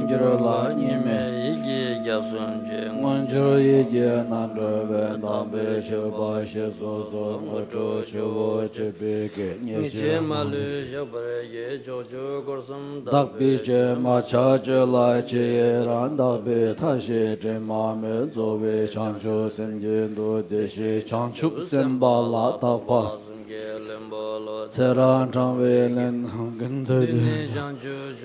Ninjiro La Nime Igi Gyasunji Ngonjiro Igi Nandro Vendambe Shilpa Shisoso Mocho Chivo Chibike Nishe Malu Shabrege Jojo Gorsum Dakbi Je Macha Jela Che Randabe Tashi Jemame Zobe Chanchu Senjendo Deshi Chanchu Sembala Tapas Seran Changwelen Gentedi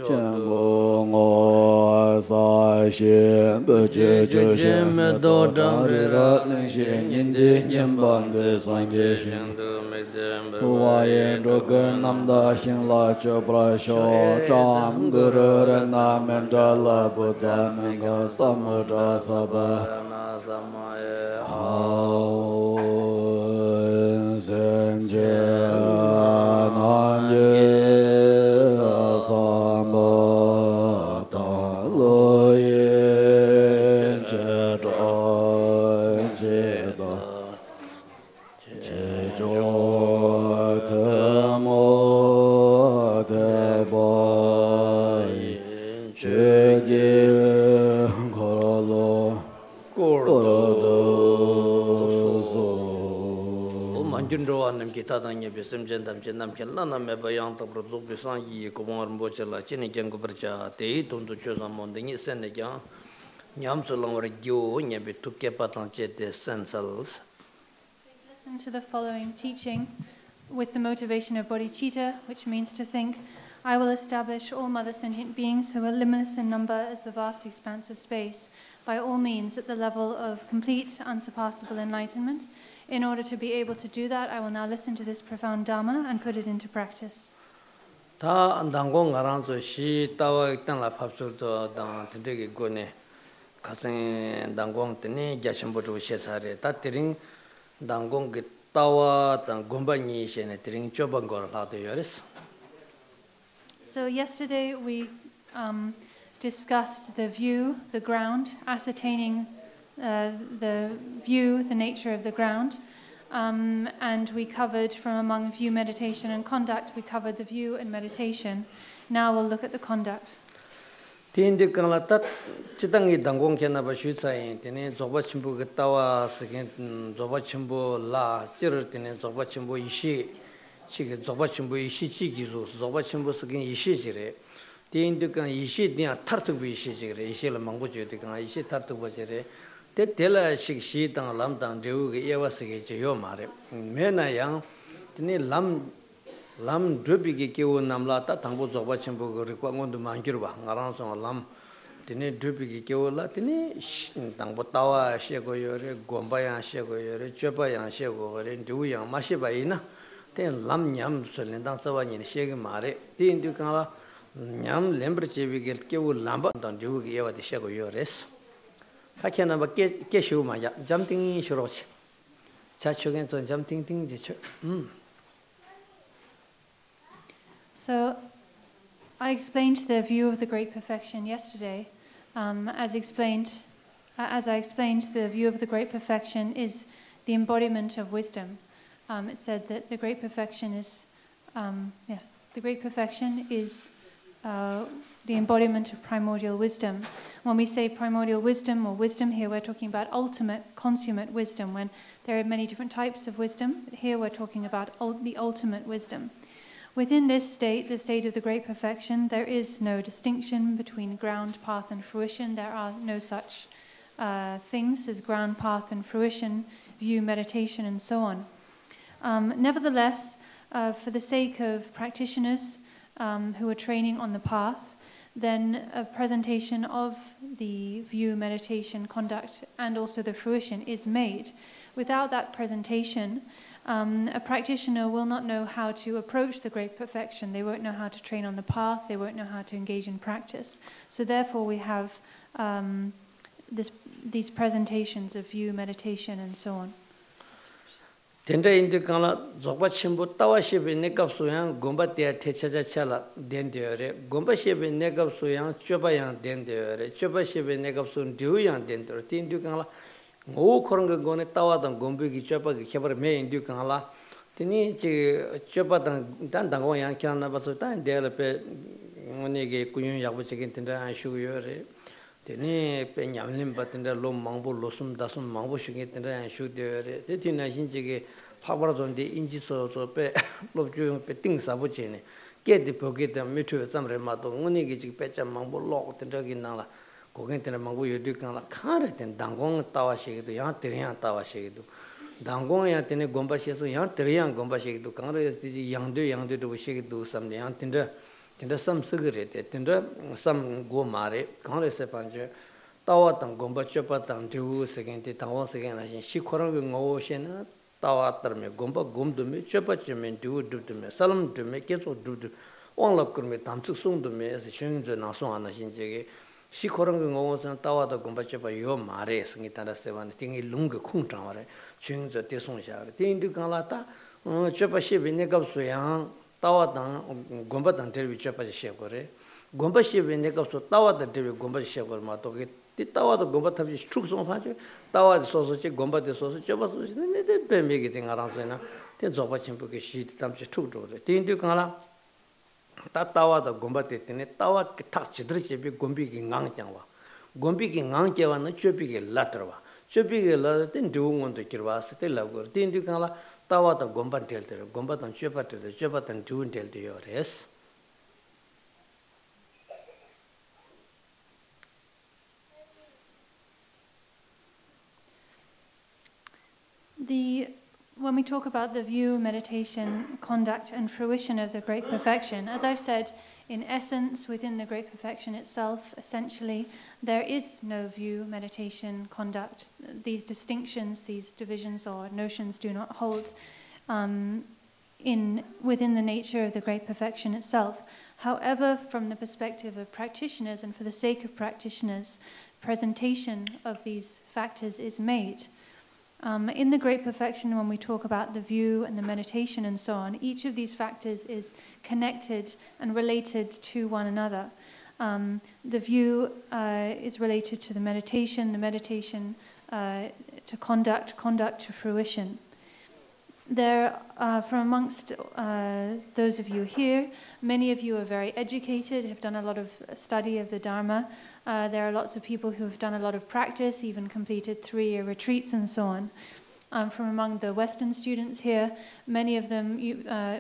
Chambo Ngo Sa Shen Beche Choshen Medo Dhamrira Lingshen Yindi Nyimban Sangye Shen Huayen Drogen Namda Shin La Chopra Sho Cham Guru Rena Mendala Buddha Menga Samudra Sabha Nyondro and Kitadanya Bisim Jentam Jenam Kelana Mebayang Tabro Sangye Komar Bochela Chinikan Gobercha Te Tuntu Chosamon the Senegan Nyam Solong Regio Nyabi Tukepatan de Sensals. Listen to the following teaching with the motivation of bodhicitta, which means to think, I will establish all mother sentient beings who are limitless in number as the vast expanse of space, by all means at the level of complete, unsurpassable enlightenment. In order to be able to do that, I will now listen to this profound Dharma and put it into practice. Ta Andangong Aranzo, she Tawa Tanla Papsurto, Dan Tindegi Gone, Cousin Dangong Tene, Jashamboto Shesare, Tatiring, Dangong Tawa, Tangombani, Shenetring, Chobangor, Lato Yoris. So, yesterday we discussed the view, the ground, ascertaining the view, the nature of the ground, and we covered from among view, meditation, and conduct, we covered the view and meditation. Now we'll look at the conduct. Tindi Kanlatat, Chitangi Dangong Kenaba Shutsai, Tene, Zobachimbo Gatawa, second Zobachimbo La, Sirtine, Zobachimbo Ishi, Chiki, Zobachimbo Ishi Chikizu, Zobachimbo Sakin Ishi. Tindi Kan Ishi, Nia Tartu Ishi, Ishi Mangujo, Ishi Tartu Bajere. Te tela shikshi tang lam tang dewu ge yewa sige che yo mare me na yang tini lam drubi ge kewu namla ta tangbo zogba chimbo ge rikwa ngondu mangir ba ngarang song lam tini drubi ge kewu la tini tangbo tawa she go yore gomba yang she go yore chopa yang she go yore dewu yang ma she ba ina ten lam nyam solen dang sawa ni she ge mare tin du kan la nyam lembre chebi ge kewu lamba tang dewu ge yewa de she go yores. So I explained the view of the great perfection yesterday. As I explained, the view of the great perfection is the embodiment of wisdom. It said that the great perfection is, the embodiment of primordial wisdom. When we say primordial wisdom or wisdom here, we're talking about ultimate, consummate wisdom. When there are many different types of wisdom, here we're talking about the ultimate wisdom. Within this state, the state of the great perfection, there is no distinction between ground, path, and fruition. There are no such things as ground, path, and fruition, view, meditation, and so on. Nevertheless, for the sake of practitioners who are training on the path, then a presentation of the view, meditation, conduct, and also the fruition is made. Without that presentation, a practitioner will not know how to approach the great perfection. They won't know how to train on the path. They won't know how to engage in practice. So therefore, we have these presentations of view, meditation, and so on. Tenda indi kala zogba chimbo tawa shebe nekap suyang gomba tia techaja chala den deore gomba shebe nekap suyang choba yang den deore choba shebe nekap sun diu yang den deore tindu kala ngo korong gone tawa dang gombe gi choba gi khebar me indu kala tini chi choba dang dan dang yang kyan na basu tan de pe 오늘게 꾸윤 야부적인 텐데 안 쉬고요래. 되네 빼냠림 받는데 로 망보 로숨 다숨 망보 쉬게 텐데 안 쉬고요래. 되tina 신지게 파버던데 인지소소 빼 로주용 빼 띵사부지네. 깨디 보게다 미투 잠레마도 오늘게 지금 빼자 망보 로 텐데기 나라. 고겐테나 망보 요디칸라 카르텐 당공 따와시기도 야 드리야 따와시기도 당공야 테네 곰바시에서 야 드리야 곰바시기도 강르지 양도도 보시기도 삼네 야 tinda sam sigre te tinda sam go mare kangre se panje tawa tang gomba chopa tang du segen te tawa segen la shi khorang ngo shen tawa tar me gomba gom du me chopa chme du me salam du me keso du ong la kur me tam chu sung du me se shen je na song ana shin je ge shi khorang ngo san tawa da gomba chopa yo mare singi tanda se wan tingi lung ge khung chang ware shen je te song sha tin du kang la ta chopa shi be ne gab su yang tawadang gombadang terbi chopa shekore gomba shebe nekapso tawada terbi gomba shekore ma to ke ti tawada gomba tabi chuk song pha che tawada soso che gomba de soso chopa so ne de pe me ge ting arang na te zoba chimpu ke shi tam che chuk do re tin du kala ta tawada gomba te ne tawa ke thak chidri che bi gombi ki ngang changwa gombi ki ngang chewa na chopi ke latrwa chopi ke la ten du ngon to kirwa se te la gor tin du kala tawa gomba telte gomba tan chopa tan duun telte yores when we talk about the view, meditation, conduct and fruition of the great perfection, as I've said, in essence, within the great perfection itself, essentially, there is no view, meditation, conduct. These distinctions, these divisions or notions do not hold within the nature of the great perfection itself. However, from the perspective of practitioners and for the sake of practitioners, presentation of these factors is made. In the great perfection, when we talk about the view and the meditation and so on, each of these factors is connected and related to one another. The view is related to the meditation to conduct to fruition. There, from amongst those of you here, many of you are very educated, have done a lot of study of the Dharma. There are lots of people who have done a lot of practice, even completed 3-year retreats and so on. From among the Western students here, many of them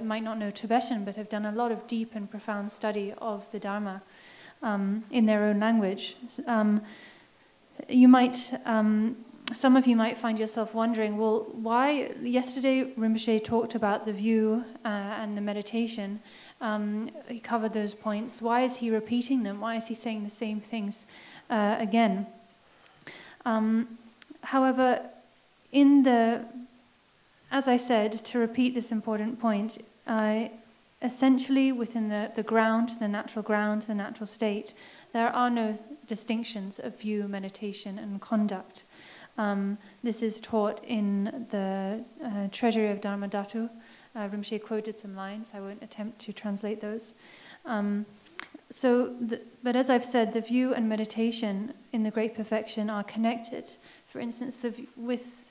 might not know Tibetan, but have done a lot of deep and profound study of the Dharma in their own language. Some of you might find yourself wondering, well, why yesterday Rinpoche talked about the view and the meditation. He covered those points. Why is he repeating them? Why is he saying the same things again? However, as I said, to repeat this important point, essentially within the ground, the natural state, there are no distinctions of view, meditation, and conduct. This is taught in the Treasury of Dharma Dhatu. Rinpoche quoted some lines. I won't attempt to translate those. But as I've said, the view and meditation in the Great Perfection are connected. For instance, with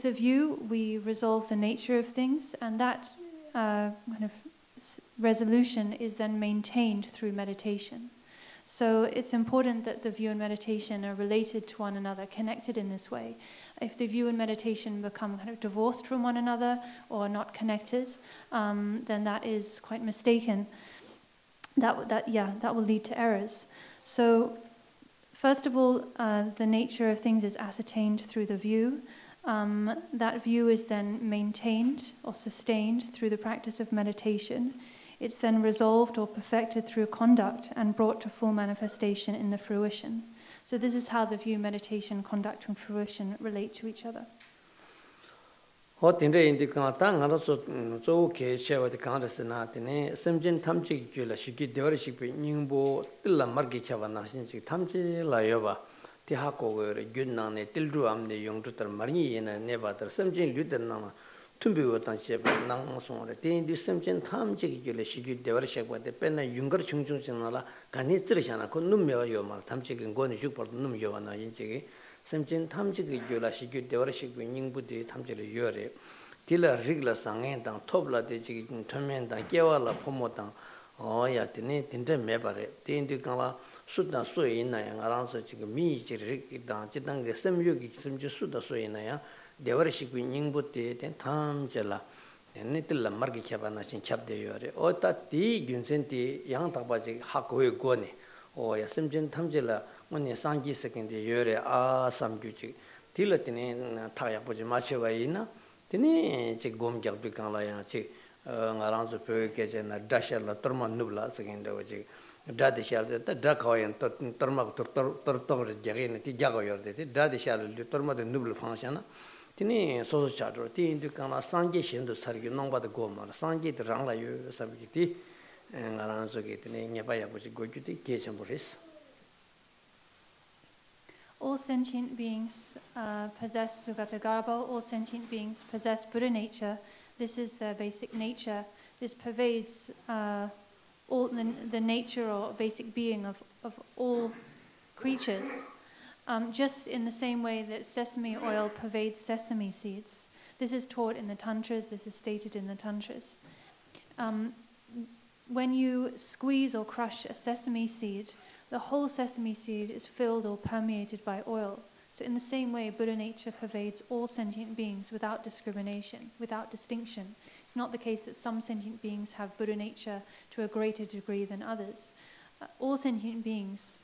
the view, we resolve the nature of things, and that kind of resolution is then maintained through meditation. So it's important that the view and meditation are related to one another, connected in this way. If the view and meditation become kind of divorced from one another or not connected, then that is quite mistaken. That will lead to errors. So first of all, the nature of things is ascertained through the view. That view is then maintained or sustained through the practice of meditation. It's then resolved or perfected through conduct and brought to full manifestation in the fruition. So this is how the view, meditation, conduct, and fruition relate to each other. tumbiwa tan sheba nang song re ten di semchen tham chigi gyule shigyu dewar shekwa de penna yungar chung chung ching la gani tsir shana ko num mewa yo ma tham chigi ngoni shuk par num yo na yin chigi semchen tham chigi gyula shigyu dewar shekwa nyingpo de tham chigi yo re tila rigla sangen tang topla de chigi thomen tang kewa la pomo tang oh ya tene tinte me bare tindu kala suda so ina ya ngaran so chi mi chi ri da chi dang ge sem yu gi sem ju suda so ina ya devar shi gu Nyingpo te ten tham jela tene til mar gi khaba na chin khab de yore o ta ti gyunsen ti yang ta ba ji ha ko go ne o ya sem jin tham jela ngone Sangye second de yore a sam ju chi til tene ta ya bo ji ma che wa ina tene chi gom gyal bi kan la ya chi ngaran so pe ke je na dashar la Troma nubla second de ji da de shal de da Khawa Troma tor jage ne ti jago yor de da de shal de Troma de nubla function tini so chadro ti indu kana Sangye shendu sargi nongba de go ma Sangye de rang la yu sabi ti ngaran so ge tini nyeba ya bo ji go ju ti ke chen boris. All sentient beings possess Sugata Garbha, all sentient beings possess Buddha nature. This is their basic nature. This pervades all the nature or basic being of all creatures. Just in the same way that sesame oil pervades sesame seeds. This is taught in the Tantras, this is stated in the Tantras. When you squeeze or crush a sesame seed, the whole sesame seed is filled or permeated by oil. So in the same way, Buddha nature pervades all sentient beings without discrimination, without distinction. It's not the case that some sentient beings have Buddha nature to a greater degree than others. All sentient beings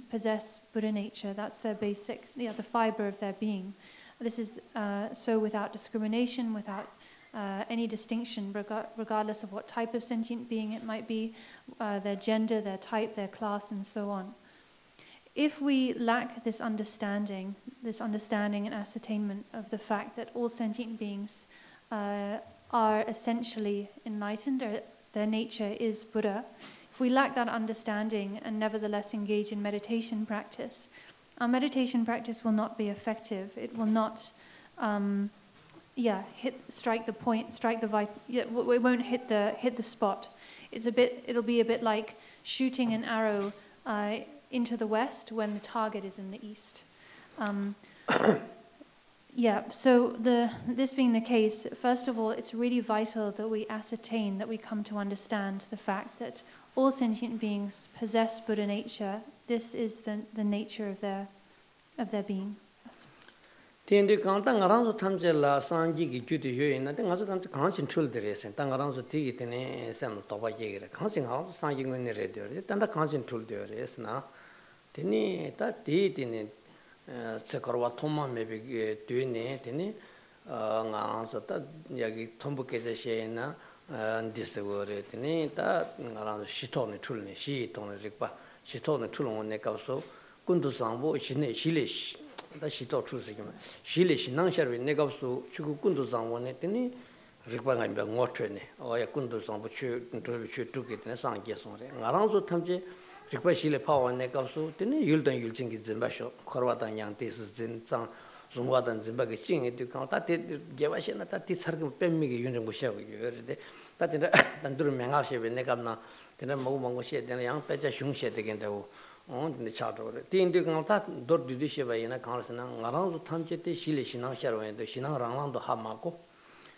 possess Buddha nature. That's their basic, the fiber of their being. This is so without discrimination, without any distinction, regardless of what type of sentient being it might be, their gender, their type, their class, and so on. If we lack this understanding and ascertainment of the fact that all sentient beings are essentially enlightened, or their nature is Buddha, if we lack that understanding and nevertheless engage in meditation practice, our meditation practice will not be effective. It will not, strike the point, it won't hit the spot. It'll be a bit like shooting an arrow into the west when the target is in the east. So this being the case, first of all, it's really vital that we ascertain, that we come to understand the fact that all sentient beings possess Buddha nature. This is the nature of their being. Tende kanta ngaran so thamje la Sangye gi juti yoy na de ngaso thamje khanchin chul de resen ta ngaran so ti gi tene sem to ba ye re khanchin ngaran Sangye ngun ne re de ta da khanchin chul de res na tene ta ti tene tsekarwa thoma me be de ne tene ngaran so ta yagi thombu ke je she na ndis go re tene ta ngaran so shito ne chul ne shi to ne rikpa shito ne chul ngon ne ka so kundu sambo shine shile da shito chusi kima shile shinang sharwe negapsu chuku kundu zangwa ne teni rikpa nga mba ngotwe ne oya kundu zangwa chu tuki teni Sangye songre ngaranzo tamche rikpa shile pawa negapsu teni yuldan yulchingi zimba sho korwa dan yang tesu zin zang zungwa dan zimba ki chingi tu kama ta te gewa she na ta ti sarkim pemmi ki yunzhangu shewa yore de ta tena danduru menga shewe negapna tena magu mangu she tena yang pecha shung she degen dewu 근데 차도래 띵디 강타 도르디디 쉐바이나 강스나 나랑도 탐체테 실레 신앙 샤르와인도 신앙 랑랑도 하마고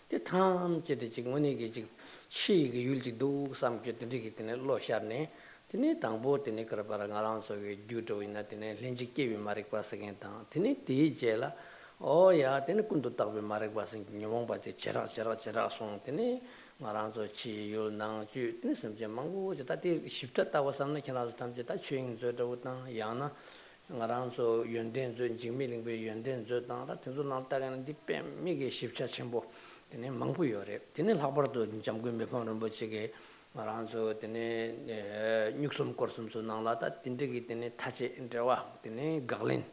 데 탐체데 지금 언니게 지금 치게 율지도 삼게들이기 때문에 로샤네 티네 당보 티네 그라바라 나랑서게 주도이나 티네 렌지케비 마릭바스겐타 티네 디제라 오야 티네 군도 딱베 마릭바스 녀몽바데 제라 송 티네 마랑서 치율 낭주 티네 섬제 망고 저다티 십자다고 삼네 캐나서 탐제 다 추잉저도다 야나 마랑서 연된저 징미링베 연된저다 텐조 나타가는 디페 미게 십자 첨보 티네 망부요래 티네 라버도 잠고 메파는 버치게 마랑서 티네 육섬 코스음소 나라다 틴데기 티네 타체 인터와 티네 갈린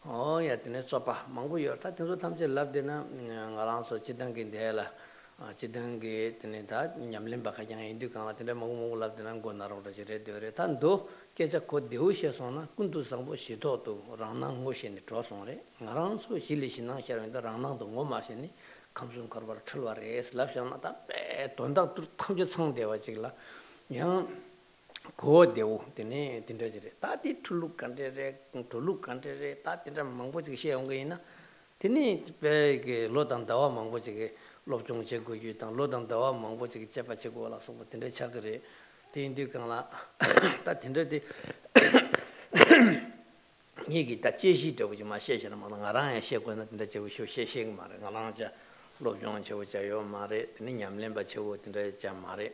오야 티네 쪼파 망부요 다 텐조 탐제 랍데나 마랑서 치당긴데라 지당게 때네다 냠림바 가장 인도 강한테 먹고 랍드는 고나로다 저래 되래 단도 계속 곧 되우셔서나 군도 상보 시도도 랑낭 모신이 들어서래 나랑서 실리시나 샤런다 랑낭도 뭐 마시니 감순 거버 출발에 슬랍샤나다 배 돈다 탐제 상대와 지글라 냥 고대우 되네 딘더지래 다디 tulku 간데레 다디라 망보지 시온 거이나 되네 배게 로단다와 망보지게 롭종 제고 유당 로당다와 망보지 제파 제고 와서 뭐 된대 차그래 Tindu Kangla, that Tindati Nigi, that Jeshi to which my session among Aran, Shekwan, the Jewish Sheshing Mare, Alanja, Lojong Chowachayo Mare, Ninyam Lemba Chow, Tindra Jamare.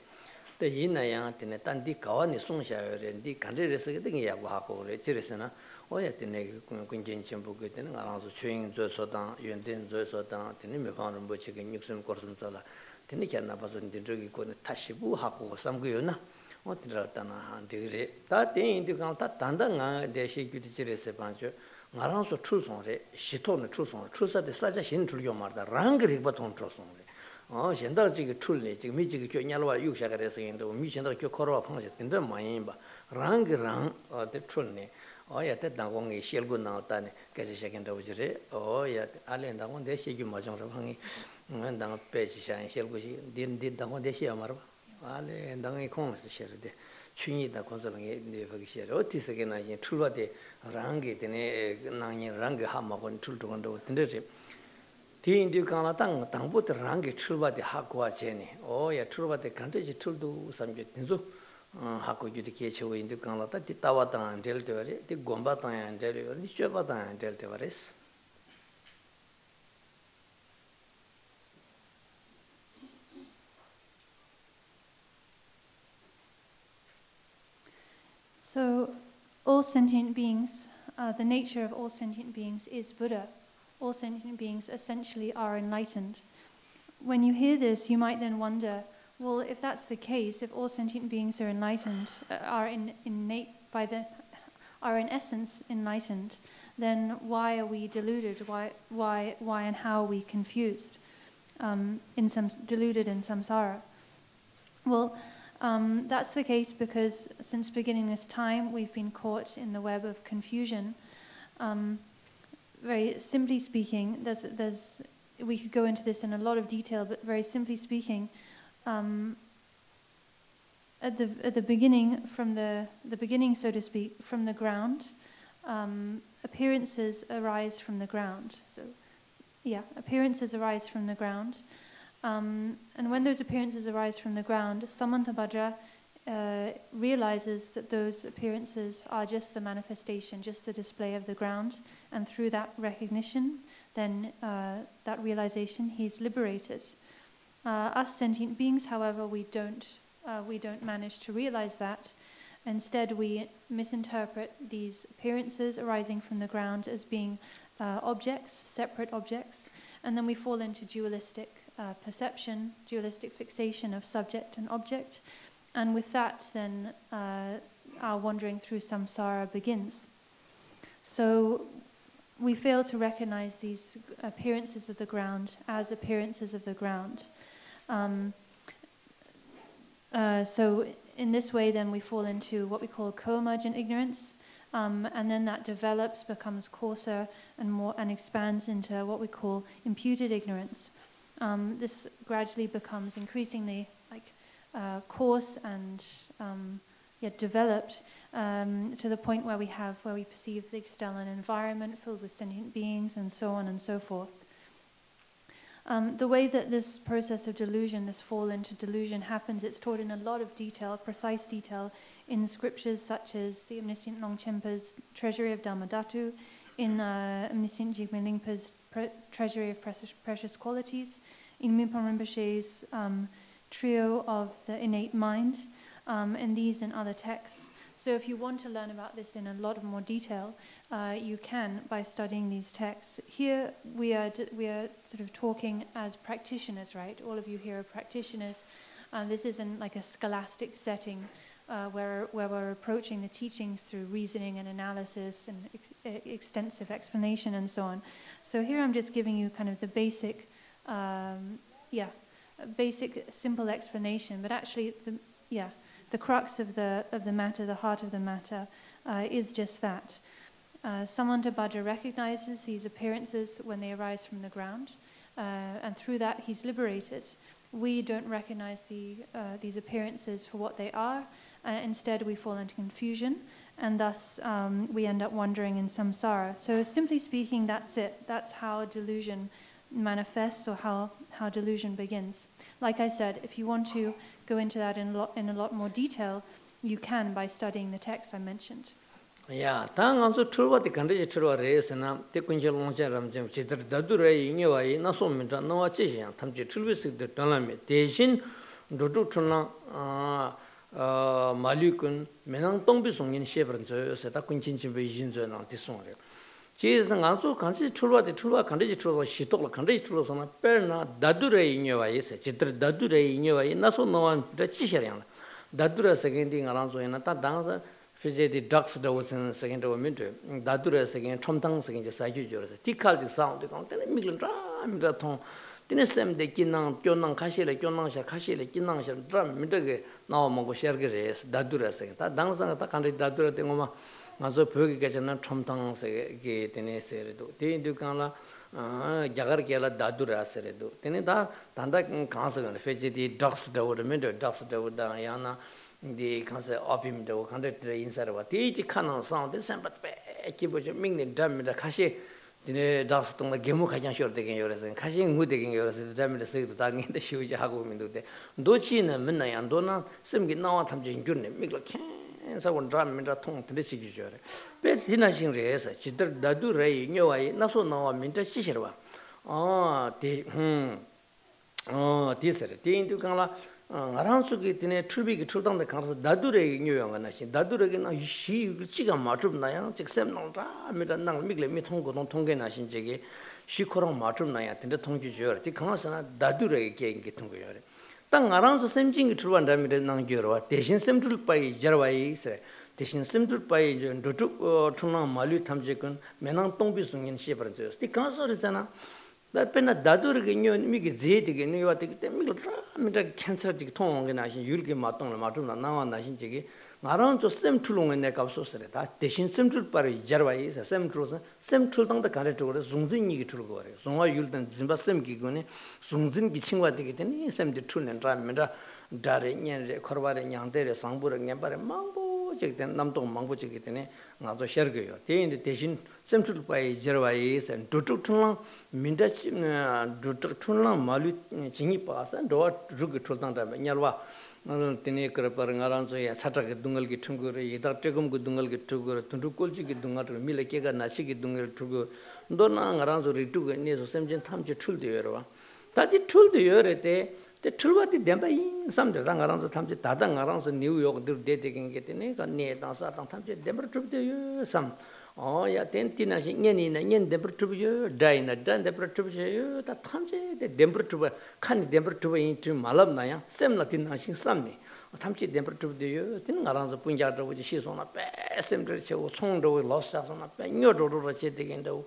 The Yinayang, Tinetandi Kawani Sungsha, and the country residing Yaguako, Chirisana, or yet the Kunjin Chimbuku, and around the Chewing Zosodan, Yundin Zosodan, Tinimifan and Butchik and Yuxum Korsumsala, Tinikana Basun, the Drugi, Tashibu Hako, some Guyuna, what the Ratana, Digre. That day in the Kanta Tandanga, the Shikutis Pancho, Maranso truth on it, she told the truth on truth at the suggestion to your mother, Rangri Baton Trust on it. Oh, Shendaji truly, Mijik Yalwa, you shall get in the mission of your Koro Punch in the Mayimba, Rang or the Trulne. Oh, yet that Dangong is shell good now, Tani, get a second of Jere. Oh, yet Allen Dangon, they shake you much on the Hangi, and Dang Page shine shell good, didn't Dangon de Shiamara. Ale and Dangi Kong share the Chuni the consoling the Fagisher. Otis again, I in Trula de Rangi, the Nang Ranga Hammer on Tultu Tindri. Tin du Kanatang, Tambut Rangi Truba de Hakwa Jenny. Oh, yeah, Truba the country Tuldu subject. Haku Judicature in the Kanata, the Tawata and Delta, the Gombata and Delta, the Shabata and Delta. So, all sentient beings, the nature of all sentient beings is Buddha. All sentient beings essentially are enlightened. When you hear this, you might then wonder, well, if that's the case, if all sentient beings are enlightened, are in essence enlightened, then why are we deluded? Why and how are we confused? Deluded in samsara. Well, that's the case because since beginningless time, we've been caught in the web of confusion. Very simply speaking, we could go into this in a lot of detail, but very simply speaking, at the beginning, from the beginning, so to speak, from the ground, appearances arise from the ground. So, yeah, appearances arise from the ground, and when those appearances arise from the ground, Samantabhadra realizes that those appearances are just the manifestation, just the display of the ground, and through that recognition, then that realization, he's liberated. Us sentient beings, however, we don't manage to realize that. Instead, we misinterpret these appearances arising from the ground as being objects, separate objects, and then we fall into dualistic perception, dualistic fixation of subject and object. And with that, then our wandering through samsara begins. So we fail to recognize these appearances of the ground as appearances of the ground. So in this way, then we fall into what we call co-emergent ignorance, and then that develops, becomes coarser and more, and expands into what we call imputed ignorance. This gradually becomes increasingly coarse and yet developed to the point where we perceive the external environment filled with sentient beings and so on and so forth. The way that this process of delusion, this fall into delusion happens, it's taught in a lot of detail, precise detail, in scriptures such as the Omniscient Longchenpa's Treasury of Dhammadhatu, in Omniscient Jigme Lingpa's Treasury of Precious Qualities, in Minpo Rinpoche's Trio of the Innate Mind, and these and other texts. So if you want to learn about this in a lot more detail, you can by studying these texts. Here we are sort of talking as practitioners, right? All of you here are practitioners. This isn't like a scholastic setting where we're approaching the teachings through reasoning and analysis and extensive explanation and so on. So here I'm just giving you kind of the basic, basic simple explanation, but actually the crux of the matter, the heart of the matter, is just that. Samantabhadra recognizes these appearances when they arise from the ground, and through that he's liberated. We don't recognize these appearances for what they are. Instead, we fall into confusion, and thus we end up wandering in samsara. So simply speaking, that's it. That's how delusion manifests or how delusion begins. Like I said, if you want to go into that in a lot more detail, you can by studying the texts I mentioned. Yeah, tang also tulwa the country tulwa race na te kunjal longcha ramjam chitr dadura inyewa na so minta na wa chi yang tamchi tulwi sik de taname deshin dodu tuna malikun menang tongbi songin shebran zo se ta kunchin chimbe yin zo na ti song re chi is na so kanchi tulwa de tulwa country tulwa shitok country tulwa sana perna dadura inyewa se chitr dadura inyewa na so na wa da chi sherang dadura second thing around so na ta dang the ducks that was in second of a minute, Dadura second, Chantings second, Sangye, Tikal sound, the content, Miglan, the tongue, Tinisem, the Kinang, Kyonang, Kashila, Kyonang, Kashila, Kinang, drum, Mitage, now Mongo Shergers, Dadura second, that dance and the country Dadura Tengoma, Mazo Purgation, Chantings gate in a seredo, Tindukana, Jagarkela, Dadura seredo, Tinida, Tanda Council, Fetchy, ducks that would minute, ducks that would Diana. The concept of him, the conduct inside of what each canon sound, the same but keep meaning dumb the Kashi, the dust on the Gemukajan short taking yours and Kashing wood taking yours, the damn the say the dog in the shoes you have women do there. Dochin and Minna and Donna, some get now time to journey, make like can someone drum in the tongue to the signature. But dinashing race, Chitter Dadu Ray, no, I not so now, I mean the Shishera. This is the into Kala. Around so get in a tribute to the council, Dadure New Young and Dadure, she chicken martum naya, except no Midanang, Migle, Mitongo, no Tonga Nashin Jege, she coron martum naya, and the Tongi Jura, the council, Dadure again get Tonga. Tang around the same thing to one Damidan Jura, Tashin Central by Jarawai, Tashin Central by Dotu Tuna Malu Tamjekun, Menang Tombisung in Shepherds. The council is an that Pena Dadur again, make it zed again, you are taking cancer tongue and I you'll get Maton Matuna now and Nashin Jiggy. Around to stem too long in the capsule, that Tashin Central Pari Jarwai is a same truth, same truth on the character, Zungzin Yigitulgore, Zonga Yulton Zimbasem Gigone, Zungzin Gichingwa Ticket, same the Tun and Tramenda, Dari, Korva, Yandere, Sambur, and Yambare, Mambo, Namto, Mambo Chicketene, not the Shergo. They in the Tashin Central by Jarwai and Dututuna, Mindach, Dututuna, Malu, Chingipas, and Dot Rugututan, Yalwa. Tene Kraparan around so Sataka Dungal get Tunguri, Tategum Gudungal get Tugur, Tundukulchi get Dungal, Milakega, Nashiki Dungal Tugur, Donang around the Ritu and Neso Semjan Tamja Tuldi. That it told the Urete, the Tulwati Demba, some the Rang around the Tamja Tadang around the New York, they taking it in a near Satan Tamja, Demba to the some. Oh, yeah, 10 Tinas in Yen Demper to Dina, Dan Demper to that Tamje, the Demper to can't Demper to into Malabnaya, Sem Latin Nashing Sammy. Tamchi Demper to the thing around the Punjab, which she's on a pass, and Tondo lost us on a pen, your daughter chatting in the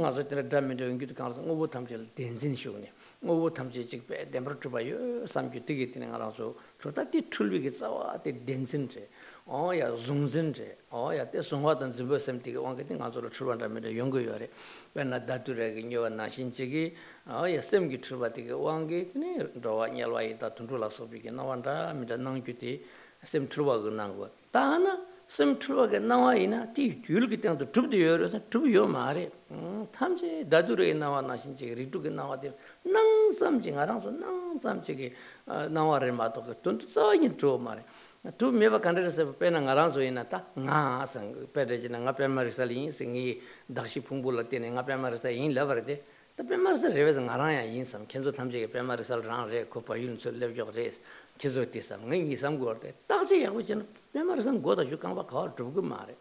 other damage and good council over Tamjil, Denzin Shuni, over Tamji, Demper to buy you, some you take it in around so that the Tulvi gets our Denzin. Oh, yeah, Zungzin. Oh, yeah, there's somewhat and Zimbabwe empty one getting out of the true and a younger yore. When not that to reg you and Nashin Chigi, oh, yeah, same get true, but one gate near Draw Yalway that Tundula so big, no wonder, mid a non cutie, same true Nango. Tana, same true again now in a tea, you'll get down to 2 years and 2 year marry. Tamse, Dadure now Nashin Chigi, retook now at them. None something around so none some chigi, now a remato, so in true marry. Two never candidates of Pen and Aranzo in Ata, Nas and Pedagin and Pema Rigtsal singing Dashi Pumbula and Pema Rigtsal in Lavarde. The Pema Rigtsal rivers and Araya in some Kenzo Tamji, Pema Rigtsal round Copa Yun, so left your race, Chizotism, Ningi some good. Taxi, which Pema Rigtsal go that you come back hard to Gumare.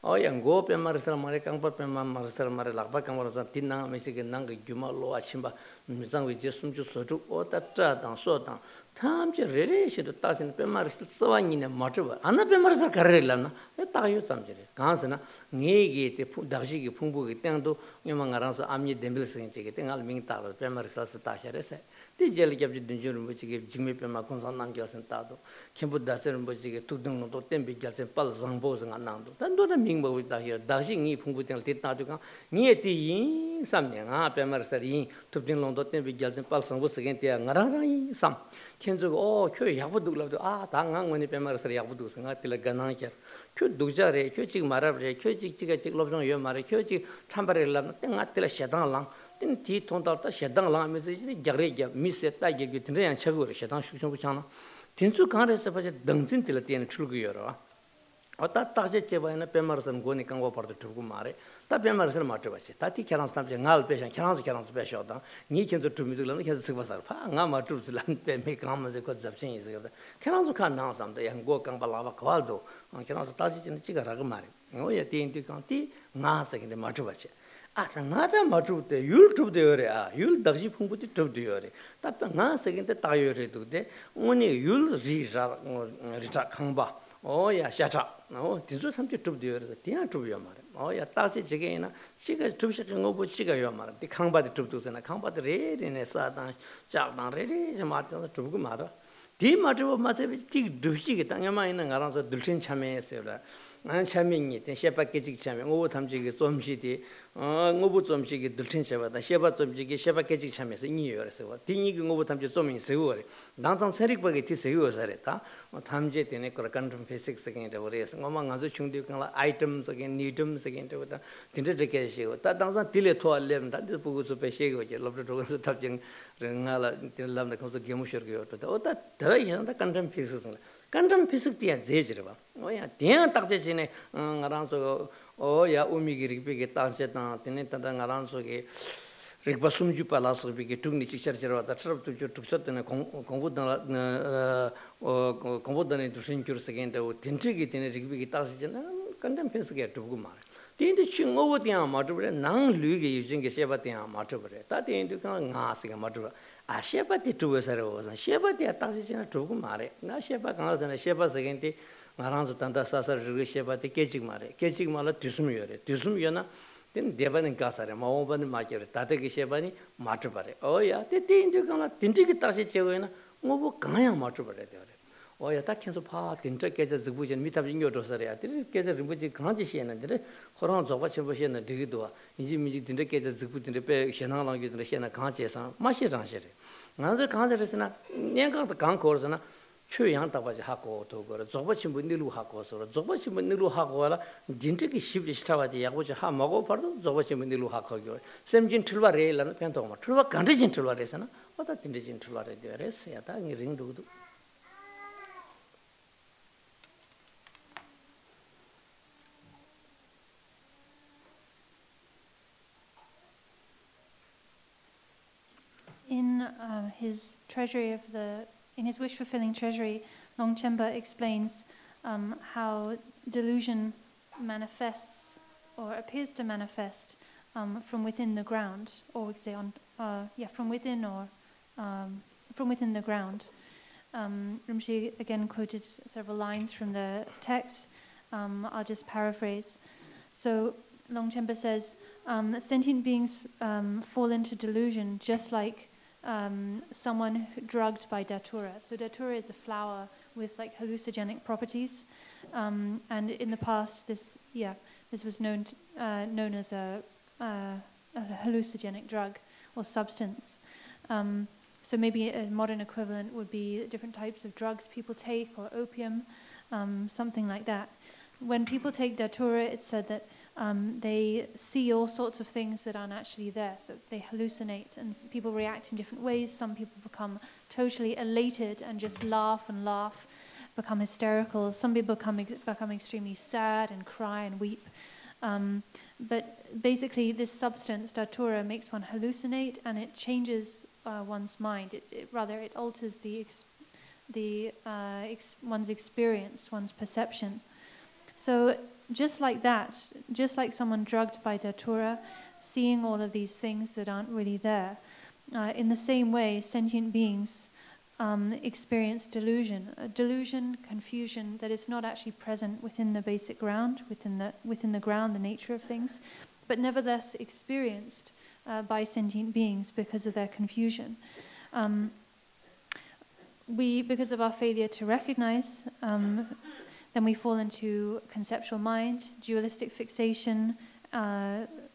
Oh, young go Pema Rigtsal Marican, Pema Rigtsal Marilaka, and Tina, Mexican Nanga, Jumalo, Achimba, Mizang with just some just to or that and so down. Time to relation to Tassin Pema Rigtsal so in a motor. Anna Pema Rigtsal Carrelana, a tayo something. Gansana, Negi, Dashi, Pumbu, Tando, Yamangaranso, Ami Demils and Chicken, I'll mean Taro, Pema Rigtsal Tasha. The jelly kept the Dudjom which gave Jimmy Pema Consan Gels and Tado, Kimbo Dasser which gave 2 Dong, 10 big gels and Pals and Bos and Anando. Then do the Mingbo with Dahir, Dashing, Pungutan Titatuka, near tea, something, Pema Rigtsal, 2 Dong, 10 big gels and Pals and Bos again, Narani, some. Kenzo, oh, Kyo Yabudu, Tangang when the Pema Rigtsal Yabudu, and Atila Ganaka, Kyo Dujare, Kyo Marabre, Kyo Chik Lobson, Yomare, Kyo Chambare, Atila Shadan Lang. tin ti tondarta shedang la me se jagre ja mi se ta ge ge tin yan chago re shedang shu bu chana tin su kan re se ba dangzin til ten chulgu yoro ota taje chebana pemarsan goni kangwa parto tugu mare ta pemarsan matubasi ta ti kerans tam ngal peshan kerans pesha da ni kenzo tumidula ni kenzo sibasar pa nga matublan pe me kam ze ko zapsin is ga kerans kan na sam da yang go kang balawa kwaldo kerans taje chin chiga rag mare no ya tin ti kan ti nga sa kende matubasi a nga da matubde youtube de yore a yul dagji phungbuti tub de yore ta nga sa kende ta yore du de oni yul ri ra khangba 오야 샤차 디조 삼지 줍디어서 디야 줍이야 말이야 오야 따지 지게나 지가 줍시는 거고 지가요 말이야 디 강바디 줍도잖아 강바디 레리네 사단 작단 레리 좀 맞다 줍고 말아 디 맞고 맞아 디 줍시게 당야만 있는 거라서 들친 참여했어요 난 참여인이 된 셰바케직 참여 오 탐지게 좀시디 오부 좀시게 들친 셰바다 셰바 좀시게 셰바케직 참여해서 이유였어 디니 오부 탐지 좀 있어요 당장 세릭바게 티세요 살았다 탐제 되네 거 컨트롤 피식스 again 오래서 엄마 가서 충디가 아이템스 again 니듬스 again 되다 딘데게 시고 다 당장 딜레 토알렘 다 보고서 배시고 이제 럽도 탑징 랭하라 딜람다 거기서 게무셔게 왔다 어다 더이한다 컨트롤 피식스 간담 피식디야 제지르바 오야 대한 딱제지네 나랑서 오야 우미기리비게 따세다 되네 따다 나랑서게 릭바숨주 팔라스비게 퉁니 치처처러다 트럽도 툭서드네 공부다 공부다네 두신큐르스게인데 딘티기 되네 릭비게 따세잖아 간담 피식게 두고 말 딘디 칭오디야 마트브레 낭 류게 유진게 셰바디야 마트브레 따딘디 강 나스게 마트브레 아 셰바티 투베서로선 셰바티야 따지지나 두고 말해 나 셰바 강아서나 셰바 세겐티 나랑서 단다 사서 르게 셰바티 깨직 말해 깨직 말아 뒤숨이요래 뒤숨이요나 된 대바는 가사래 마오바는 마케래 다데게 셰바니 마트바래 어야 때때인데 강아 딘지기 따시 제외나 뭐고 강야 마트바래 되어래 어야 딱 해서 파 딘저 깨져 ዝ부전 미탑인 요도서래야 들 깨져 르부지 강아지 시에는데 호랑 저바 쳔버시는 되기도 이제 미지 딘저 깨져 ዝ부진데 빼 현황랑기들 시에나 강아지에서 마시랑시래 나서 강아지에서나 내가도 강코르서나 최양 답하지 하고 도거를 저바 친구 니루 하고서 저바 친구 니루 하고라 진짜기 쉽지 스타바지 야고지 하 먹어 버도 저바 친구 니루 하고요 샘진 틀바레라는 편도마 틀바 간지진 틀바레서나 어다 딘진 틀바레 되어서 야다 링도도 In his treasury in his wish-fulfilling treasury, Longchenpa explains how delusion manifests or appears to manifest from within the ground, or we say from within the ground. Rinpoche again quoted several lines from the text. I'll just paraphrase. So Longchenpa says, sentient beings fall into delusion just like someone drugged by datura. So datura is a flower with like hallucinogenic properties, and in the past this was known as a hallucinogenic drug or substance. So maybe a modern equivalent would be different types of drugs people take, or opium, something like that. When people take datura, it's said that they see all sorts of things that aren't actually there. So they hallucinate, and people react in different ways. Some people become totally elated and just laugh, become hysterical. Some people become extremely sad and cry and weep. But basically, this substance, datura, makes one hallucinate, and it changes one's mind. It alters one's experience, one's perception. So just like that, just like someone drugged by datura, seeing all of these things that aren't really there, in the same way, sentient beings experience delusion, confusion that is not actually present within the basic ground, within the ground, the nature of things, but nevertheless experienced by sentient beings because of their confusion. Because of our failure to recognize, then we fall into conceptual mind, dualistic fixation,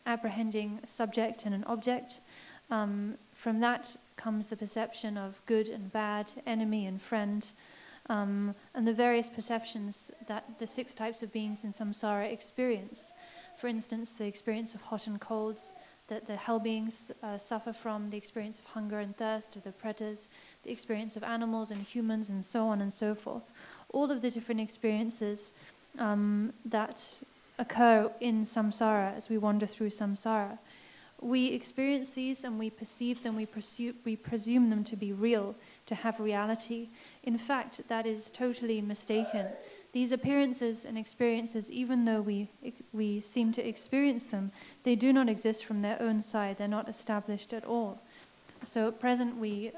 apprehending a subject and an object. From that comes the perception of good and bad, enemy and friend, and the various perceptions that the 6 types of beings in samsara experience. For instance, the experience of hot and colds, that the hell beings suffer from, the experience of hunger and thirst of the pretas, the experience of animals and humans, and so on and so forth. All of the different experiences that occur in samsara as we wander through samsara. We experience these and we perceive them, we presume them to be real, to have reality. In fact, that is totally mistaken. These appearances and experiences, even though we seem to experience them, they do not exist from their own side. They're not established at all. So at present we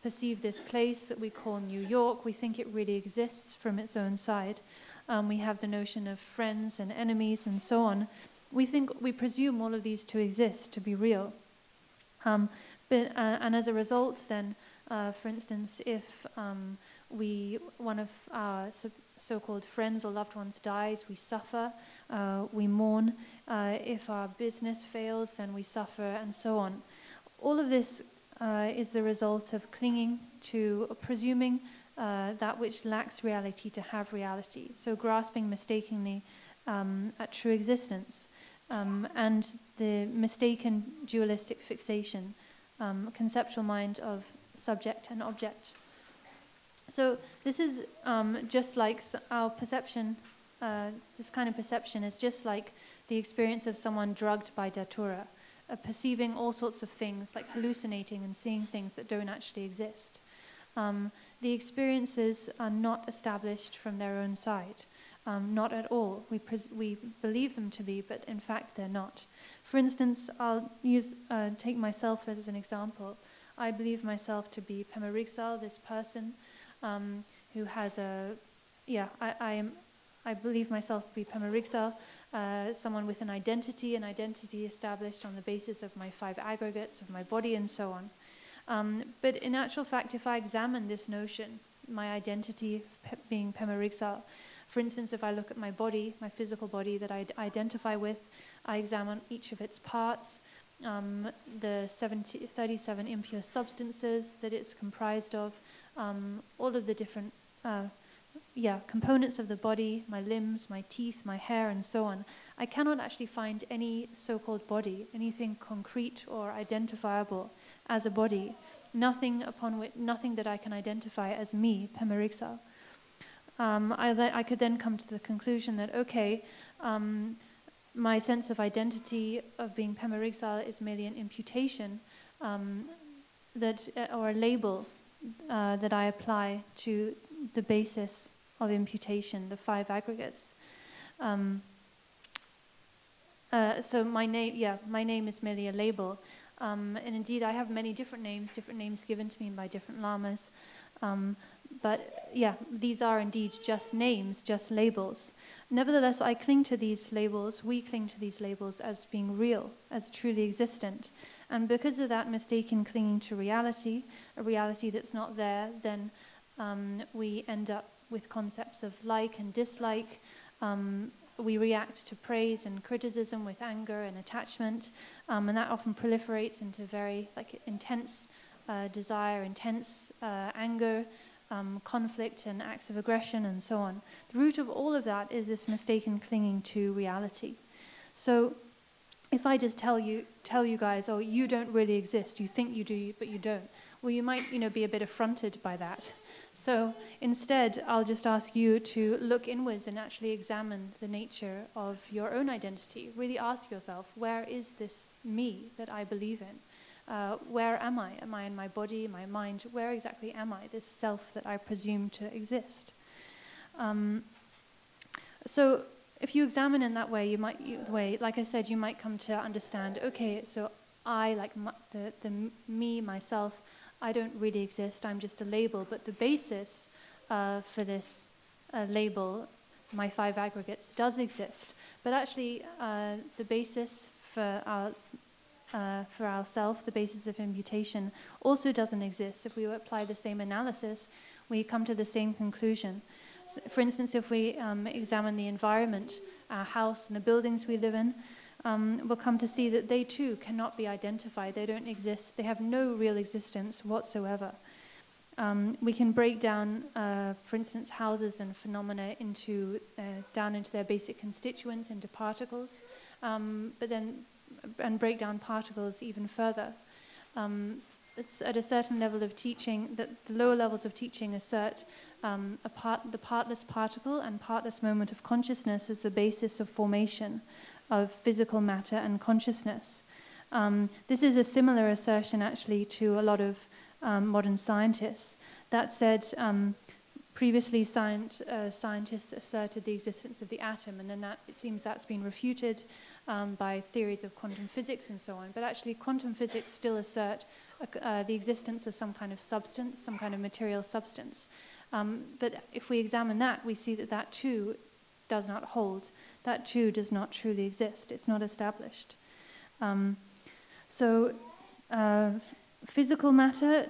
perceive this place that we call New York. We think it really exists from its own side. We have the notion of friends and enemies and so on. We presume all of these to exist, to be real. And as a result then, for instance, if one of our so-called friends or loved ones dies, we suffer, we mourn. If our business fails, then we suffer, and so on. All of this is the result of clinging to, presuming that which lacks reality to have reality. So grasping mistakenly at true existence. And the mistaken dualistic fixation, conceptual mind of subject and object. So this is just like our perception, this kind of perception is just like the experience of someone drugged by datura, perceiving all sorts of things, like hallucinating and seeing things that don't actually exist. The experiences are not established from their own side. Not at all. We believe them to be, but in fact they're not. For instance, I'll take myself as an example. I believe myself to be Pema Rigtsal, this person who has I believe myself to be Pema Rigtsal, someone with an identity established on the basis of my 5 aggregates of my body and so on. But in actual fact, if I examine this notion, my identity being Pema Rigtsal, for instance, if I look at my body, my physical body that I identify with, I examine each of its parts, the 37 impure substances that it's comprised of, all of the different components of the body, my limbs, my teeth, my hair, and so on. I cannot actually find any so-called body, anything concrete or identifiable as a body, nothing that I can identify as me, Pema Rigtsal. I could then come to the conclusion that, okay, my sense of identity of being Pema Rigtsal is merely an imputation or a label that I apply to the basis of imputation, the 5 aggregates. So my name is merely a label. And indeed, I have many different names given to me by different lamas. But yeah, these are indeed just names, just labels. Nevertheless, I cling to these labels, we cling to these labels as being real, as truly existent. And because of that mistaken clinging to reality, a reality that's not there, then we end up with concepts of like and dislike. We react to praise and criticism with anger and attachment, and that often proliferates into very intense desire, intense anger, conflict and acts of aggression and so on. The root of all of that is this mistaken clinging to reality. So if I just tell you guys, oh, you don't really exist, you think you do, but you don't, well, you might be a bit affronted by that. So instead, I'll just ask you to look inwards and actually examine the nature of your own identity. Really ask yourself, where is this me that I believe in? Where am I? Am I in my body, my mind? Where exactly am I, this self that I presume to exist? So if you examine in that way, like I said, you might come to understand, okay, so I, like the me, myself, I don't really exist, I'm just a label, but the basis for this label, my 5 aggregates, does exist. But actually, the basis for our self, the basis of imputation, also doesn't exist. If we apply the same analysis, we come to the same conclusion. So, for instance, if we examine the environment, our house and the buildings we live in, we'll come to see that they too cannot be identified. They don't exist. They have no real existence whatsoever. We can break down, for instance, houses and phenomena down into their basic constituents, into particles, but then and break down particles even further. It's at a certain level of teaching that the lower levels of teaching assert the partless particle and partless moment of consciousness as the basis of formation of physical matter and consciousness. This is a similar assertion actually to a lot of modern scientists. That said, previously scientists asserted the existence of the atom, and then it seems that's been refuted by theories of quantum physics and so on. But actually quantum physics still assert the existence of some kind of substance, some kind of material substance. But if we examine that, we see that that too does not hold. That too does not truly exist. It's not established. So physical matter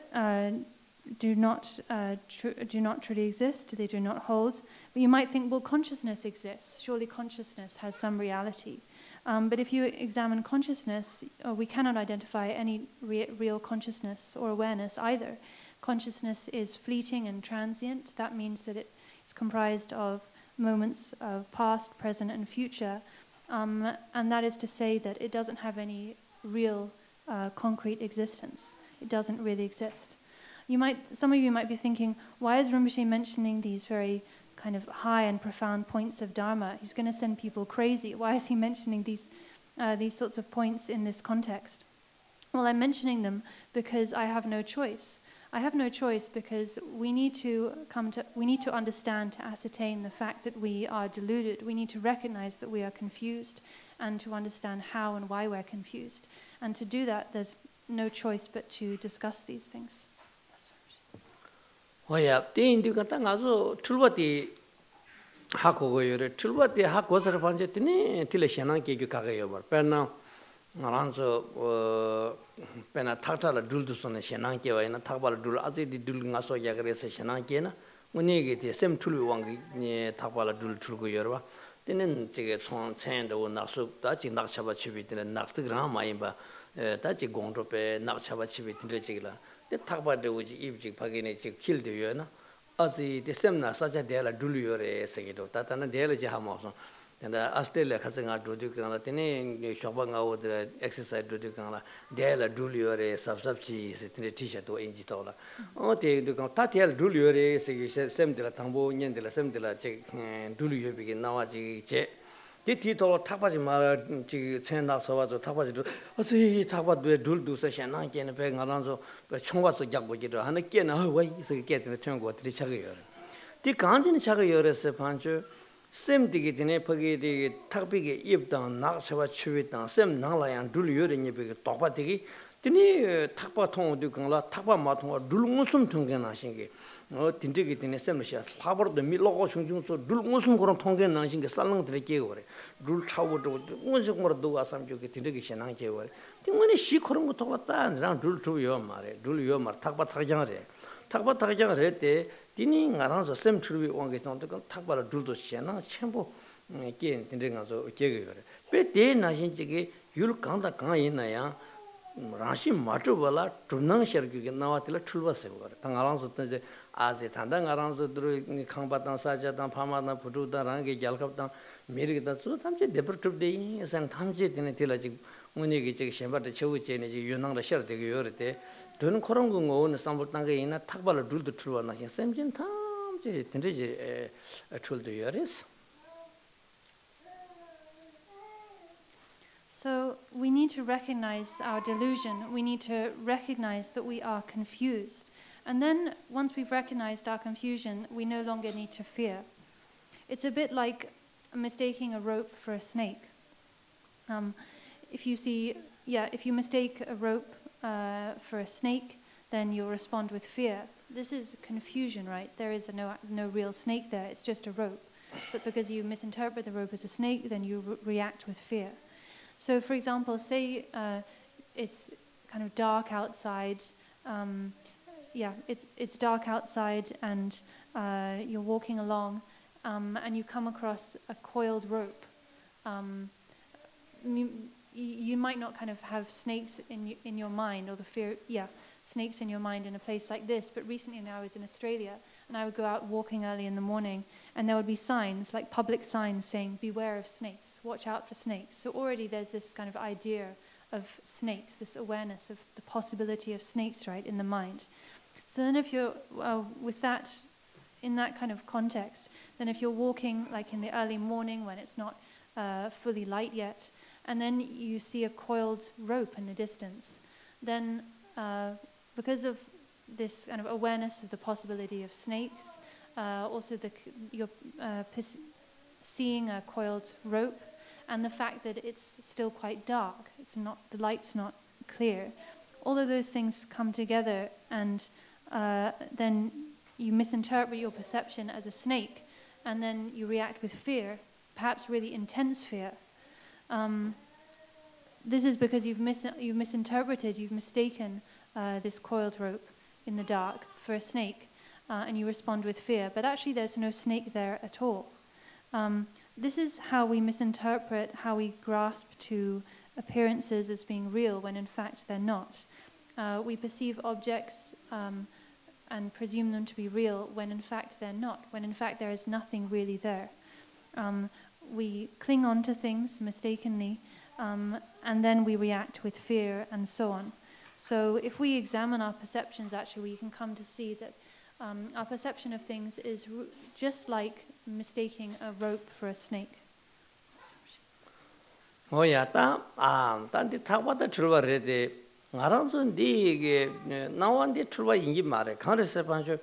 do not truly exist. They do not hold. But you might think, well, consciousness exists. Surely consciousness has some reality. But if you examine consciousness, we cannot identify any real consciousness or awareness either. Consciousness is fleeting and transient. That means that it's comprised of moments of past, present, and future. And that is to say that it doesn't have any real concrete existence. It doesn't really exist. Some of you might be thinking, why is Rinpoche mentioning these very kind of high and profound points of Dharma? He's going to send people crazy. Why is he mentioning these sorts of points in this context? Well, I'm mentioning them because I have no choice. I have no choice because we need to understand, to ascertain the fact that we are deluded. We need to recognize that we are confused and to understand how and why we're confused. And to do that, there's no choice but to discuss these things. Oya, tindu kata ngazo tulwati hakogo yore, tulwati hakosar panje tini tile shenang kegyu kagayo bar. Pena ngaranzo pena taktala duldu sone shenang kewa ina takbala dul azi di dul ngaso yagare se shenang kena unegi ti sem tulwi wangi ni takbala dul tulgu yorwa. Tinen jige chong chen do naksu da jing nakchaba chibi tine nakti gram mayimba da jig gongro pe nakchaba chibi tine jigla. The Takba de Uji Ibjik Pagini killed the Yona, as the Semna such a dela dulure segito, Tatana dela Jahamos, and Australia Kasanga Dudukanatini, Shabanga would exercise Dudukana, dela dulure subsubchi, in the t-shirt to Ingitola. Oh, they do Tatiel dulure, Sem de la Tambo, Yen de la Sem de la Dulu begin now as the title Tapajima Chenda Sawazo Tapaji, Ozzy Tapadu Duldu session, I can pay Alonso, but Chongas Jabojito, and again, away is a get in the Tongo to the Chagayor. The Kantin Chagayor is a puncher, same ticket in Epagi, Tapigi, Ibdan, Naksava Chuitan, Sem Nala and Dulu in Yipig Topatigi, Tini Tapaton Dukanla, Tapamaton, Dulmusum Tungana Shingi. Tintigit in a semesha, Haber the Milo so Dulmusum Tongan Nansing, Salang to the Keware, Dul Chow, Musum do some Tintigation and Keware. The money she couldn't go to round Dul to your mare, Dul Yomar, Takba Tajare. Takba Tajare, dinning around the same tree one gets on to Takba Duldo Shana, Chambo, again, Tintingazo Keware. But then Nashinjigi, you'll count the Kainaya. Rashi Matuvala, Tunang Sherki, Nawatilla Tulvasever, Tangaranzo, as the Tandangaranzo, Kambatan Sajatan, Pamana, Pututa, Rangi, Jalkaptan, Mirita, so Tamji, Depertub days and Tamjit in a Tilaji, Munigi, Shemba, the Chowich energy, you know the shirt, the Yorite, Dun Korongo, and Sambutanga in a Tabala do the true nothing, Samjin Tamji, Tindiji, a true to Yoris. So we need to recognize our delusion. We need to recognize that we are confused. And then once we've recognized our confusion, we no longer need to fear. It's a bit like mistaking a rope for a snake. If you mistake a rope for a snake, then you'll respond with fear. This is confusion, right? There is no real snake there. It's just a rope. But because you misinterpret the rope as a snake, then you react with fear. So, for example, say it's kind of dark outside. It's dark outside, and you're walking along, and you come across a coiled rope. You might not kind of have snakes in your mind, or the fear. Yeah, snakes in your mind in a place like this. But recently, now I was in Australia, and I would go out walking early in the morning, and there would be signs, like public signs saying, beware of snakes, watch out for snakes. So already there's this kind of idea of snakes, this awareness of the possibility of snakes, right, in the mind. So then if you're, with that, in that kind of context, then if you're walking like in the early morning when it's not fully light yet, and then you see a coiled rope in the distance, then because of this kind of awareness of the possibility of snakes, also you're seeing a coiled rope, and the fact that it's still quite dark, it's not, the light's not clear. All of those things come together, and then you misinterpret your perception as a snake, and then you react with fear, perhaps really intense fear. This is because you've misinterpreted, you've mistaken this coiled rope in the dark for a snake, and you respond with fear. But actually there's no snake there at all. This is how we misinterpret, how we grasp to appearances as being real when in fact they're not. We perceive objects and presume them to be real when in fact they're not, when in fact there is nothing really there. We cling on to things mistakenly, and then we react with fear and so on. So if we examine our perceptions, actually we can come to see that our perception of things is just like mistaking a rope for a snake. Oh yeah, tanti thakpata chulwa rede ngaranso ndi nawandi chulwa ingi mare khare se pancho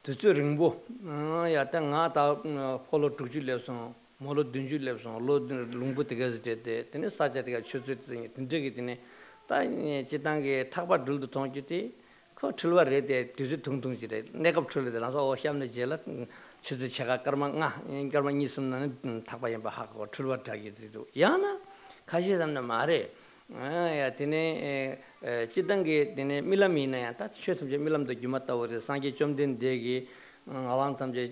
Dudjom ringbo ya ta nga ta polo tukju lepson molo dunju lepson lo lungbu tigas de tene saja tiga chuzu tinjegi tene ta chitange thakpa duldu tongkiti ko chulwa rede Dudjom tungtung jire nekap chulwa de naso o hyamne jela chuzu chega karma nga karma nisumna thakpa yamba hako chulwa tagi dido yana kashi samna mare ya tene chitange tene milamina ya ta chetumje milamdo gyumata ore sangye chomden degi alang tamje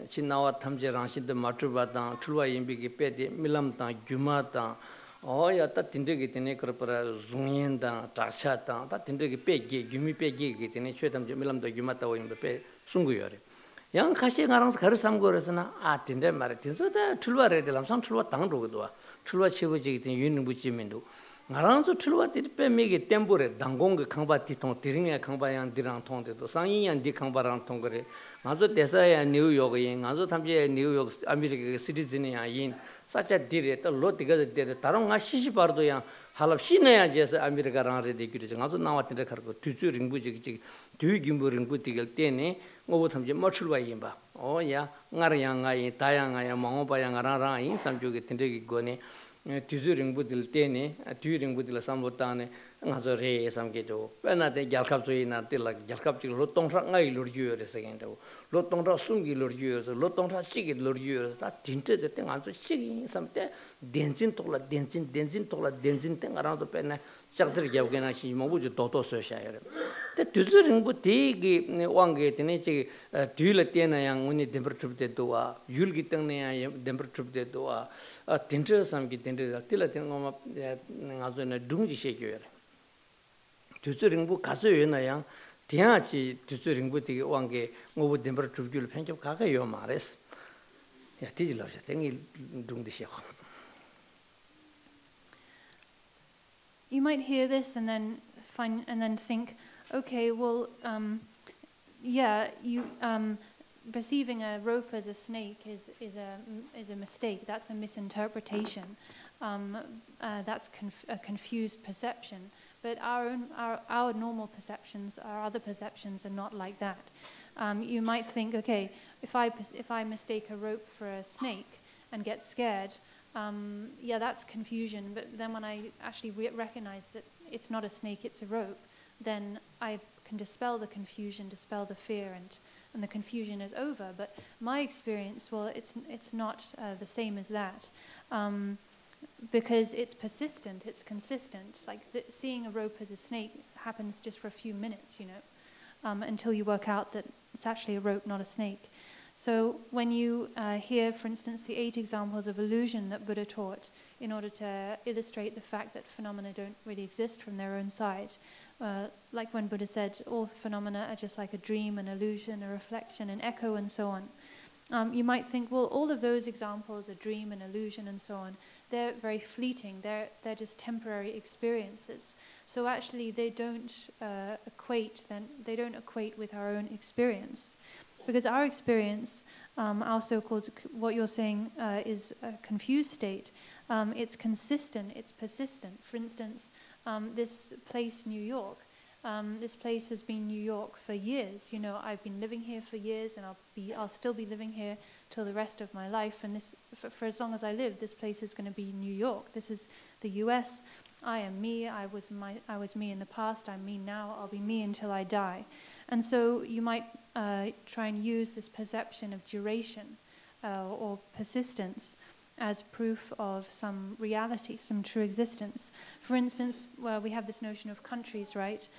chinawa tamje rangshinde matruba ta chulwa yimbi ge pede milam ta gyumata o ya ta tindege tene korpora zungyen ta tasha ta tindege pege gyumi pege ge tene chetumje milamdo gyumata o yimbe pe sungu yore yang kashi ngarang kar samgoresna tinde mare tinso da chulwa re de lamsang chulwa tang rogo chulwa chebuji ge yun bu jimindu ngaranzo chulwa ti pe mege tempore dangong khangba ti tong tiring khangba yang dirang tong de sangyi yang di khangba rang tong gore ngazo desa ya New York yin ngazo tamje New York America citizen ya yin sacha dire to lo tiga de tarong nga shishi bardo yang halap shina ya jesa America rang re de gyre ngazo nawa tinde kharko Dudjom ringbu ji dyu gimbu ringbu tigel tene ngobo tamje ma chulwa yin ba o ya ngar yang nga yin ta yang nga ya mango ba yang rang yin samjo ge tinde gi gone Dudjom ringbu dil tene Dudjom ringbu dil sambotane ngazo re samge do pena de gyalkhap so ina tila gyalkhap chi lo tongsa ngai lor gyo re segen do lo tongsa sungi lor gyo lo tongsa chigi lor gyo ta tinte de te ngazo chigi samte denzin tokla denzin te ngarang do pena chakdir gyab gena shi mobu ju toto so sha yare te Dudjom ringbu de gi wange tene chi dyula tena yang uni demper trup de do wa yul gi teng ne ya demper trup de do wa tinte samgi tinte tila te ngoma ngazo na dungji she gyo yare Dudjom ringbu 가서 요나양 대야지 Dudjom ringbu 되게 왕게 ngobu dember trubjul 편집 가가 요 말했어 야 뒤질러서 땡이 둥듯이 You might hear this and then think, okay, well, yeah, you perceiving a rope as a snake is a mistake. That's a misinterpretation. That's a confused perception. But our normal perceptions, our other perceptions, are not like that. You might think, okay, if I mistake a rope for a snake and get scared, yeah, that's confusion. But then when I actually recognize that it's not a snake, it's a rope, then I can dispel the confusion, dispel the fear, and the confusion is over. But my experience, well, it's not the same as that. Because it's persistent, it's consistent. Like seeing a rope as a snake happens just for a few minutes, until you work out that it's actually a rope, not a snake. So when you hear, for instance, the 8 examples of illusion that Buddha taught in order to illustrate the fact that phenomena don't really exist from their own side, like when Buddha said, all phenomena are just like a dream, an illusion, a reflection, an echo, and so on. You might think, well, all of those examples, a dream, an illusion, and so on, they're very fleeting. They're just temporary experiences. So actually, they don't equate. They don't equate with our own experience, because our experience, our so-called, what you're saying is a confused state. It's consistent. It's persistent. For instance, this place, New York. This place has been New York for years. You know, I've been living here for years, and I'll still be living here till the rest of my life. And this, for as long as I live, this place is going to be New York. This is the U.S. I am me. I was me in the past. I'm me now. I'll be me until I die. And so you might try and use this perception of duration or persistence as proof of some reality, some true existence. For instance, we have this notion of countries, right?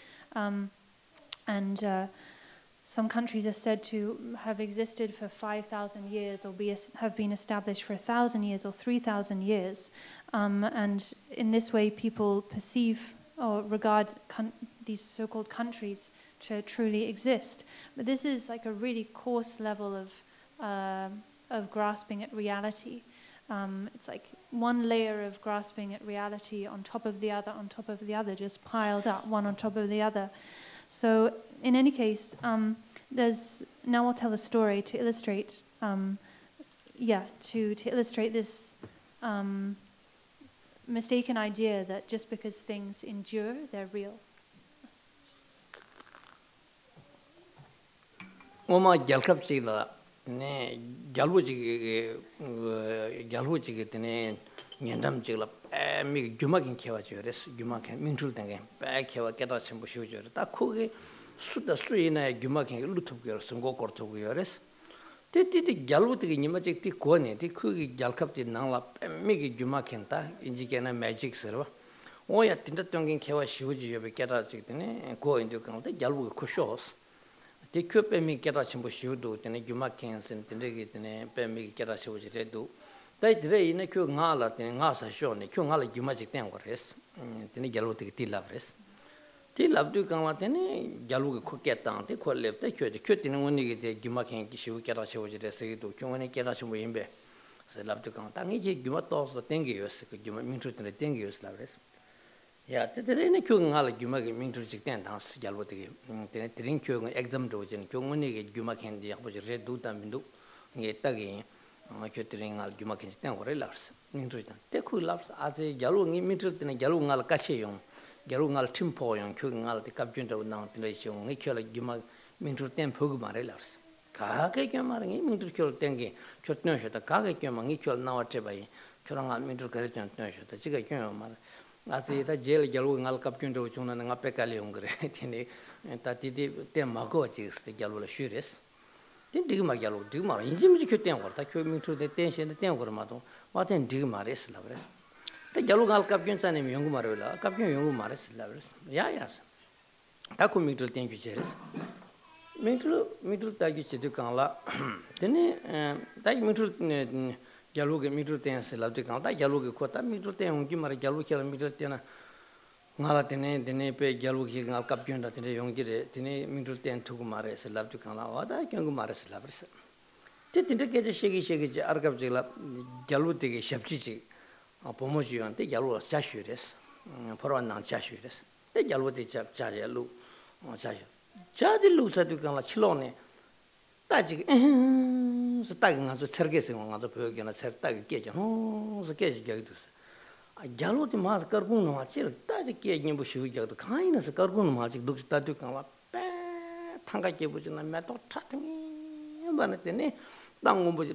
Some countries are said to have existed for 5,000 years or have been established for 1,000 years or 3,000 years. And in this way, people perceive or regard these so-called countries to truly exist. But this is like a really coarse level of grasping at reality. It's like one layer of grasping at reality on top of the other, just piled up, one on top of the other. So in any case, now I'll tell a story to illustrate, to illustrate this mistaken idea that just because things endure, they're real. 네 갈부지게 네 년담 지글라 미 규마긴 캐와줘레스 규마긴 민출된게 백 캐와 깨다 첨부 쉬우죠 딱 그게 수다 수이나 규마긴 루트고요 선고 거토고요레스 때때디 갈부지게 니마직티 고네디 그게 갈캅디 나라 미기 규마긴다 인지게나 매직 서버 오야 틴다 똥긴 캐와 쉬우지요 깨다 지기네 고 인도 강데 갈부가 코쇼스 The Pema Rigtsal Rinpoche, the Jumakins and the Pema Rigtsal Rinpoche, they did in a Kungala, the Nasa Shone, Kungala Jumagic Tangores, the Galutic Tilavres. Tilav do Galatene, Galuga Coquet down, they call left, they could cut in only the Jumakin Kishu Kerasho, the Segido, Kungani Kerasho Wimbe. They love to count. I need Jumatos, the Tengius, Jumamintrut and the Tengius Lavres. Yeah, the rainy Kungala Jumaki Mintrujik dance, Galwati, the drink exam dozen, Kunguni, Jumakin, the opposite red do tambindo, yet again, Cuttering al Jumakin or relapse. Mintrujik. Take who loves as a Galung Mintrut and a Galungal Cacheon, Galungal Timpoyon, Kungal, the Captain of Mountain, Nicola Jumak Mintruten Pugma relapse. Kake Yamari, Mintrukul Tengi, Kutnosha, the Kake Yamang, equal now at Tebai, Kurangal Mintrukaritan Nosha, the Chica Ati ta jail jalu ngal kapkyun do chuna nga pekali ungre tini ta tidi te mago chis te jalu la shures tin digma jalu digma injim ji kyten war ta kyo min thu de tension de ten war ma do wa ten digma res la res te jalu ngal kapkyun chane mi yong maro la kapkyun yong maro res la res ya ta ko mi thu ten kyu cheres mi thu ta gi che de kan la tini ta mi thu Jaluga Midrutan Selati Kanta, Jaluga Kota, Midrutan, Gimara Jaluka, Midrutena, Nalatene, the Nepe, Jaluki, Alcapion, the Yongire, Tine, Midrutan, Tukumare, Selapticana, Wada, Yangumares Labris. Didn't get a shaggy, Argabzilla, Jaluti, Shapchichi, Pomoji, and the Jalu Chashures, Poronan Chashures, the Jaluti Chajalu, or Chaja. Jadi Lusa to Chilone, Tajik. So tagging as a Sergesi on the Pergan at Sertag Kitchen, oh, the case gatus. I jalot him as Carbono, Tajik Yambushu, the kindness of Carbono magic looks Tatukan, Tangaki and metal tatting, Banatene, Dango was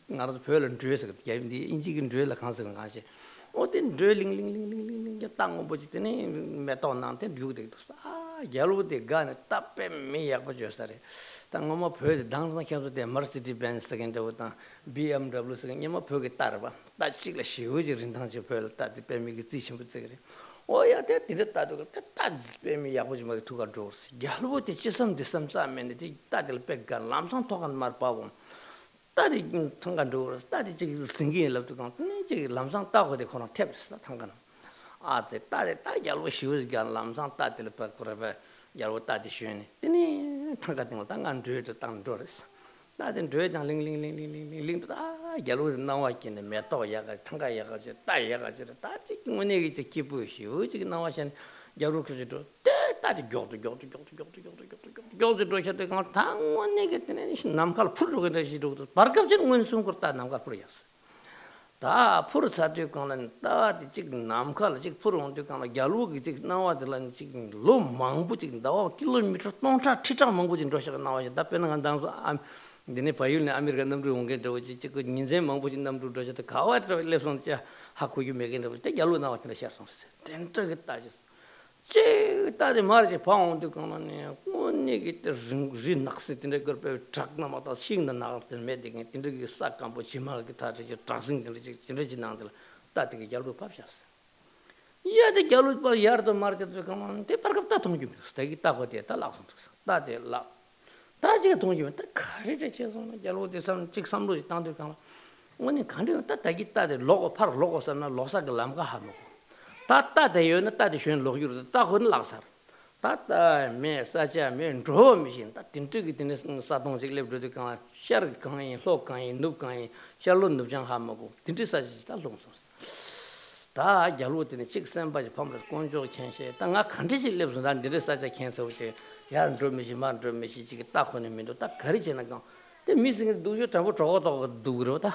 not the pearl and dress, gave the insignificant drill a consequence. What in drilling, your tongue was the name, metal mountain, beauty. Ah, yellow the gun, tap me up for your study. Tangoma Purge, down the count of the Mercedes Benz against the BMW, second Yama Purge Tarva, that she was huge in terms of pearl, that the Pemigation would say. Oh, yeah, that did it, that's Pemi Yapuja took a doors. Yellow teaches some distance, and the Tattle Peg gun, Lamson talk on Marpavum. That is Tonga doors, that is singing love to count, Lamson talk with the corner taps, Tangana. 아제 따데 따 야로 쉬우가 람상 따들 바꾸라바 야로 따디 쉬네 되니 당가된 거 당간 줘도 당 줘랬어 나든 줘장 링링링링링링 다 야로 나와있네 메토 야가 당가 야가 따 야가 따지 뭐네 이제 기부 쉬우 지금 나와신 야로 그저도 따디 교도 저때 가 당원네 get네 남칼 풀로 그러시도 바르갑진 원숭 거다 남칼 풀이었어 다 풀사지 거는 따디 지금 남칼 지금 풀온데 가 야루기 지금 나와들란 지금 로 망부 지금 나와 킬로미터 동차 치장 망부진 저셔가 나와야 답변은 간다고 근데 바이올네 아메리카 남들 온게 저지 지금 인제 망부진 남들 저셔도 가와트 레슨자 하고기 메겐데 때 야루 나왔는데 샤선스 텐트게 따지 제 따지 말지 방온데 가만네 언니기 때 rinak스인데 그걸 작나마다 싱나 나한테 메딩에 인데 싹감 보지마게 타지 작승들 진짜 지나들 따지게 결국 밥셨어 이야데 결국 봐 야르도 말지도 가만데 파르갑다 통기면 스테기 따고데 따라서 따데 라 따지게 통기면 딱 가리래 죄송해 결국 대선 직삼로 땅도 가만 언니 간데 따다기 따데 로고 파르 로고서나 로사가 람가 하고 따따대요는 따디션 로기로 따고는 락사 따따 메 사자 메 드로미신 따 틴트기 틴 사동직 레브도 강 샤르 강이 로강이 누강이 샬론 누장 하마고 틴트 사지 따 롱소스 다 야루드네 직선바지 밤을 공조 캔세 땅아 칸디실 레브도 난 데레 사자 캔서 오지 야르 드로미시 만 드로미시 지게 따고는 민도 딱 가리지나 강 때 미싱 두죠 잡고 저거도 두그러 다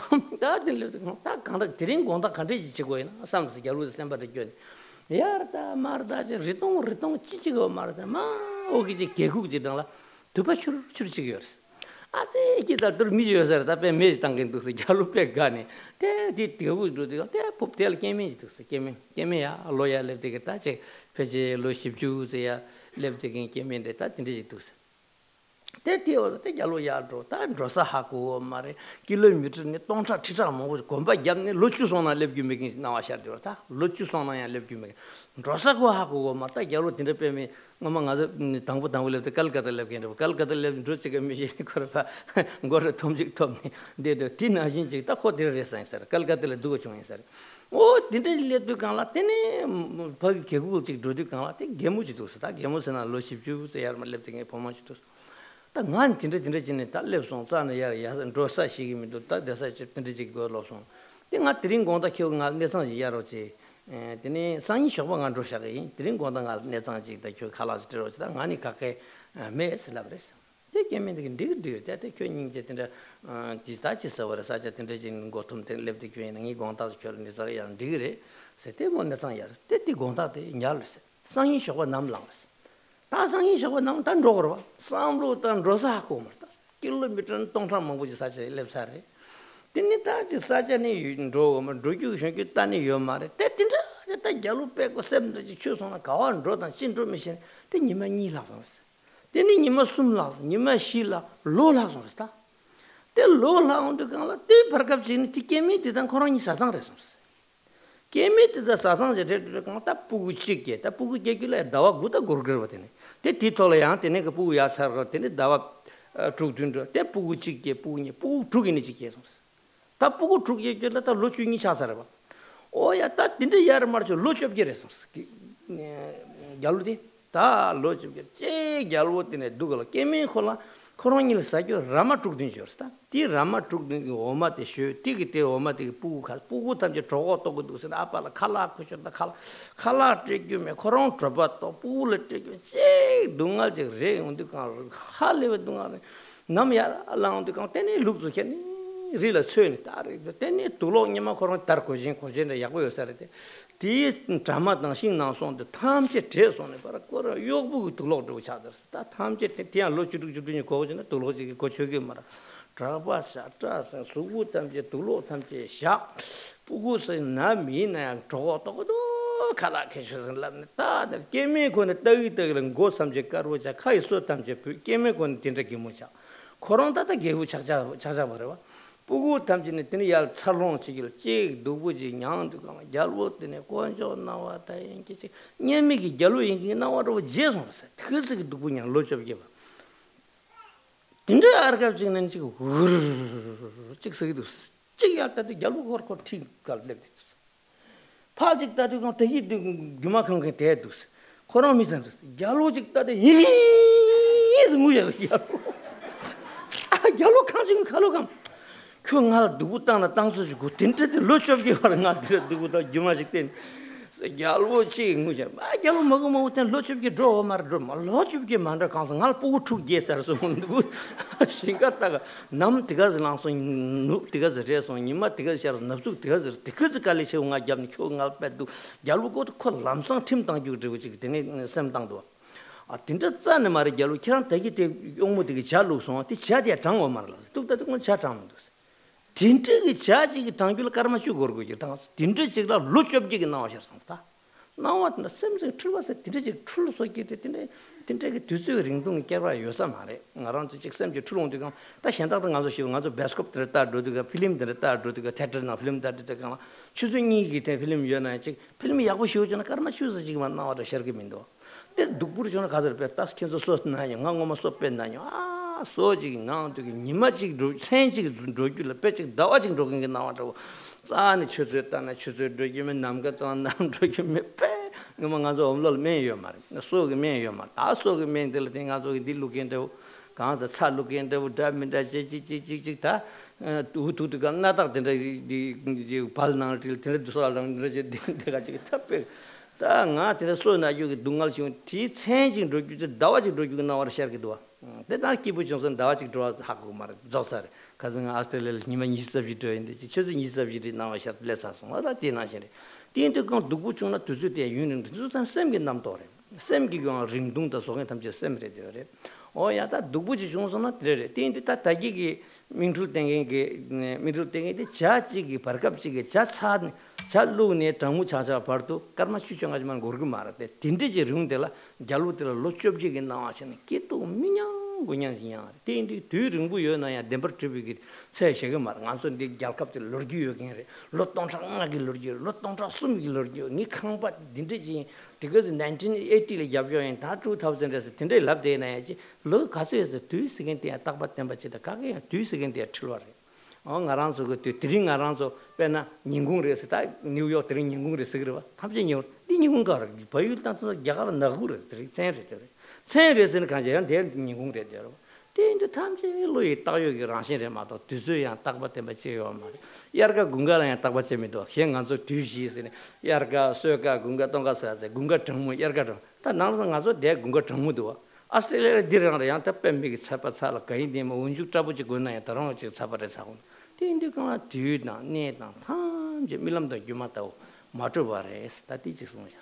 들려도 딱 간다 드린 공다 칸디지 지고이나 삼스 야루드 셈바데 겨 야르다 마르다지 리동 찌찌고 마르다 마 오기지 개국지당라 두바추르 추르지겨스 아데 기다들 미지여서다 배 메지 당긴 두스 야루페 가네 데디 띄고도디가 데 pop텔 게미지 두스 게미야 로야 렙데게다 제 페제 로십주제야 렙데게 게미인데 다 딘디지 두스 데티오도 데 야로 야도 다 드로사 하고 말에 킬로미터네 동차 치자 먹고 곰바 잡네 로추소나 렙기메기 나와샤르다 로추소나야 렙기메기 드로사고 하고 말다 야로 딘데페미 엄마가 당부 당불레 칼카타 렙기네 칼카타 렙 드로치게 미시 거라 고르 톰직 톰니 데데 티나진지 딱 호데레사 있어 칼카타레 두고 좀 있어 오 딘데레도 간라 테네 바기 개국직 도디 간라 테 게무지도 있어 다 게무스나 로십주세 야르말 렙팅에 포마치도 난 진짜 진짜 달래서 싸는 야야 로사 시기미도 다 대사 진짜 거로서 내가 드린 건다 기억나 내상지 야로지 되니 상이 쇼방한 로샤게 드린 건다 내상지 다 기억 칼라지 들어지다 아니 가게 메스라브레스 되게면 되게 되게 괜히 진짜 디스타치 서버 사자 진짜 진 고톰 때 랩디 괜히 이 건다 결혼이 저야 되게 세테 뭐 내상 야 때티 건다 때 냐르세 상이 쇼가 남랑스 다상이 저거 너무 단 로그로 삼로 단 로사하고 말다 킬로미터 동상 먹고지 사실 랩사래 딘니다 사자니 로고 로규 생기 따니 요 말에 때딘다 저다 결루빼고 셈도 추소나 가원 로단 신드로미신 데 니만이 라서스 데니 니마 숨라 니마 실라 로라서스다 데 로라운드 간라 데 버갑진 티케미 데단 코로니 사상 레소스 केमेते सासन जे ता पुगुचिके ता पुगुकेले दवा गुता गुरगरवतेने ते तितोले या तेने के पुया सरगतेने दवा ट्रुगदुन ते पुगुचिके पुनी पु ट्रुगिनि चिके ता पुगु ट्रुगिके ता लोचुनी शासरबा ओ या ता तिं데 यार मारचो लोचब게레스 galudi 다 लोचब게 제 galwo테네 두글 केमे खोला 코로니를 사죠 라마 ट्रुगदुन 저스다 티 라마 ट्रुगदुन 오마테 쇼 티기테 오마테 पुगु 탐제 저거 또 그도서 아빠라 칼라 쿠셔다 칼라 트기메 코론 트바또 पुल ट्रिगे 제 동알제 레 온디카 할레베 동알 남야 알라온디카 테네 룩조케니 릴라 쳔 따르 테네 둘로니마 코론 타르코진 코젠데 야고요사레데 티 드라마당 신나송데 탐제 제손에 바라 코라 요부 둘로도 차더스 다 탐제 티야 로추르주드니 고진데 둘로지게 고초게 마라 드라바사 트라사 수부 탐제 둘로 탐제 샤 부고서 나미나 저것도 칼라케셔는 다들 게메고네 떠이떠는 고삼제 까르오자 카이소 탐제 게메고네 딘르기 모자 코론다다 게후 찾아버려 부고 탐지네 뜨니 야 차롱 지길 찌 누구지 냥도 가 잘못되네 권조 나왔다 인기지 녀미기 결로 인기 나와로 제송서 그게 누구냐 로접게 봐 딘저 아르갑지는 지금 찍서기도 찍이 할 때도 결로 거고 티 갈래 파직 다도 되게 주마kan 게 대두스 코로미선 갸로직 다데 이스 무야 갸로 칸진 칼로감 그가 누구 땅나 땅서 주고 딘트데 로첩기 하는 아들 누구다 주마직 된 갸로치 무야 갸로 먹으면 어떤 로첩기 드로 마르 로첩기 만다 칸서 할 보고 게서서 누구 신가다가 남 티가즈 나서 누 티가즈 레서 니마 티가즈 샤르 납수 티가즈 티가즈 칼리 셔가 잡니 쿄가 빼도 갸로고 코 람상 팀 당주 되고 되네 샘당도 아 진짜 짠네 말이 갸로 키랑 되게 용모되게 잘 놓서 티 자디야 당고 말라 뚝다 뚝은 자탐도 진짜게 자지기 당줄 까르마슈 거르고지 당 진짜 지가 로첩지게 나와셨습니다 나왔나 샘생 틀어서 진짜 틀어서 있게 되네 진짜게 뒤서 링동이 깨봐 요사 말에 나랑 저 샘지 틀어온데가 다 현다도 가서 쉬고 가서 베스컵 들었다 로드가 필름 들었다 로드가 테트나 필름 들었다 추중이기 때 필름 연아 즉 필름이 야고 쉬우잖아 까르마슈서 지금 나와도 셔기민도 근데 누구를 전화 가서 뺐다 스킨서 썼나요 강고마 썼뺐나요 아 소지기 나한테 니마직 생지기 로줄 빼직 나와직 로긴 게 나와도 아니 쳐졌다나 쳐져지면 남가 또 남쪽이면 빼 그만 가서 엄롤 매요 말 소기 매요 말다 소기 매들 생가서 딜루겐데 가서 차루겐데 다민다 지지지지다 두두가 나다 된다 이 발나를 들 소알랑 이제 내가 지금 탑배 다가 되는 소나 여기 동갈시온 티 체인징 로주 다와지 로주가 나와서 시작해도 대단 기분 좋은 다와지 들어와서 하고 말 조사를 가정 아스트레일리아 니만 20서비트인데 저도 20서비트 나와서 레사서 어다 되나시네 띠인데 그 누구 중나 두주대 유는 두산 샘게 남도래 샘기가 링둥다 속에 담지 샘래 되어래 야다 누구지 중소나 되래 띠인데 다 다기기 민tul 땡게 자지기 버갑지기 자산 잘루네 당무 자자 버도 karma 추정하지만 고르고 말았대 딘디지 릉들라 잘루들 로첩지기 나와시네 기도 미냥 고냥이야 딘디 뒤릉부 요나야 덴버트비기 세셔가 말 안선디 갈갑들 로기요게 로똥상하기 로기 로똥자 숨기 로기 니 칸바 딘디지 because 1980에 잡혀인 다 2000에서 딘디 랍데나야지 로 가서에서 2시간대 딱바 템바치다 가게 2시간대 틀어래 ngaranso 그 드링 ngaranso 빼나 닝궁레스 다 뉴욕 드링 닝궁레스 그러봐 탑진요 니 닝궁 가라 바이일 단서 야가 나구르 드링 생레스는 간제한 대 닝궁레 되어 대인도 탐제로이 따여기 라신레 마도 뒤즈야 딱바테 마치요 말 야르가 군가라야 딱바체미도 현간소 뒤시스네 야르가 소가 군가 동가사제 군가 정무 야르가 다 나서 가서 대 군가 정무도 아스트레일리아 디르나야 다 뱀미기 차파차라 가이데모 운죽 잡으지 고나야 다롱지 차바레 사고 딘디가 뒤나 네나 탐제 밀람도 유마다오 마트바레 스타티지 숨어지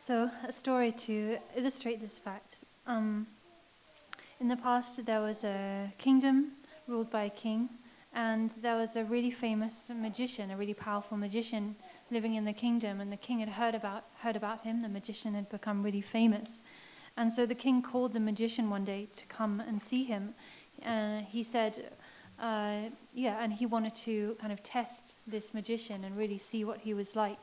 So, a story to illustrate this fact. In the past, there was a kingdom ruled by a king, and there was a really famous magician, a really powerful magician living in the kingdom, and the king had heard about him. The magician had become really famous. And so the king called the magician one day to come and see him. And he said, and he wanted to kind of test this magician and really see what he was like.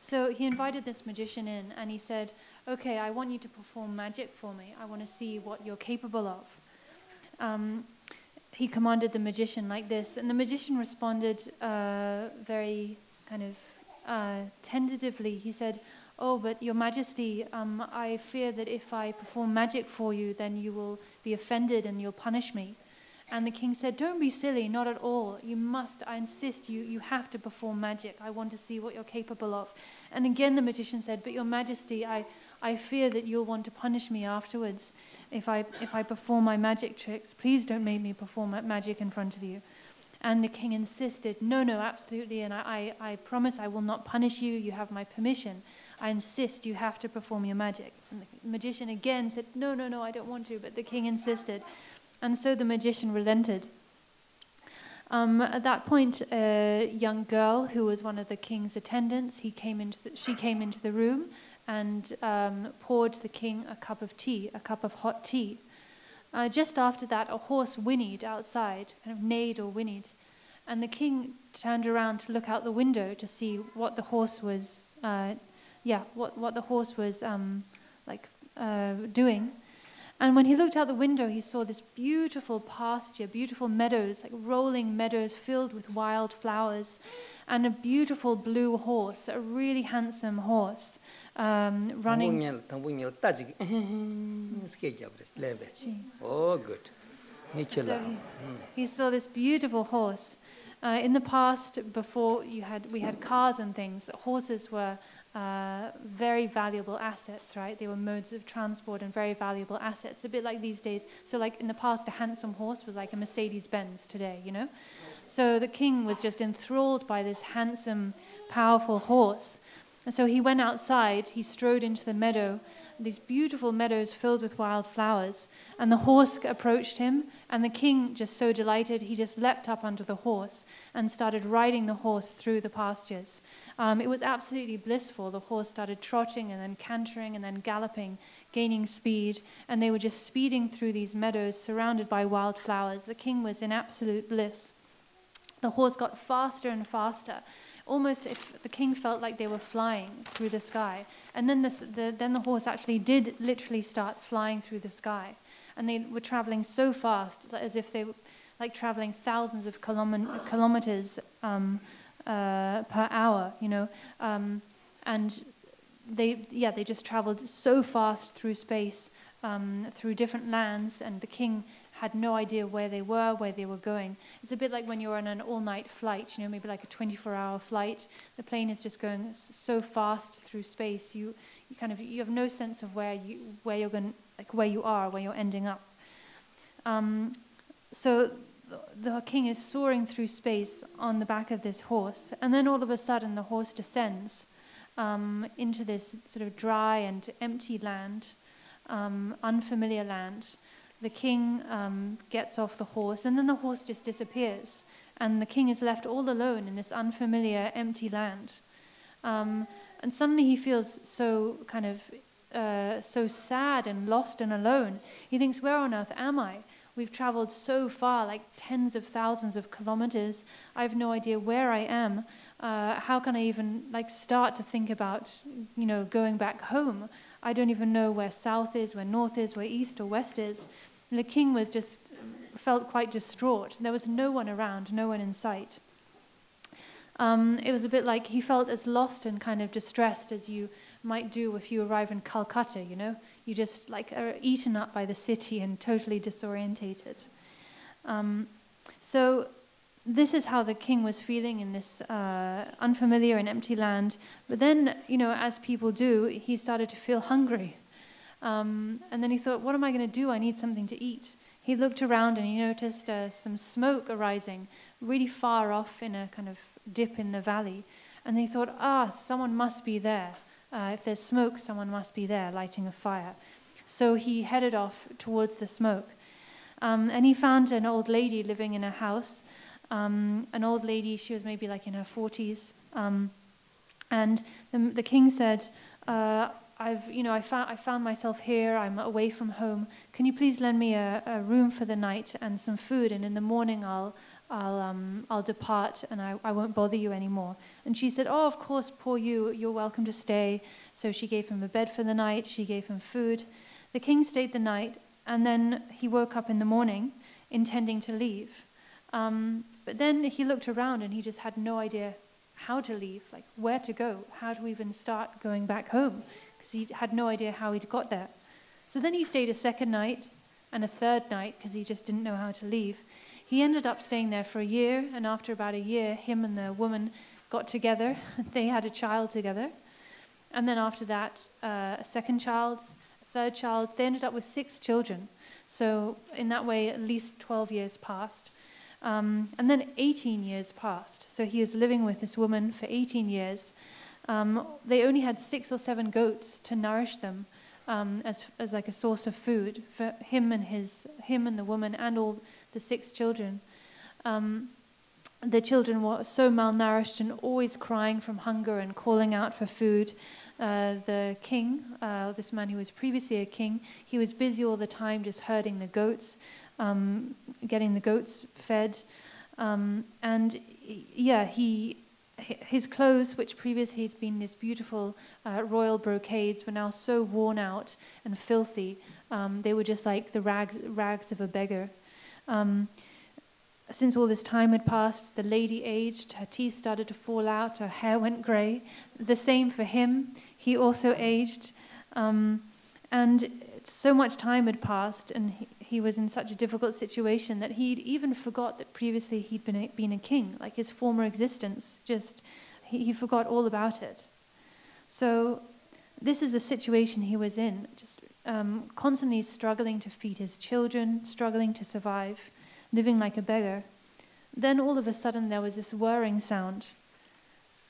So he invited this magician in and he said, okay, I want you to perform magic for me. I want to see what you're capable of. He commanded the magician like this, and the magician responded very kind of tentatively. He said, oh, but your majesty, I fear that if I perform magic for you, then you will be offended and you'll punish me. And the king said, don't be silly, not at all. You must, I insist, you have to perform magic. I want to see what you're capable of. And again the magician said, but your majesty, I fear that you'll want to punish me afterwards if I perform my magic tricks. Please don't make me perform magic in front of you. And the king insisted, no, absolutely, and I promise I will not punish you. You have my permission. I insist you have to perform your magic. And the magician again said, no, I don't want to, but the king insisted. And so the magician relented. At that point, a young girl who was one of the king's attendants, she came into the room and poured the king a cup of hot tea. Just after that, a horse whinnied outside, kind of neighed or whinnied. And the king turned around to look out the window to see what the horse was, what the horse was doing. And when he looked out the window, he saw this beautiful pasture, beautiful meadows, like rolling meadows filled with wild flowers, and a beautiful blue horse, a really handsome horse, running. Oh, good. So he saw this beautiful horse. In the past, before we had cars and things, horses were very valuable assets, right? They were modes of transport and very valuable assets, a bit like these days. So like in the past, a handsome horse was like a Mercedes-Benz today, you know? So the king was just enthralled by this handsome, powerful horse. And so he went outside, he strode into the meadow, these beautiful meadows filled with wild flowers, and the horse approached him, and the king, just so delighted, he just leapt up onto the horse and started riding the horse through the pastures. It was absolutely blissful. The horse started trotting and then cantering and then galloping, gaining speed, and they were just speeding through these meadows surrounded by wild flowers. The king was in absolute bliss. The horse got faster and faster. Almost if the king felt like they were flying through the sky. And then the horse actually did literally start flying through the sky. And they were traveling so fast, as if they were like traveling thousands of kilometers per hour, you know. And they just traveled so fast through space, through different lands, and the king had no idea where they were going. It's a bit like when you're on an all-night flight, you know, maybe like a 24-hour flight. The plane is just going so fast through space. You have no sense of where you're going, like where you are, where you're ending up. So the king is soaring through space on the back of this horse, and then all of a sudden the horse descends into this sort of dry and empty land, unfamiliar land. The king gets off the horse, and then the horse just disappears. And the king is left all alone in this unfamiliar, empty land. And suddenly he feels so kind of so sad and lost and alone. He thinks, where on earth am I? We've traveled so far, like tens of thousands of kilometers. I have no idea where I am. How can I even like start to think about, you know, going back home? I don't even know where south is, where north is, where east or west is. And the king was just felt quite distraught. There was no one around, no one in sight. It was a bit like he felt as lost and kind of distressed as you might do if you arrive in Calcutta, you know? You just like are eaten up by the city and totally disorientated. So this is how the king was feeling in this unfamiliar and empty land. But then, you know, as people do, he started to feel hungry. And then he thought, what am I going to do? I need something to eat. He looked around and he noticed some smoke arising really far off in a kind of dip in the valley. And he thought, someone must be there. If there's smoke, someone must be there lighting a fire. So he headed off towards the smoke. And he found an old lady living in a house. An old lady, she was maybe like in her 40s. And the king said, I found myself here. I'm away from home. Can you please lend me a room for the night and some food? And in the morning, I'll depart and I won't bother you anymore. And she said, oh, of course, poor you. You're welcome to stay. So she gave him a bed for the night. She gave him food. The king stayed the night, and then he woke up in the morning, intending to leave. But then he looked around and he just had no idea how to leave, like where to go, how to even start going back home, because he had no idea how he'd got there. So then he stayed a second night and a third night because he just didn't know how to leave. He ended up staying there for a year, and after about a year, him and the woman got together. They had a child together. And then after that, a second child, a third child. They ended up with 6 children. So in that way, at least 12 years passed. And then 18 years passed. So he was living with this woman for 18 years. They only had 6 or 7 goats to nourish them as like a source of food for him and the woman and all the 6 children. The children were so malnourished and always crying from hunger and calling out for food. The king, this man who was previously a king, he was busy all the time just herding the goats, getting the goats fed. And yeah, his clothes, which previously had been these beautiful royal brocades, were now so worn out and filthy. They were just like the rags of a beggar. Since all this time had passed, the lady aged, her teeth started to fall out, her hair went grey. The same for him. He also aged. And so much time had passed, and he was in such a difficult situation that he'd even forgot that previously he'd been a king, like his former existence. He forgot all about it. So this is a situation he was in, just constantly struggling to feed his children, struggling to survive, living like a beggar. Then all of a sudden there was this whirring sound.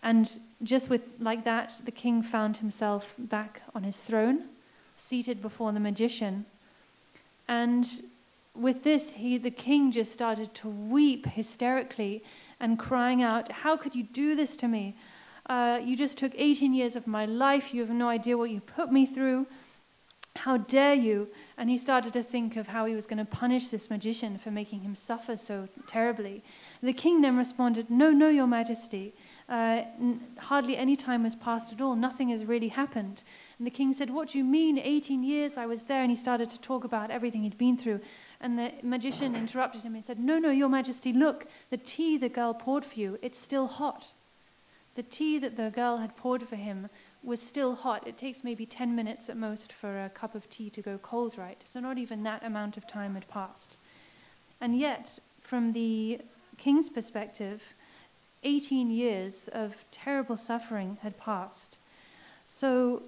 And just like that, the king found himself back on his throne, seated before the magician. And with this, the king just started to weep hysterically and crying out, "How could you do this to me? You just took 18 years of my life. You have no idea what you put me through. How dare you?" And he started to think of how he was going to punish this magician for making him suffer so terribly. The king then responded, "No, no, your majesty. Hardly any time has passed at all. Nothing has really happened." And the king said, "What do you mean? 18 years I was there." And he started to talk about everything he'd been through. And the magician interrupted him and said, "No, no, your majesty, look, the tea the girl poured for you, it's still hot." The tea that the girl had poured for him was still hot. It takes maybe 10 minutes at most for a cup of tea to go cold, right? So not even that amount of time had passed. And yet, from the king's perspective, 18 years of terrible suffering had passed. So,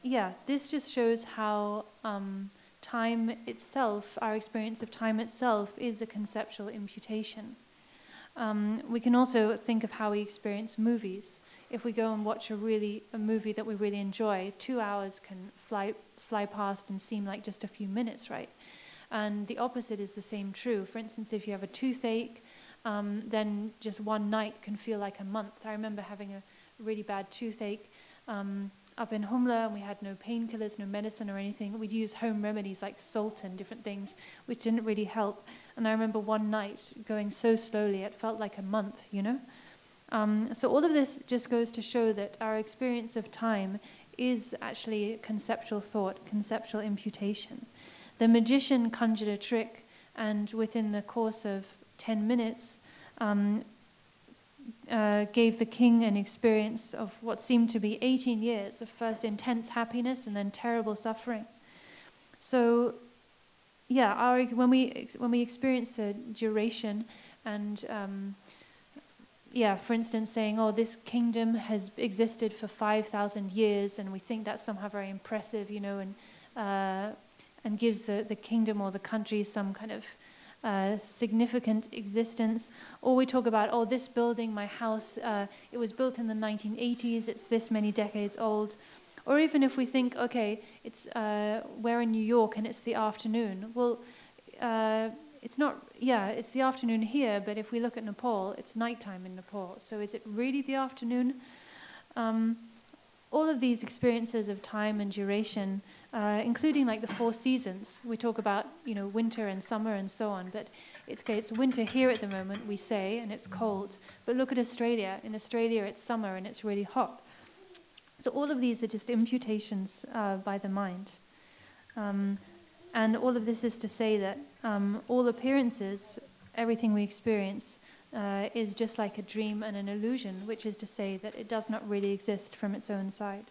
yeah, this just shows how time itself, our experience of time itself, is a conceptual imputation. We can also think of how we experience movies. If we go and watch a movie that we really enjoy, 2 hours can fly past and seem like just a few minutes, right? And the opposite is the same true. For instance, if you have a toothache, then just one night can feel like a month. I remember having a really bad toothache up in Humla, and we had no painkillers, no medicine or anything. We'd use home remedies like salt and different things, which didn't really help. And I remember one night going so slowly, it felt like a month, you know? So all of this just goes to show that our experience of time is actually conceptual thought, conceptual imputation. The magician conjured a trick, and within the course of 10 minutes, gave the king an experience of what seemed to be 18 years of first intense happiness and then terrible suffering. So, yeah, when we experience the duration and for instance, saying, "Oh, this kingdom has existed for 5,000 years," and we think that's somehow very impressive, you know, and gives the kingdom or the country some kind of significant existence. Or we talk about, "Oh, this building, my house, it was built in the 1980s, it's this many decades old." Or even if we think, okay, we're in New York and it's the afternoon. Well, it's the afternoon here, but if we look at Nepal, it's nighttime in Nepal. So is it really the afternoon? All of these experiences of time and duration, including like the 4 seasons. We talk about, you know, winter and summer and so on, but it's winter here at the moment, we say, and it's cold. But look at Australia. In Australia, it's summer and it's really hot. So all of these are just imputations by the mind. And all of this is to say that all appearances, everything we experience, is just like a dream and an illusion, which is to say that it does not really exist from its own side.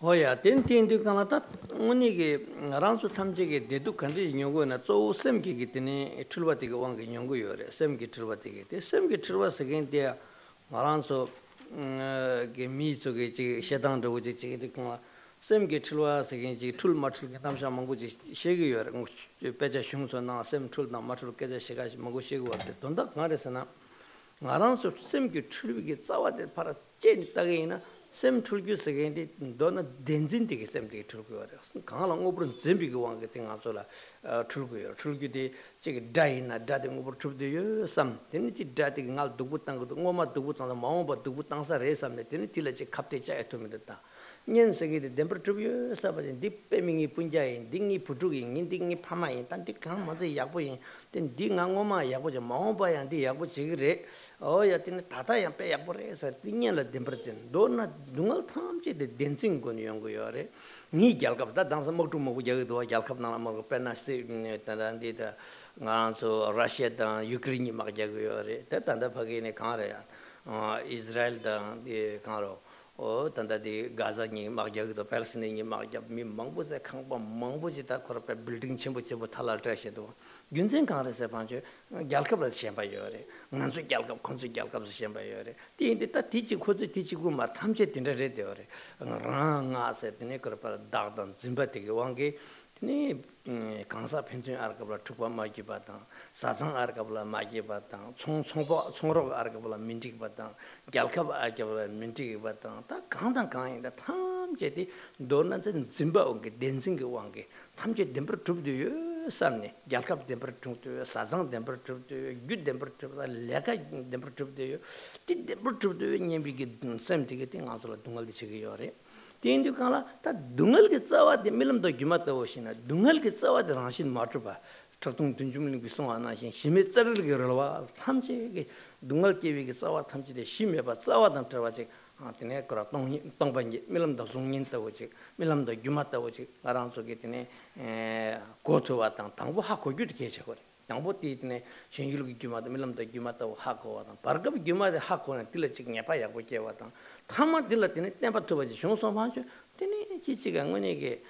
Oh yeah, then du kana ta unige ransu thamjege dedu kandi nyongo na so semki gitene tulwati ga wang nyongo yore semki tulwati ge semki tulwa segen dia ransu ge mi so ge ji shedang do ji ji de kana semki tulwa segen ji tul matul ge tamsha mangu ji shege yore peja shungso na sem tul na matul ge ja shega mangu shege wate donda ngaresana ransu semki tulwi ge zawade para chen tagina sem tulku segen dona denzin tige sem tige tulku ore kangala ngobrun zembi ge wang ge tinga sola tulku yo tulku de chege dai na dade ngobur tulde yo sam den ti dade ngal dubu tang ngoma dubu tang ma ba dubu tang sa re sam ne den ti la che khapte cha eto me ta 년세기 덴프트뷰 사바진 딥페밍이 분자인 딩이 부두기 딩이 파마인 단디 강 먼저 약보인 된 딩앙오마 약보자 마오바야인데 약보지그래 야tin 다다야 빼 약보래서 딩년라 덴프진 도나 둥을 탐지 덴싱 거니용고요래 니 갈갑다 당서 먹도 먹고 저기도 갈갑나 먹고 빼나스 단디다 ngaranso Russia da Ukraine mag jagoyore ta tanda phagine khareya Israel da de kharo o tanda de Gaza ni mag jagdo Palestine ni mag jab mi mangbu se khangba mangbu ji ta khorpe building chimbo chimbo thala trashe do gunzen khare se panche galkab la chemba yore nganso galkab khonso galkab se chemba yore ti ta tichi khoji tichi gu ma thamche tinda re de yore nga se tine korpa dagdan zimbati ge wange 네 강사 편중 알아가블라 축바 마기 바다 사상 알아가블라 마기 바다 총로 알아가블라 민직 바다 갈캅 알아가블라 민직 바다 다 강당 강인다 탐제디 도난데 짐바오게 덴징게 왕게 탐제 덴버 줍도요 산네 갈캅 덴버 줍도요 사상 덴버 줍도요 굿 덴버 줍다 레가 덴버 줍도요 티 덴버 줍도요 냠비게 샘티게 띵아솔라 둥갈디 치기요레 तीन काला ता दुंगल के चावा दे मिलम तो जुमत ओशिना दुंगल के चावा दे ration माटुबा ठतुंग तुंजुमिन बिसों आनाशिन शिमे चरल के रलवा थामचे के दुंगल के वी के चावा थामचे दे शिमे बा चावा दन टवाचे तिने करा तंगबन मिलम द सुंगिन त ओचे मिलम द जुमत ओचे आराम सो के तिने कोथवा तंगबो हाको गुट के छकोरे तंगबो तिने शिंगिल के जुमत मिलम द जुमत हाको वा परगब जुमत हाको न तिले चिक न्यापा या को के वा 타마 딜라티네 템바토바지 쇼소반죠 테니 지지강원에게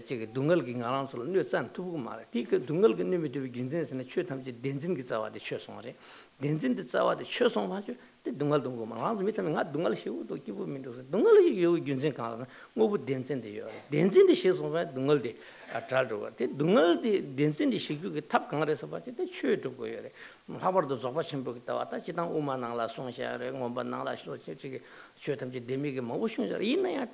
지금 둥글기 가랑솔 뉘산 두고 말해 디그 둥글기 님이도 긴진에서는 최탐지 덴진기 자와데 쇼송아래 덴진데 자와데 쇼송반죠 데 둥글둥고 말아 미타면 가 둥글 시우도 기부민도 둥글이 요 긴진 가라 뭐부 덴진데요 덴진데 쇼송바 둥글데 아탈도 데 둥글데 덴진데 시규게 탑 강아래서 봐데 최도고요래 하버도 저바심부기 왔다 지당 우마낭라 송샤래 곰바낭라 쇼치게 최탐지 데미게 뭐우숑자 이나야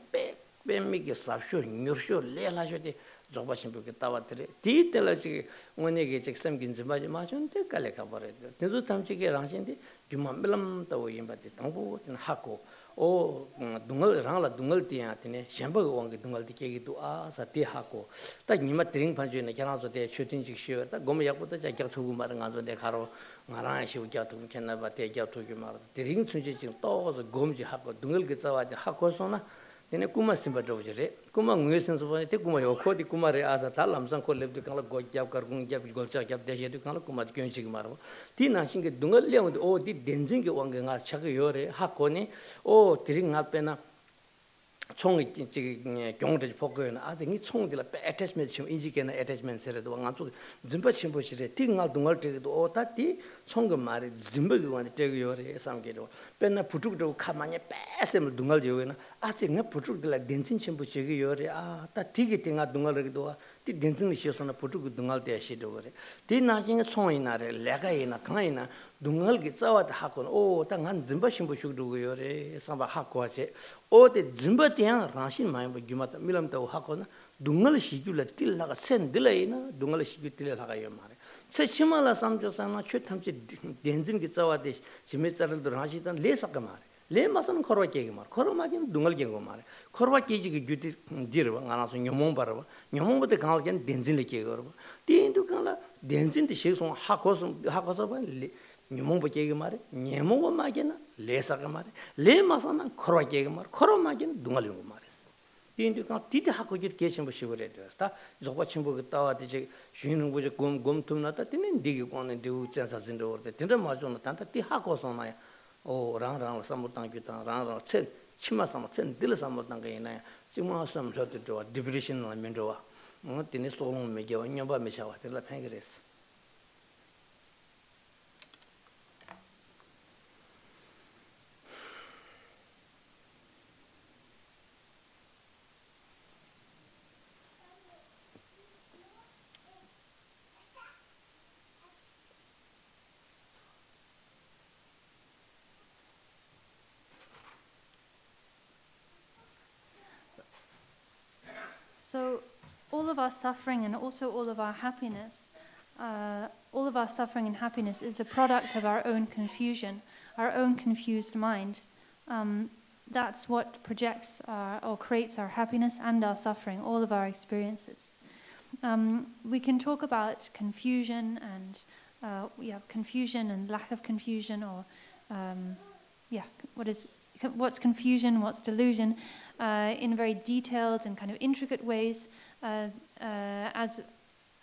빼미게 삽쇼 뉴쇼 레라쇼데 저바심부기 왔더래 디텔라지 원에게 직섬 긴즈마지 마존데 칼레카 버레 데도 탐지게 랑신데 주만벨람 타오 임바데 당부 하고 오 둥글 랑라 둥글 티야티네 셴버가 왕게 둥글 티케기도 아 사티 하고 딱 니마 드링 판주네 캐나조데 슈팅직 쉬어다 고모 약부터 자격 두고 말은 가서데 가로 나랑 시우 갸투 캐나바 대갸 두기 말 드링 춘지 지금 또서 곰지 하고 둥글 그 자와지 하고서나 얘네 꾸마 심바도지레 꾸마 응외선서 보니 때 꾸마 요 코디 꾸마레 아사 달람상 콜렙도 칸라 고갸 가르군 갸 골차 갸 대제도 칸라 꾸마 견식 말고 디나신게 둥글려도 오디 덴징게 왕가 차게 요레 하고니 오 드링 앞에나 총이 지금 경우들 보고는 아등이 총들라 어태치먼트 좀 인지게나 어태치먼트에도 왕아주 짐바 침보시래 띵알 동알 때도 오다디 총금 말이 짐바기 완데 되고요래 삼게도 맨날 부죽도 가만히 빼셈을 동알 지오나 아직 내 부죽들라 덴진 침보시게 요래 아다 디게 띵아 동알에도 디 덴진이 시어서나 부죽 동알 때 시도 그래 디 나중에 총이나래 레가이나 강이나 동알게 싸워다 하고 오다한 짐바 침보시도 요래 삼바 하고 하지 오데 짐바티양 라신 마이버 기마타 밀람타오 하고나 둥글 시줄라 틸라가 센 딜레이나 둥글 시줄 틸라가 요 말에 세치말라 삼조사나 최탐지 덴진기 짜와데 지메짜를 하시던 레사가 말에 레마선 코로케기 말 코로마긴 둥글게고 말에 코로케지기 주디 지르바 나나서 녀몽 바르바 녀몽부터 강하게 덴진리게 거르바 딘도 강라 덴진데 시송 하고서 봐 녀몽부케기 말에 녀몽고 마게나 레사가 말에 레마선은 코로케기 말 코로마긴 둥글리고 말에 딘도 디디 하고 길 계신 거 시그래다 저거 친구 따와디 제 쉬는 거지 곰tum나다 티는 디기 거는 디우 찬사진도 orte 딘도 맞으나 단타 티 하고서나야 오 랑랑 삼무당 기타 랑랑 첸 치마삼 첸 딜삼무당 게나 지마삼 저도 디비레이션 라면도와 뭐 티네 소롱 메게 원녀바 메샤와 딜라 팽그레스 So all of our suffering and also all of our happiness, is the product of our own confusion, our own confused mind. that's what projects or creates our happiness and our suffering, all of our experiences. We can talk about confusion and confusion and lack of confusion, or what's confusion, what's delusion, in very detailed and kind of intricate ways,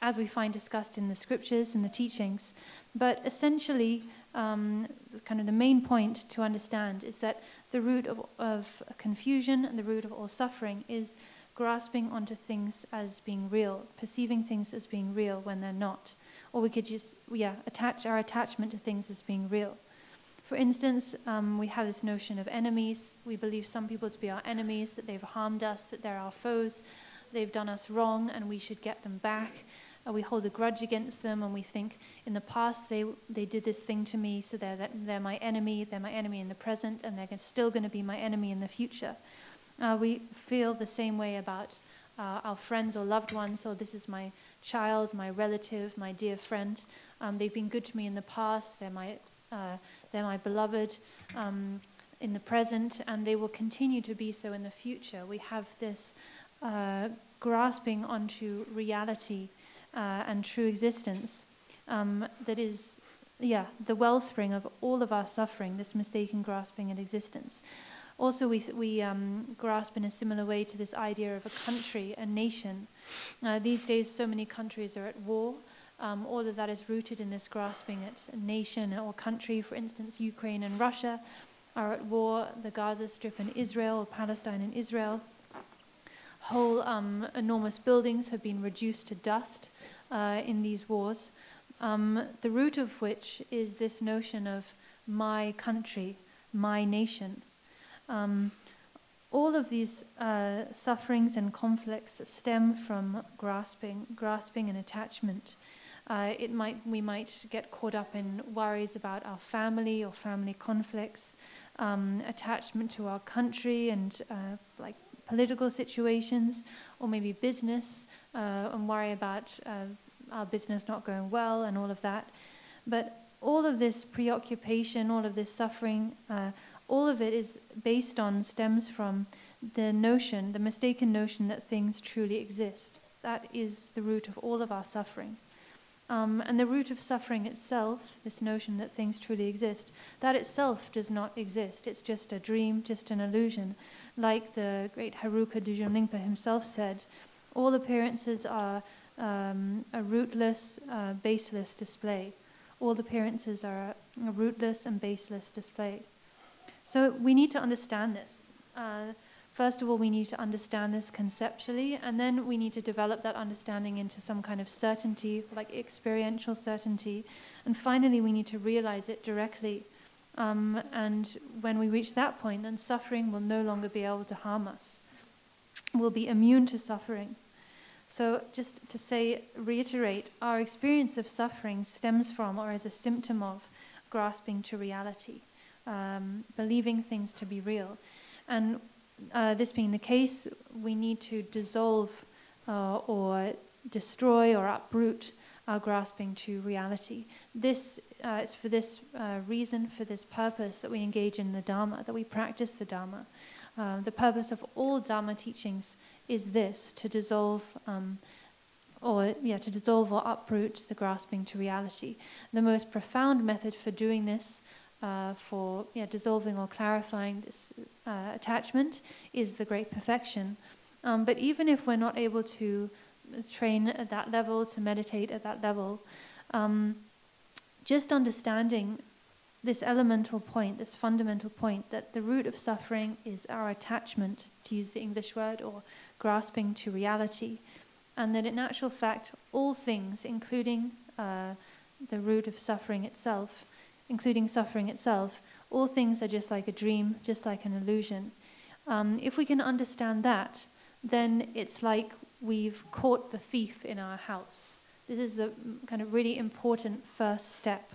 as we find discussed in the scriptures and the teachings. But essentially, kind of the main point to understand is that the root of confusion and the root of all suffering is grasping onto things as being real, perceiving things as being real when they're not. Or we could just, attach our attachment to things as being real. For instance, we have this notion of enemies. We believe some people to be our enemies, that they've harmed us, that they're our foes, they've done us wrong and we should get them back. We hold a grudge against them, and we think in the past they did this thing to me, so they're my enemy in the present, and they're still going to be my enemy in the future. We feel the same way about our friends or loved ones. So this is my child, my relative, my dear friend. They've been good to me in the past. They're my beloved in the present, and they will continue to be so in the future. We have this grasping onto reality and true existence that is, the wellspring of all of our suffering, this mistaken grasping at existence. Also, we grasp in a similar way to this idea of a country, a nation. These days, so many countries are at war. All of that is rooted in this grasping at a nation or country. For instance, Ukraine and Russia are at war. The Gaza Strip and Israel, or Palestine and Israel. Whole enormous buildings have been reduced to dust in these wars, the root of which is this notion of my country, my nation. All of these sufferings and conflicts stem from grasping and attachment. We might get caught up in worries about our family or family conflicts, attachment to our country and like political situations, or maybe business, and worry about our business not going well and all of that. But all of this preoccupation, all of this suffering, all of it stems from the notion, the mistaken notion that things truly exist. That is the root of all of our suffering. And the root of suffering itself, this notion that things truly exist, that itself does not exist. It's just a dream, just an illusion. Like the great Haruka Dudjom Lingpa himself said, all appearances are a rootless, baseless display. All appearances are a rootless and baseless display. So we need to understand this. First of all, we need to understand this conceptually, and then we need to develop that understanding into some kind of certainty, like experiential certainty. And finally, we need to realize it directly. And when we reach that point, then suffering will no longer be able to harm us. We'll be immune to suffering. So just to reiterate, our experience of suffering stems from, or is a symptom of, grasping to reality, believing things to be real. And this being the case, we need to dissolve or destroy or uproot our grasping to reality. This is for this reason, for this purpose, that we engage in the Dharma, that we practice the Dharma. The purpose of all Dharma teachings is this: to dissolve or uproot the grasping to reality. The most profound method for doing this, for dissolving or clarifying this attachment, is the great perfection. But even if we're not able to train at that level, to meditate at that level, just understanding this elemental point, this fundamental point, that the root of suffering is our attachment, to use the English word, or grasping to reality, and that in actual fact all things, including the root of suffering itself, all things are just like a dream, just like an illusion. If we can understand that, then it's like we've caught the thief in our house. This is the kind of really important first step.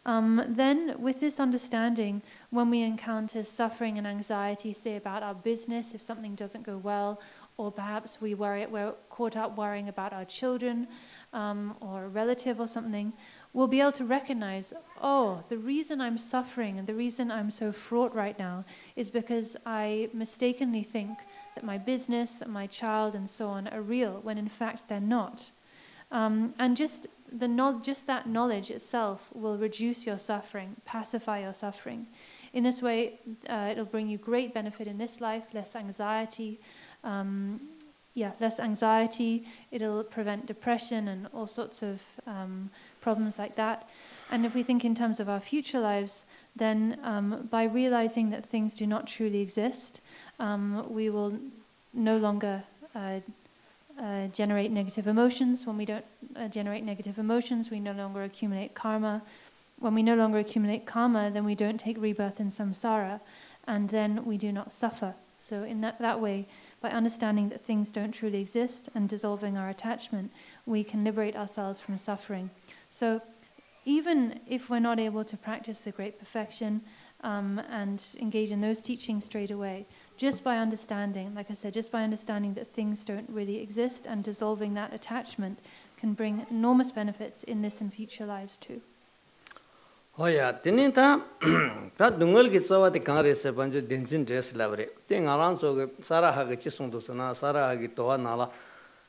Then, with this understanding, when we encounter suffering and anxiety, say about our business, if something doesn't go well, or perhaps we're caught up worrying about our children or a relative or something, we'll be able to recognize, oh, the reason I'm suffering and the reason I'm so fraught right now is because I mistakenly think that my business, that my child, and so on are real, when in fact they're not. And just that knowledge itself will reduce your suffering, pacify your suffering. In this way, it'll bring you great benefit in this life, less anxiety. Less anxiety. It'll prevent depression and all sorts of problems like that. And if we think in terms of our future lives, then by realizing that things do not truly exist, we will no longer generate negative emotions. When we don't generate negative emotions, we no longer accumulate karma. When we no longer accumulate karma, then we don't take rebirth in samsara, and then we do not suffer. So in that way, by understanding that things don't truly exist and dissolving our attachment, we can liberate ourselves from suffering. So even if we're not able to practice the great perfection and engage in those teachings straight away, just by understanding, like I said, just by understanding that things don't really exist and dissolving that attachment can bring enormous benefits in this and future lives too. Oh yeah, teni ta dungal ki tsawa te kangre se banjo denjin dress labre. Te ngaran so ge sara ha ge chi song do sana sara ha ge to na la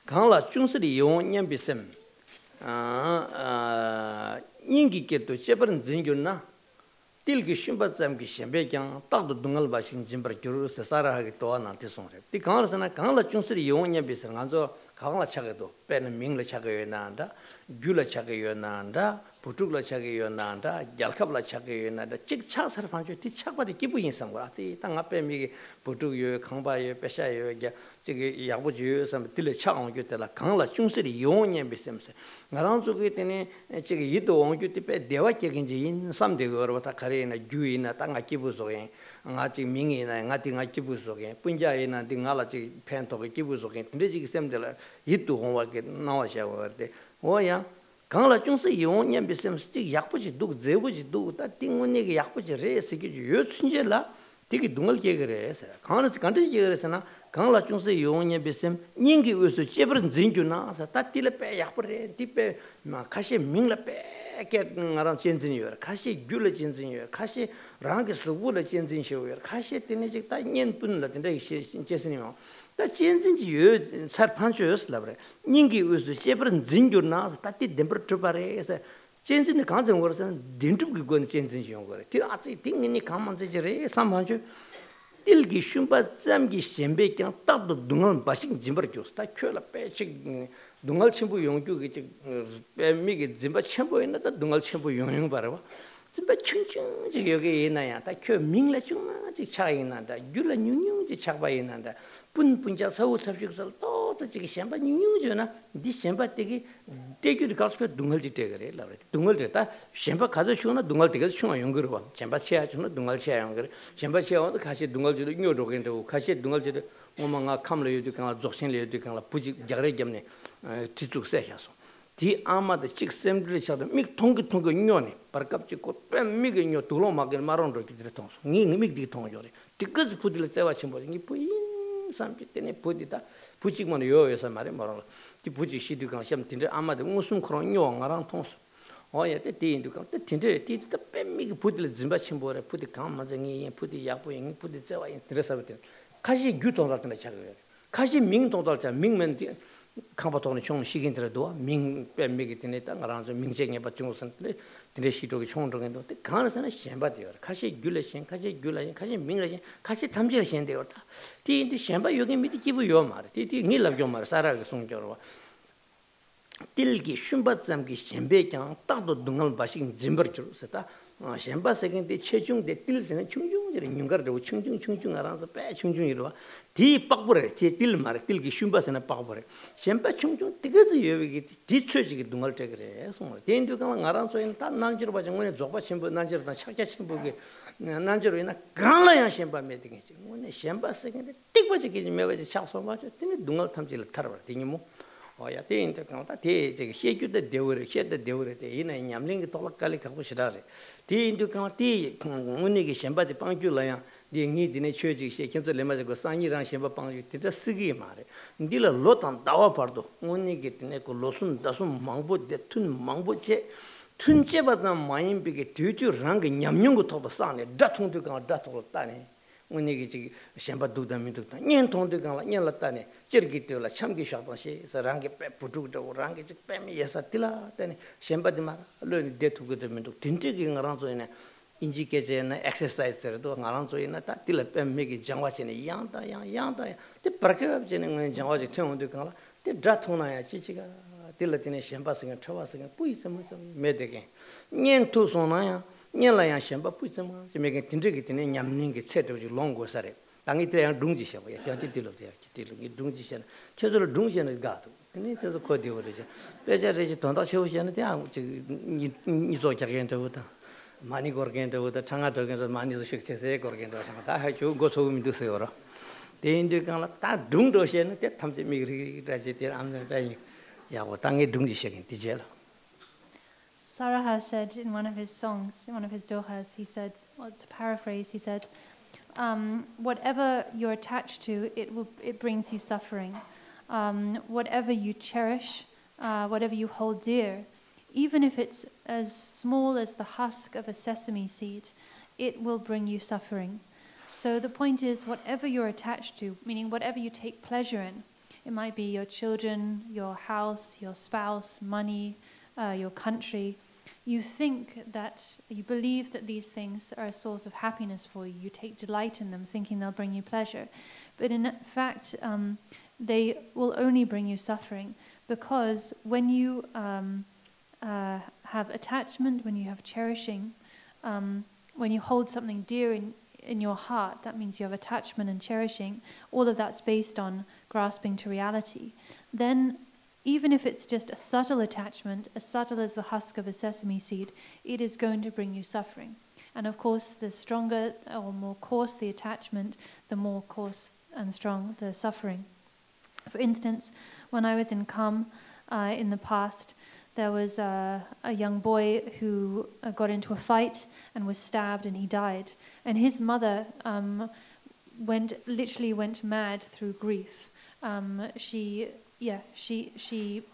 kangla chungsri yo nyam bisem. Nyingi ke to chepran jingyo na til ki shimba sam ki shembe kyang tak do dungal ba shin jimbar gyuru se sara ha ge to na te song re. Ti kangla sana kangla chungsri yo nyam bisem nganzo kangla chage do pen mingla chage yo na nda gyula chage yo na nda Putukla chage yonanda, Jalkabla chage yonanda, Chik Chasar Pancho, Tichapati Kibu in some grati, Tangape me, Putu, Kamba, Pesha, Yabuju, some Tilachang, Yutela, Kangla, Chungsri, Yonian Bisems. Naranzo Gitini, Chig Yito on Yutipe, Deva Chagin, some day or what a Karina, Juina, Tanga Kibusoin, Ngati Mingin, and Ngati Kibusoin, Punja in and Dingalachi, Panto Kibusoin, Trijik Semdela, Yitu homework, now I shall. Oh, yeah. Kangla chungsa yon nyam bisem stik yakpuchi duk zebuchi duk ta tinguni ki yakpuchi re siki yo chunje la tiki dungal kegere se kangla si kanti kegere se na kangla chungsa yon nyam bisem nyingi usu chebran zinju na sa ta tila pe yakpure ti pe kashi mingla pe ke ngaran chenzin yor kashi gyula chenzin yor kashi rangi sugula chenzin shew yor kashi tini chik ta nyen pun la tinda chesini ma 다 진진지 살 판쇼였을라bre 닝기 우스 제브른 진교나 따티 덴버 트바레서 진진의 강정 거서는 딘투기 건 진진지 용 거래 티 아치 띵니 감만지레 삼반주 딜기 shum바 잠기 셴베경 딱도 둥을 바식 짐버 교스타 쿄라 빼식 둥을 첨부 용규기 빼미기 짐바 첨부 있는다 둥을 첨부 용용 바라봐 짐바 층층지 여기 있나야 다쿄 민라 중지 차이 난다 귤라 뉴뉴지 차바이 난다 분분자 서우 섭식설 또 저기 셴바 뉴뉴잖아 디 셴바 되게 되게 가서 둥을지 되그래 라래 둥을지다 셴바 가서 쉬어나 둥을 되게 쉬어 용거로 봐 셴바 치야 주는 둥을 치야 용거로 셴바 치야도 같이 둥을지도 녀로긴데 같이 둥을지도 뭐만가 감려도 강 적신려도 강 부지 자그래 gem네 뒤쪽세야서 디 아마도 직샘들이 쳐도 믹 통기 녀네 바깝지고 뺨 미게 녀 돌로마게 마론도 기들 통수 니 믹디 통조래 디까지 부들 세와 침보니 보이 삼기 때문에 부디다 부직만 요요서 말이 뭐라 디 부지 시디강 셴 딘데 아마도 무슨 그런 녀랑랑 통수 어야 때 딘도 때 딘데 디다 뺨 미게 부들 짐바 침보래 부디 강마정이 부디 야부잉 부디 세와 인트레스하거든 가시 규통할 때는 차거요 가시 민통할 때 민면 강바토는 총 시긴들도 민 뺨미기 때문에 땅가라서 민쟁에 받중 선데 근데 시도기 총동에도 강하서는 셴바디요 가시 귤레신 가시 귤라신 가시 민라신 가시 탐지라신 되었다 디인데 셴바 여기 밑에 기부 요 말. 디디 니랍 요 말. 사라가 송겨로 딜기 슌바zam기 셴베경 딱도 등을 바신 짐버기로 썼다 셴바 세긴데 체중데 딜세는 충중지를 윤가르고 충중 알아서 빼 충중이로 디 빡버래 딜 말. 딜기 슌바세는 빡버래 셴바 충중 뜨거지 여기 뒤쳐지기 등을 때 그래 송을 대인도가 알아서는 다 난지로 봐정 오늘 조바 신부 난지로 다 착자 신부게 난지로이나 강라야 셴바 메딩이지 오늘 셴바 세긴데 띠버지기 메버지 착소 맞죠 근데 등을 탐지를 타러 되니 뭐 어야 대인도 강다 대 저기 셰규데 대우를 셰데 대우를 대 이나 냠링이 돌아갈리 갖고 싶다래 대인도 강디 오늘기 셴바디 빵줄라야 딩이 디네 쳐지 셰켄도 레마고 상이랑 셴바 빵주 디다 쓰기 말해 딜라 로탄 다와 파도 오늘기 디네 고 로순 다순 망보 데툰 망보체 툰제바다 마인비게 뒤뒤랑게 냠뇽고 토바사네 다통도가 다토르다네 오니게 지 셴바 두다미도다 년통도가 년라다네 찌르기도라 참기 샤도시 사랑게 부두도 랑게 지 빼미 예사til라 다네 셴바디마 르니 데투고도민도 딘지기 ngaran조이네 인지게제나 엑서사이즈도 ngaran조이나 다 til라 빼미기 장와치네 양다 데 프라케브제는 장와지 퉁도가 데 다통나야 지지가 tillatine shempa singa chawa singa pui sama medege nyen tu sonaya nyela ya shempa pui sama jemege tindrigi tine nyamning ge chedo ji longo sare tangi te yang dungji sheba ya ti tilo te tilo gi dungji shen chezolo dungji ne ga do tine te zo kodi ore je beja re ji tonda chewo shen te ang ji ni zo kya gen de da mani gor gen de da changa do gen mani zo shik che se gor gen da changa da ha ju go so mi du se ora te inde kan la ta dung do shen te thamje mi ri da je te am ne bai Saraha said in one of his songs, in one of his dohas, he said, well, to paraphrase, he said, whatever you're attached to, it brings you suffering. Whatever you cherish, whatever you hold dear, even if it's as small as the husk of a sesame seed, it will bring you suffering. So the point is, whatever you're attached to, meaning whatever you take pleasure in, it might be your children, your house, your spouse, money, your country. You think that, you believe that these things are a source of happiness for you. You take delight in them, thinking they'll bring you pleasure. But in fact, they will only bring you suffering, because when you have attachment, when you have cherishing, when you hold something dear in your heart, that means you have attachment and cherishing, all of that's based on grasping to reality, then even if it's just a subtle attachment, as subtle as the husk of a sesame seed, it is going to bring you suffering. And of course, the stronger or more coarse the attachment, the more coarse and strong the suffering. For instance, when I was in Kham in the past, there was a young boy who got into a fight and was stabbed, and he died. And his mother literally went mad through grief. She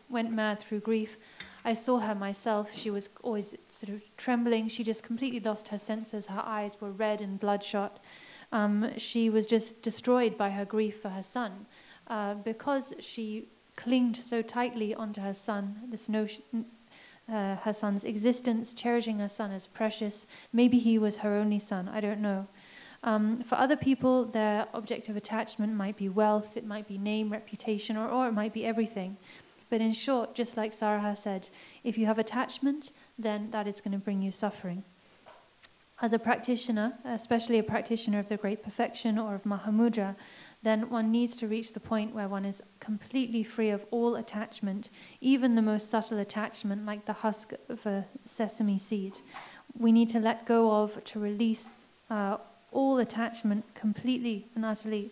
went mad through grief. I saw her myself. She was always sort of trembling. She just completely lost her senses. Her eyes were red and bloodshot. She was just destroyed by her grief for her son, because she clinged so tightly onto her son, this notion, her son's existence, cherishing her son as precious. Maybe he was her only son, I don't know. For other people, their object of attachment might be wealth, it might be name, reputation, or it might be everything. But in short, just like Saraha said, if you have attachment, then that is going to bring you suffering. As a practitioner, especially a practitioner of the Great Perfection or of Mahamudra, then one needs to reach the point where one is completely free of all attachment, even the most subtle attachment like the husk of a sesame seed. We need to let go of, to release all attachment completely and utterly.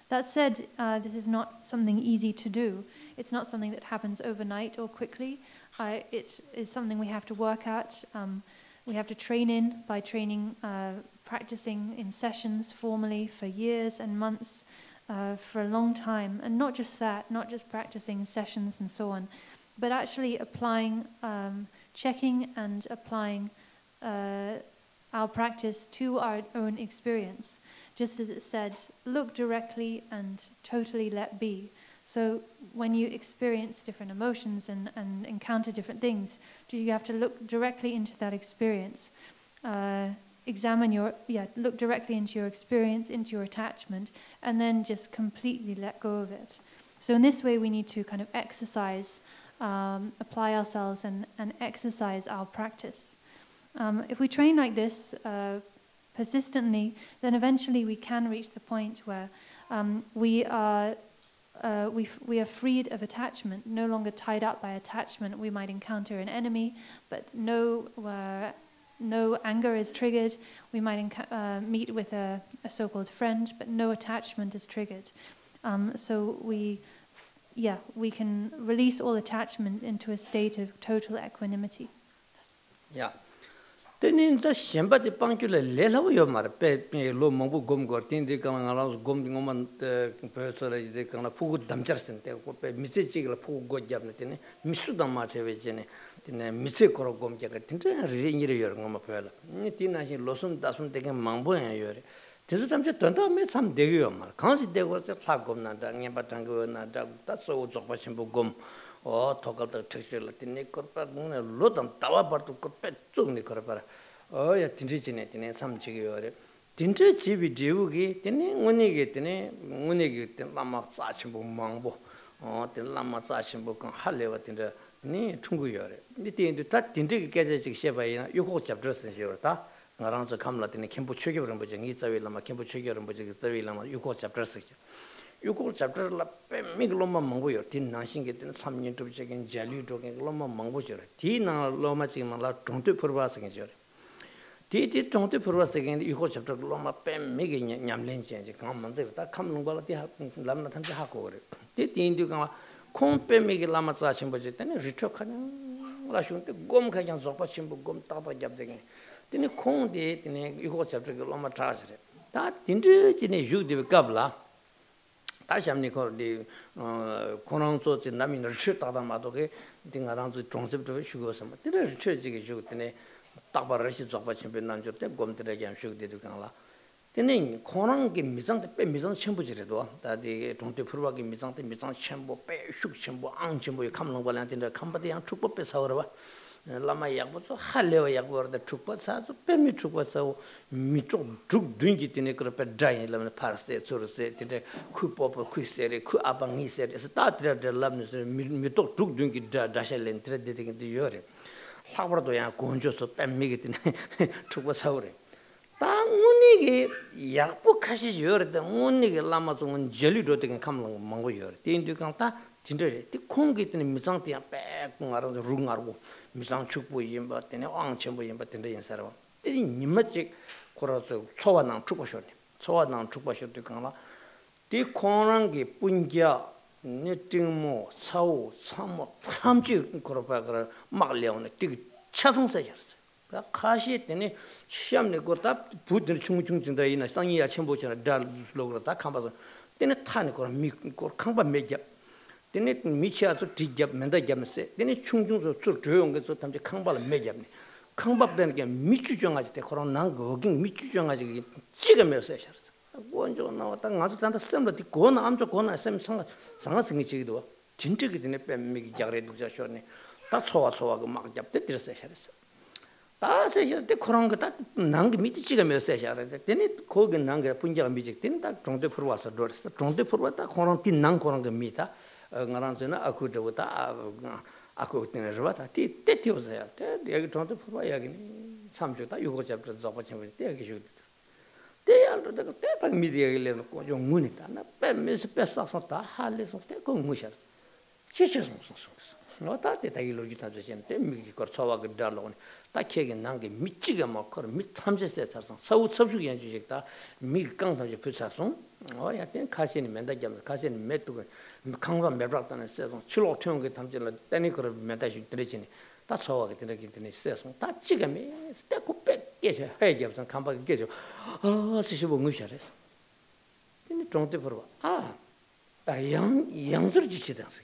That said, this is not something easy to do. It's not something that happens overnight or quickly. It is something we have to work at. We have to train in by practicing in sessions formally for years and months, for a long time. And not just that, not just practicing sessions and so on, but actually applying, checking and applying our practice to our own experience. Just as it said, look directly and totally let be. So when you experience different emotions and encounter different things, you have to look directly into that experience. Look directly into your experience, into your attachment, and then just completely let go of it. So in this way, we need to kind of exercise, apply ourselves and exercise our practice. If we train like this persistently, then eventually we can reach the point where we are freed of attachment, no longer tied up by attachment. We might encounter an enemy, but no anger is triggered. We might meet with a so-called friend, but no attachment is triggered. So we can release all attachment into a state of total equanimity. Yeah. Tenin the Shemba the Pancula Lelo Yomar, Low Mongo Gom Gortin, the Kangalas Gom Woman, the Persona, the Kanapu Damcherson, the Missy Pu Gojabnetin, Missuda Marchevicene, the Missikoro Gom Jacketin, Ringy Yomapella. Nitina Losum doesn't take a mambo and Yuri. Tissutamja Tonta made some degiomar. Consider there was a flag of Nada, Yabatango, Nada, that's all Zopashimbo Gom. Oh, talk of the texture, Latin, Corpar, Lotam, Tawa to Corpet, Tuni Corpara. Oh, yeah, Tinricinate in some chigiore. Tintre chibi jiugi, Tini, Munigit, Lama Sachimbo Mambo, oh, the Lama Sachimbo can Halevat in the Ni Tunguyore. The into that Tintri gets a sheva, you hold chapters in Yorta, around the Kamlat in the Kimpo Chugger and Bujang, it's a Lama, Kimpo Chugger and Bujang, you hold chapters. You call chapter la Mig Loma Mango, Tin Nashing it in some new to check in Jalu talking Loma Mango, Tina Loma Chimala, 20 per was against you. Tea 20 per was again, you call chapter Loma Pem Migging Yamlin change, come and say that come Lombalati Lamna Tamjahako. Tea into Compe Mig Lama Sachim budget and Ritokan Lashun, Gom Kajan Zopa Chimbo Gom Tata Jabding. Then you call it in a you call chapter Loma Trasre. That into a Jew de Gabla. Tashamnikor the Konanso in Namin Richard Adamadoke, thing around the concept of sugar. Did a church shoot in a Tabarashi of a champion Nanjote, Gom to the Jam Shuk de Ducala. The name Konan give Mizan the Mizan Chambu, that the 20 Purwa give Mizan the Mizan Chambo, Shuk Chambo, Anchimbo, come on, in the company and Trupopes, however. Lama Yago, Haleva Yago, the Trupas, Pemi Trupas, Mitro, doing it in a group of giant 11 parse, so to say, the Kup of Quisteri, Kuapang, he said, it's a start that the loveness, Mito took doing it, Dashel and threading into Yore. Havardoya, Conjos of Pemigit in Trupas Hore. Tangunigi, Yapu Kashi Yore, the only Lamas on jelly rotting and come along Mongo Yore. The Indicanta, Tinder, the Kongit in Mizantia back around the Rungargo. Misang Chukbu Yimba, then on Chambo Yimba, and the Sarva. The magic Korato, Soanan Chupashot, Soanan Chupashot to Kala. The Korangi, Punja, Netimo, Sao, Samo, Hamchi, Korapagra, Marleon, Tig Chasson Sayers. The Kashi, then Shamne got up, put the Chung in the Ina, Sangye Chambo, Dal Lograta, Kamba, then a tonic or Kamba Meja. Then it Micha to Tijab, Menda Jamse, then it Chung to Jong, so time the Kambal Mejabni. Kamba then again, Michujong as the Koronango, Michujong as again, Chigamel sessions. One now, Tangan, the same that the Kona, I'm to Kona, same song, Sangasing Chido, Chintik in a pen, make Jared Dushoni. That's how I saw a mark up the sessions. That's the Koranga, that Nang meet Chigamel session. Then it Kogan Nanga Punja music, then that Tronte Purwas doors, the Tronte Purwata, Korantin Nang Koranga Mita. Ngaranzena aku dewata aku tinerwata ti tetios ya te tonto purwa yagini samjota yugo chapter zopa chembe te gishu te alro de te pa media le ko jong munita na pe mes pesa sota hale so te ko mushar chiches no ta te tagilo gita gente mi ko chowa gdalo ta kege nange michiga makor mit hamjese sarson sau sabju yan jikta mi kang tamje psason o ya ten khasini menda jam khasini metu 강과 매박다는 세송 출로 태운 게 담질라 때니거를 메다시 드리지니 다 저하게 드리기더니 세송 다 지금이 때고 뺏게져 해게 없선 감박이 깨져 스시보 무시하랬어 근데 정대 벌어 양줄 지치다서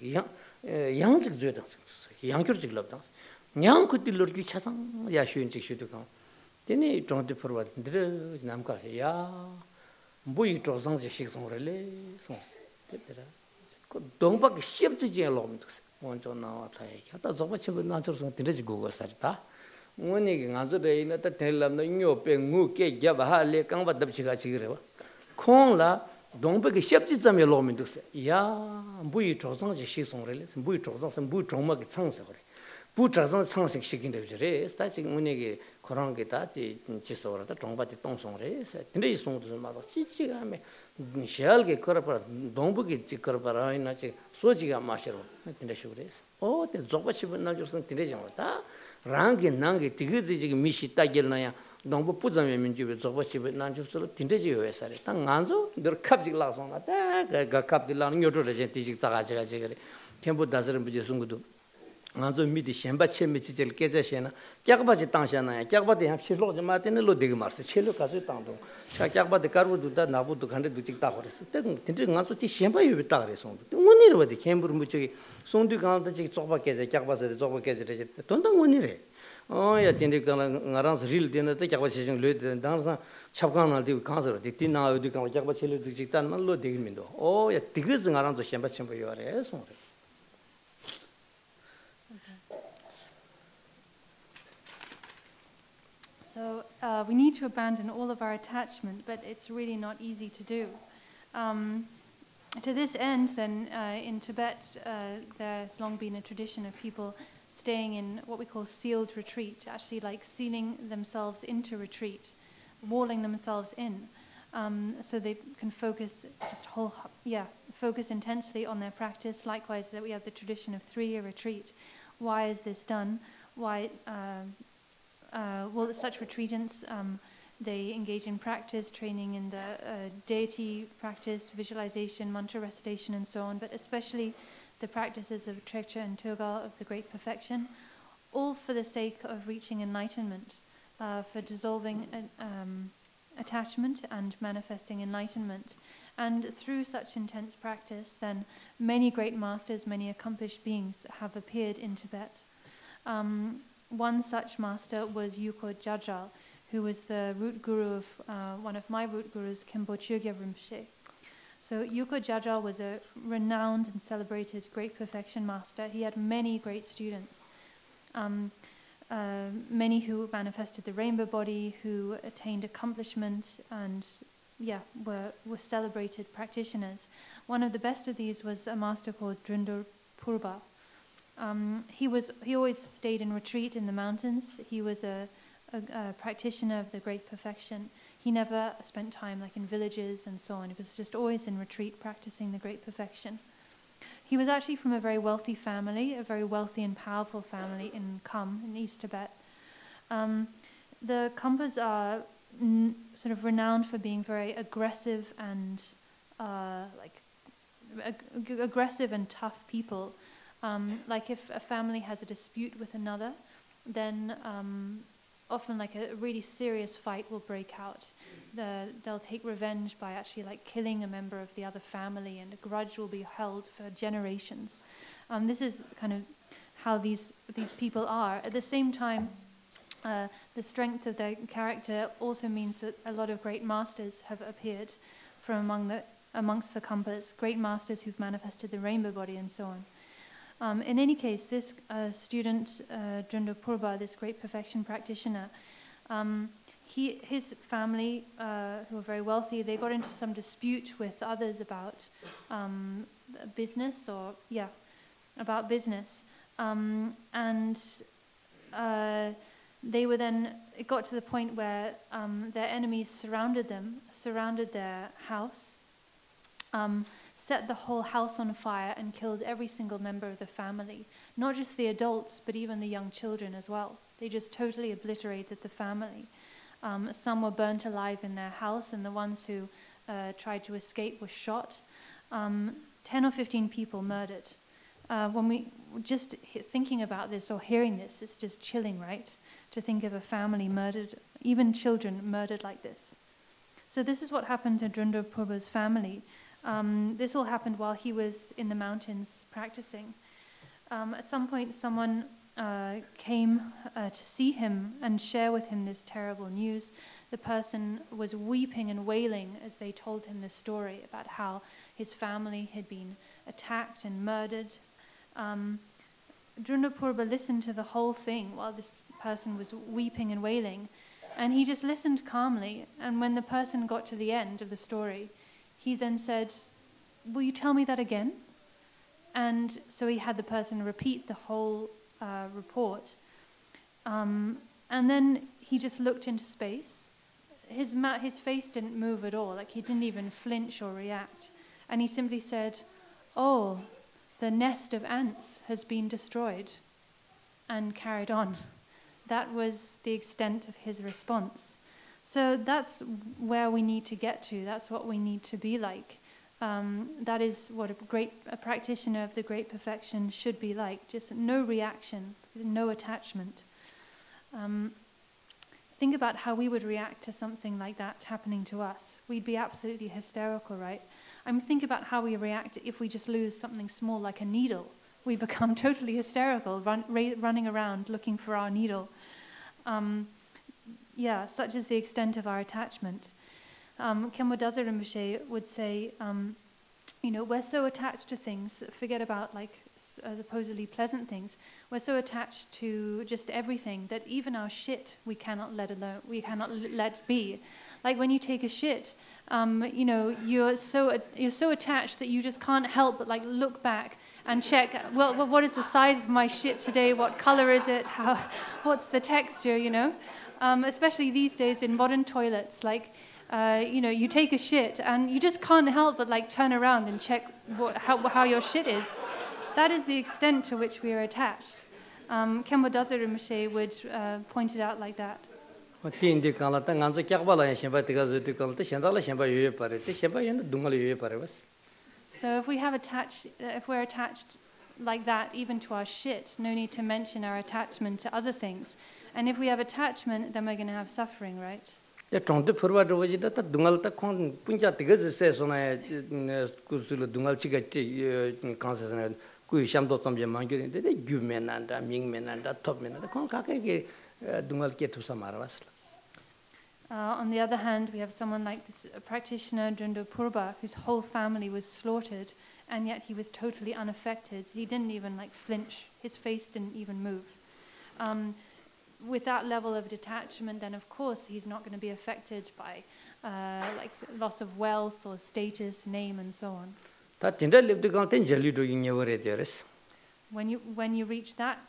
양적 줘다서 양결직 럽다 양 그들로기 차상 야슈인직 슈도가 되니 정대 벌어 드르 남가 야 뭐이 조상지 식성을래 송 됐더라 동박 시험지에 놓으면 먼저 나와서 하다 저번에 나처럼 들으지 그거 살다 오늘 가서래 이나다 텔람도 요배 무게 잡아할래 강바답지가 지그래 콩라 동박 시험지점에 놓으면 야 뭐이 조상지 시송을래 뭐이 조상선 뭐 정막이 창서 그래 부자선 상식 시킨다 그래 사실 오늘 그런 게 다지 지소라다 정바지 똥송래 근데 이 송도 말로 찌찌가면 샤알게 걸어봐 동북이 찍어봐라 이나지 소지가 마셔 근데 쇼레스 때 조바치분 나줘서 되지 않다 랑게 난게 되게 지금 미시 따길나야 동북 부자면 민주에 조바치분 나줘서 되지 요에서 땅 안서 너 갑지 라송나다 가 갑디라는 요조를 제 뒤직 따가지가 그래 캠프 다스는 부지 송도 ngazo mi di shenpa che mi chichel keja shena kyakba chi tangsha na kyakba de ham chilo je ma tene lo de mar se chelo ka se tang do cha kyakba de karu du da na bu du khande du chik ta gore se te tin ngazo ti shenpa yu ta gore song de ngoni ro de kembur mu chi song du ga da chi tsokba keja kyakba se tsokba keja re ton da ngoni re ya tin de ngarang ril de na te kyakba che jing le de dang sa chapgang na de ka sa de tin na de ka kyakba chelo du chik ta na lo de min do ya tigez ngarang zo shenpa chenpa yu re song re. So we need to abandon all of our attachment, but it's really not easy to do. To this end, then, in Tibet, there's long been a tradition of people staying in what we call sealed retreat, actually like sealing themselves into retreat, walling themselves in, so they can focus focus intensely on their practice. Likewise, that we have the tradition of 3-year retreat. Why is this done? Why? Well, such retreatants, they engage in practice, training in the deity practice, visualization, mantra recitation, and so on, but especially the practices of Trekcha and Turgal of the Great Perfection, all for the sake of reaching enlightenment, for dissolving attachment and manifesting enlightenment. And through such intense practice, then many great masters, many accomplished beings have appeared in Tibet. One such master was Yuko Jajal, who was the root guru of one of my root gurus, Kyapje Rinpoche. So Yuko Jajal was a renowned and celebrated great perfection master. He had many great students, many who manifested the rainbow body, who attained accomplishment, and were celebrated practitioners. One of the best of these was a master called Drindor Purba. He always stayed in retreat in the mountains. He was a practitioner of the great perfection. He never spent time like in villages and so on. He was just always in retreat practicing the great perfection. He was actually from a very wealthy family, a very wealthy and powerful family in Kham, in East Tibet. The Khampas are sort of renowned for being very aggressive and aggressive and tough people. Like if a family has a dispute with another, then often like a really serious fight will break out. They'll take revenge by actually like killing a member of the other family, and a grudge will be held for generations. This is kind of how these people are. At the same time, the strength of their character also means that a lot of great masters have appeared from amongst the Khampas, great masters who've manifested the rainbow body and so on. In any case, this student, Drindor Purba, this great perfection practitioner, his family, who were very wealthy, they got into some dispute with others about business, about business. They were then, it got to the point where their enemies surrounded their house, set the whole house on fire and killed every single member of the family. Not just the adults, but even the young children as well. They just totally obliterated the family. Some were burnt alive in their house, and the ones who tried to escape were shot. 10 or 15 people murdered. When we just thinking about this or hearing this, it's just chilling, right? To think of a family murdered, even children murdered like this. So this is what happened to Drindor Purba's family. This all happened while he was in the mountains practicing. At some point, someone came to see him and share with him this terrible news. The person was weeping and wailing as they told him the story about how his family had been attacked and murdered. Drindor Purba listened to the whole thing while this person was weeping and wailing, and he just listened calmly. And when the person got to the end of the story, he then said, "Will you tell me that again?" And so he had the person repeat the whole report. And then he just looked into space. His face didn't move at all, like he didn't even flinch or react. And he simply said, "Oh, the nest of ants has been destroyed," and carried on. That was the extent of his response. So that's where we need to get to. That's what we need to be like. That is what a practitioner of the great perfection should be like. Just no reaction, no attachment. Think about how we would react to something like that happening to us. We'd be absolutely hysterical, right? Think about how we react if we just lose something small like a needle. We become totally hysterical, running around looking for our needle. Such is the extent of our attachment. Kyapje Tulku Rinpoche would say, we're so attached to things, forget about supposedly pleasant things. We're so attached to just everything that even our shit we cannot let alone. We cannot let be. Like when you take a shit, you're so attached that you just can't help but look back and check. Well, what is the size of my shit today? What color is it? What's the texture? Especially these days in modern toilets, you take a shit and you just can't help but turn around and check how your shit is. That is the extent to which we are attached. Kyapje Tulku Rinpoche would point it out like that. So if we're attached like that, even to our shit, no need to mention our attachment to other things. And if we have attachment, then we're going to have suffering, right? On the other hand, we have someone like this practitioner, Nyondro Purba, whose whole family was slaughtered, and yet he was totally unaffected. He didn't even flinch. His face didn't even move. With that level of detachment, then of course he's not going to be affected by loss of wealth or status, name, and so on. When you reach that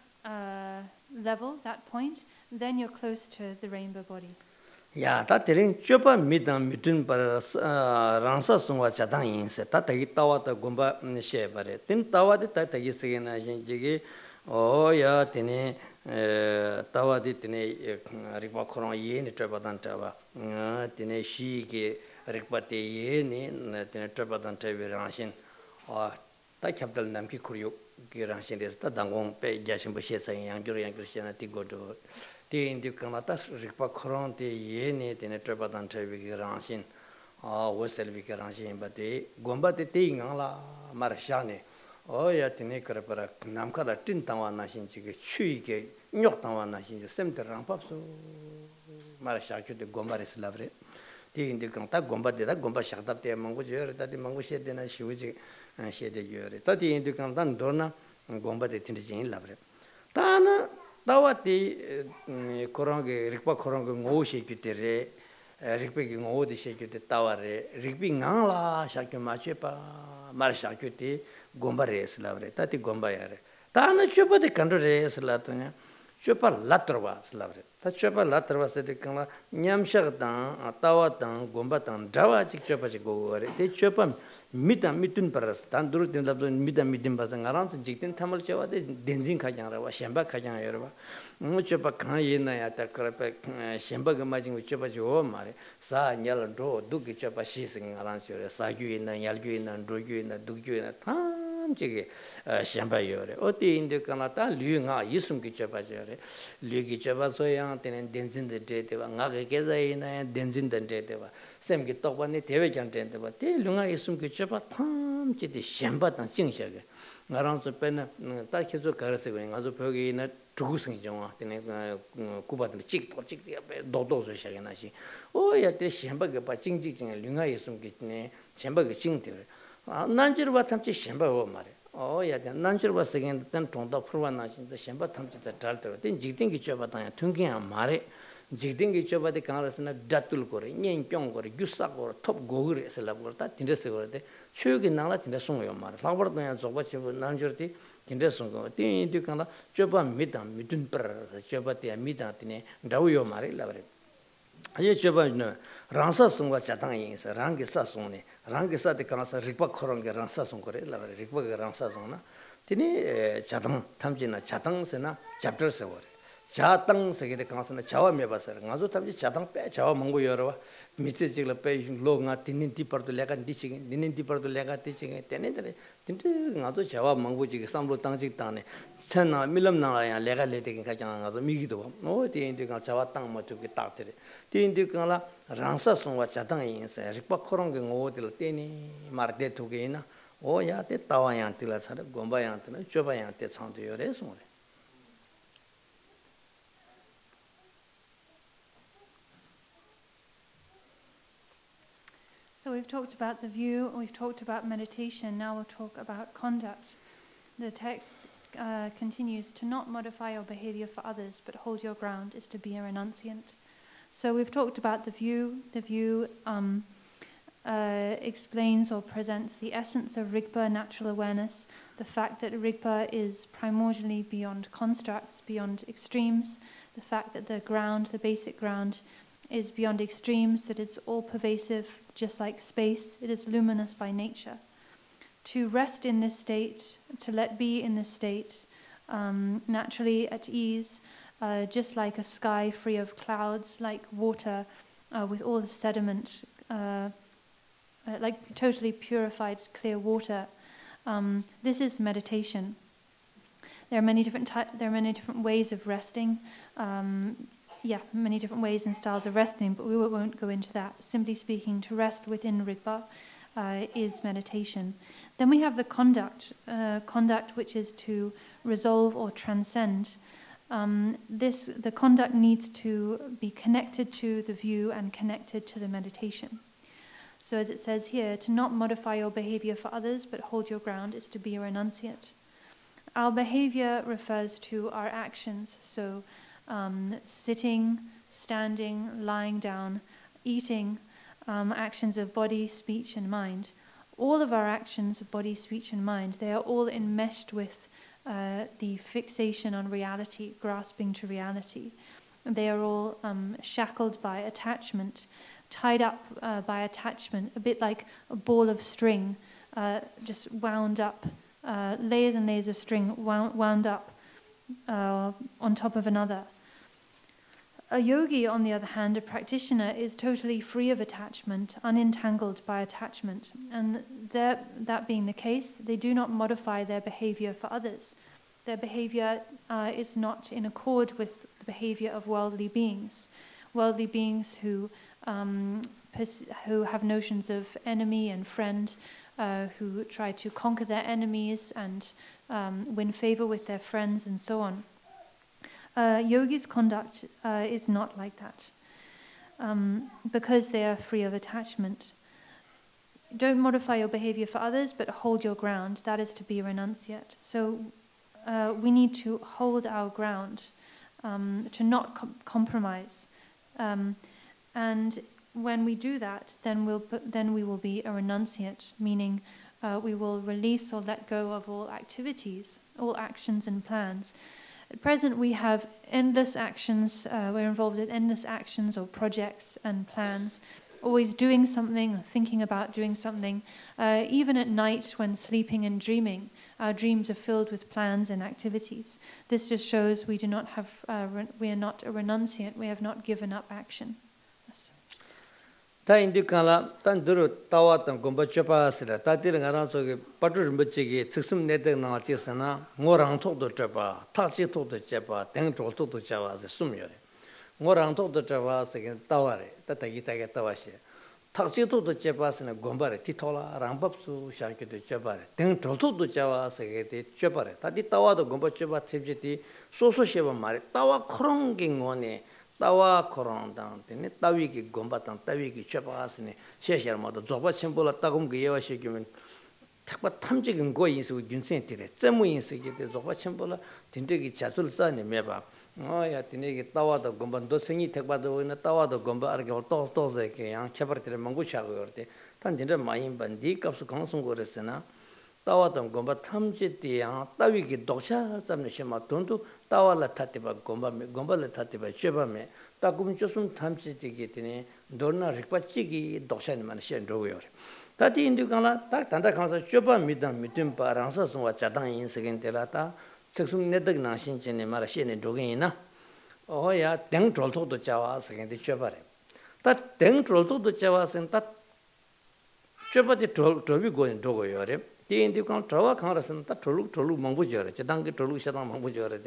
level, that point, then you're close to the rainbow body. Yeah, that telling Chodpa midun para ransa sungwa chatang yin se ta tagi tawa ta gomba she bare tin tawa de ta tagi segena jigi o ya tene tawa de tene rikpa khorong ye ni Chodpa dan tawa tene shi ke rikpa te ye ni tene Chodpa dan tawa rangshin ta capital nam ki kuryo ki rangshin des ta dangong pe jashin bo she tsang yang gyur shena ti godo te indi kanata rikpa khorong te ye ne tene Chodpa dan tawa ki rangshin wosel vi ki rangshin ba te gomba te ngala mar shane o ya tene kara para namka la tin tawa na shin chi ke chui ke nyok tawa na shin sem te rangpap so mar sha ke de gomba res lavre te indi kanata gomba de da gomba shakdap te mangu je ta de mangu she de na shiwu ji she de yore ta te indi kanata dorna gomba de tin jin lavre ta na tawa te korong ge rikpa korong ge ngo she ke te re rikpa ge ngo de she ke te tawa re rikpi ngala sha ke ma che pa mar sha ke te gomba res lavre ta te gomba yare ta na Chodpa de kanro res la to nya Chodpa latrwa slavre ta Chodpa latrwa se de kala nyam shag ta tawa ta gomba ta dawa chik Chodpa chi go re te Chodpa mitun paras tan dur tin labdo mitin basa ngaran jiktin thamal chewa de denzin kha jang ra wa shemba kha jang yor ba Chodpa kha ye na ya ta kra pe shemba ga ma jing Chodpa ji o mare sa nyal do du ki Chodpa shi sing ngaran syor sa gyu na nyal gyu na do gyu na du gyu na tham chege shemba yor o ti inde kana ta lyu nga yisum ki Chodpa jore lyu ki Chodpa so yang ten denzin de de ba nga ge za ye na denzin de de ba sem ki tokpa ni tewe jang de ba te lunga yisum ki Chodpa tham chi de shemba ta sing sha ge ngaran so pe na ta khezo kar se go nga zo pyo ge na chugu sing jong tene kuba de chik ya pe do so sha ge na shi o ya te shemba ge pa ching ching lunga yisum ki ne shemba ge ching de nan jir ba tham chi shemba o mare o ya de nan jir ba se gen tan tong da phurwa na shi de shemba tham chi da dal de ten jikting ki Chodpa ta ya thung ya mare jikting ki Chodpa de kanras na datul kore nyen kyong kore gyusa kore top gogure se lab korta tinde se kore de chugi nangla tinde sung yo mare lagbar to ya zogba chibu nan jir ti tinde sung go tin ti kanla Chodpa midun par Chodpa te midang tine daw yo mare labre ye Chodpa no rangsa sungwa chatang yin sa rangi sa sung ne rangi sa de kanasa rikpa khorong ge rangsa sung kore labre rikpa ge rangsa sung na tine chatang thamji na chatang se na chapter se kore 자당 세계의 강선의 자와 매바서 가서 탐지 자당 빼 자와 먹고 여러 미세직을 빼 로가 딘닌 디퍼도 내가 디싱 딘닌 디퍼도 내가 디싱 때네들 진짜 가서 자와 먹고지 삼로 당직 당네 천나 밀럼나야 내가 레데긴 가장 가서 미기도 디인디가 자와 땅 뭐저기 딱들이 디인디가 랑사송과 자당이 인사 릭바 코롱게 오들 때니 말대 두게나 오야 때 따와양들라 차를 곰바양들은 좁아양때 창도요래서 So we've talked about the view, we've talked about meditation, now we'll talk about conduct. The text continues, to not modify your behavior for others, but hold your ground is to be a renunciant. So we've talked about the view. The view explains or presents the essence of Rigpa, natural awareness, the fact that Rigpa is primordially beyond constructs, beyond extremes, the fact that the ground, the basic ground, is beyond extremes, that it's all pervasive, just like space. It is luminous by nature. To rest in this state, to let be in this state, naturally at ease, just like a sky free of clouds, like water with all the sediment, like totally purified, clear water. This is meditation. There are many different ways of resting. Many different ways and styles of resting, but we won't go into that. Simply speaking, to rest within Rigpa is meditation. Then we have the conduct which is to resolve or transcend. The conduct needs to be connected to the view and connected to the meditation. So as it says here, to not modify your behavior for others, but hold your ground is to be a renunciate. Our behavior refers to our actions, so sitting, standing, lying down, eating, actions of body, speech, and mind. All of our actions of body, speech, and mind, they are all enmeshed with the fixation on reality, grasping to reality. They are all shackled by attachment, tied up by attachment, a bit like a ball of string, just wound up, layers and layers of string wound up on top of another. A yogi, on the other hand, a practitioner, is totally free of attachment, unentangled by attachment. And that being the case, they do not modify their behavior for others. Their behavior is not in accord with the behavior of worldly beings who have notions of enemy and friend, who try to conquer their enemies and win favor with their friends and so on. Yogi's conduct is not like that, because they are free of attachment. Don't modify your behavior for others, but hold your ground. That is to be a renunciate. So we need to hold our ground, to not compromise. And when we do that, then we will be a renunciate, meaning we will release or let go of all activities, all actions and plans. At present, we have endless actions. We're involved in endless actions or projects and plans, always doing something or thinking about doing something. Even at night when sleeping and dreaming, our dreams are filled with plans and activities. This just shows we are not a renunciant. We have not given up action. Ta indikala tan duru tawa tan gomba chapa sira ta dir ngara so ge patu rimbachi ge chiksum ne de na chi sana ngorang thok do chapa ta chi thok do chapa teng thok do chapa se sum yore ngorang thok do chapa se ge tawa re ta ta gi ta ge tawa she ta chi thok do chapa se na gomba re ti thola rang bap su sha ke do chapa re teng thok do chapa se ge ti chapa re ta di tawa do gomba chapa thebje ti so so sheba mare tawa khorong ge ngone tawa korondang tene tawiki gombatan tawiki chapasine shesharmado zoba chembola tagum ge yewa shekyumen takpa 탐직은 거 인수 균센티래 쯤무 인수기데 조바 첨보라 딘데기 자술 싸네 매바 어야 딘데기 따와도 건반도 생이 택바도 오나 따와도 건바 아르게 또또저게 양 쳬버티를 망고샤고 그러대 단 딘데 마인 반디 값수 강송 거랬으나 따와도 건바 탐지띠야 따위기 도샤 잡는 시마 돈도 따와라 타티바 건바메 타티바 쳬바메 따금 조숨 탐지띠기 되네 돌나 릭바치기 도샤니만 시엔로요 다디 인도가라 딱 단다 가서 쳬바 미담 미듬 바랑서 송와 자당 인석인데라다 즉숨 내덕 나신진에 말아 시에네 로겐이나 오야 땡 졸토도 자와서 근데 쪄버려 다땡 졸토도 자와서 다 쪄버디 졸비 고인 도고요래 디인디 간 저와 강라선 다 졸루 망부져래 저당게 졸루 샤당 망부져래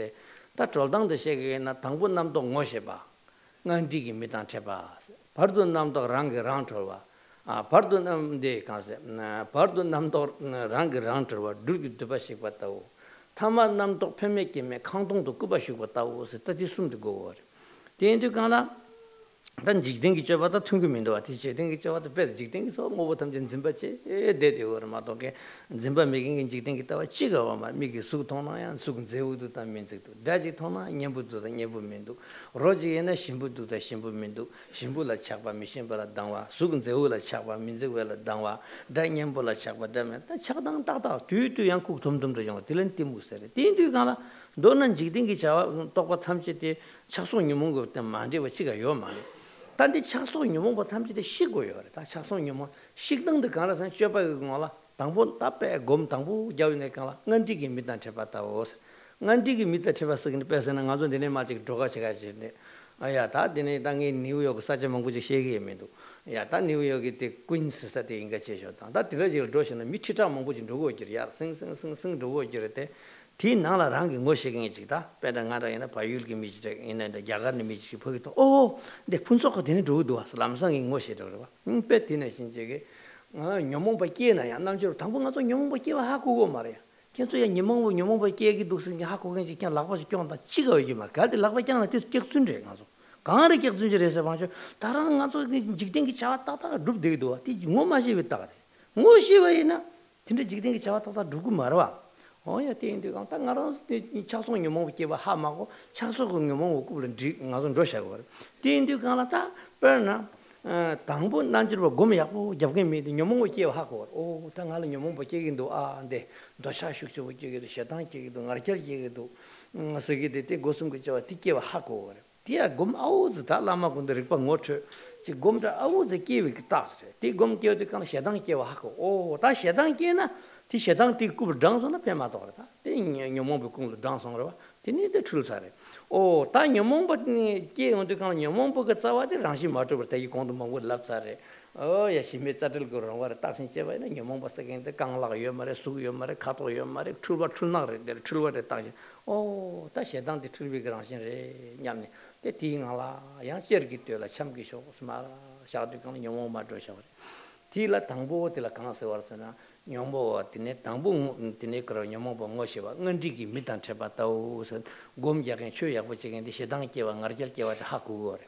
다 졸당데 세게나 당분 남도 모셔봐 ngandige mitan cheba pardon namdo rang rantorwa pardon namde kanse pardon namdo rang rantorwa durgi dubashik batao tama namdo pemeke me khangdongdo kubashik batao se tadi sumde go dendu kana dan jigdengi cheba da tungmindo ati jigdengi cheba da bed jigdengi so mobotam jen zimbache dede or madoke zimba meking jigdengi tawa chigawa ma migi su thona yan su zeudu ta minzekdu daji thona nyembudu da nyebu mindu roji ena shimbudu da shimbu mindu shimbula chakba mishimbala dangwa su zeula chakba minzewela dangwa da nyembula chakba da ta chakdang ta ta tu yang kuk thumdum de jong dilen timusere tindu kana donan jigdengi chawa tokwa thamchite chakso nyumungo ta manje wa chiga yo ma 단디 착소 유몽보 탐지대 시고요. 다 착소 유몽 식등도 가라서 쪄봐요. 거라 당분 답에 곰 당부 자위네 가라. 넌디기 밑단 쳐봤다고. 넌디기 밑에 쳐봤으니 배서는 가서 내내 마직 들어가셔가지네. 아야 다 되네 당이 뉴욕 사제 mongu지 세계에도. 야 다 뉴욕이 때 퀸스 사대 인가 제셔다. 다 들어질 도시는 미치자 mongu지 누구 있지야. 승 누구 있지래. 티 나라랑게 뭐시경이 지다 배당하다에나 바율기 미지데 있는데 야간의 미지 보기도 근데 분석가 되는 도도 왔어 남성이 뭐시더 그러고 배티네 신제게 녀몽바끼나 남주로 당분간도 녀몽바끼와 하고고 말이야 계속야 녀몽바끼 얘기 독생이 하고 그냥 그냥 라고서 껴온다 찍어야지 말 갈때 라고잖아 뒤 격순제 가서 강하게 격순제에서 봐줘 다른 가서 직등기 잡았다가 룹 되기도 티 뭐마시 했다가 뭐시 왜이나 진짜 직등기 잡았다가 누구 말아 오야 때인데가 딱 나라서 이 차송 유몽비와 하마고 차송 유몽 고불은 나선 러시아고 때인데가 나타 버나 당부 난지로 고미하고 잡게 미디 유몽비와 하고 당할 유몽비기도 근데 도샤식죠 비기도 샤당기도 나르결기도 서기데 고슴기죠 티케와 하고 티야 곰 아우즈 다 라마 군들 빠 모트 지 곰다 아우즈 기위 따스 티 곰기도 간 샤당기와 하고 다 샤당기나 티 샤당 티 쿠브 당선나 페마도르다 티 녀몽부 궁로 당선으로 티니데 출사래 다 녀몽부 게 온데 간 녀몽부가 자와데 랑시 마토버다 이 공도 몽고 랍사래 야시메 짜들 거로 와라 딱신 제바이나 녀몽부 사겐데 강라가 요마레 수요 마레 카토 요마레 출바 출나래 출바데 딱시 다 샤당 티 출비 그랑신레 냠네 때 티ingala 양 셔기 때라 참기쇼 스마라 샤도 간 녀몽 마도샤 티라 당보 티라 강세 와르스나 nyombo tine tangbu tine kro nyombo ngoshiwa ngandigi mitan chebataw gomjagen choyakbo chegen de shedang kewa ngarjal kewa ta hakugore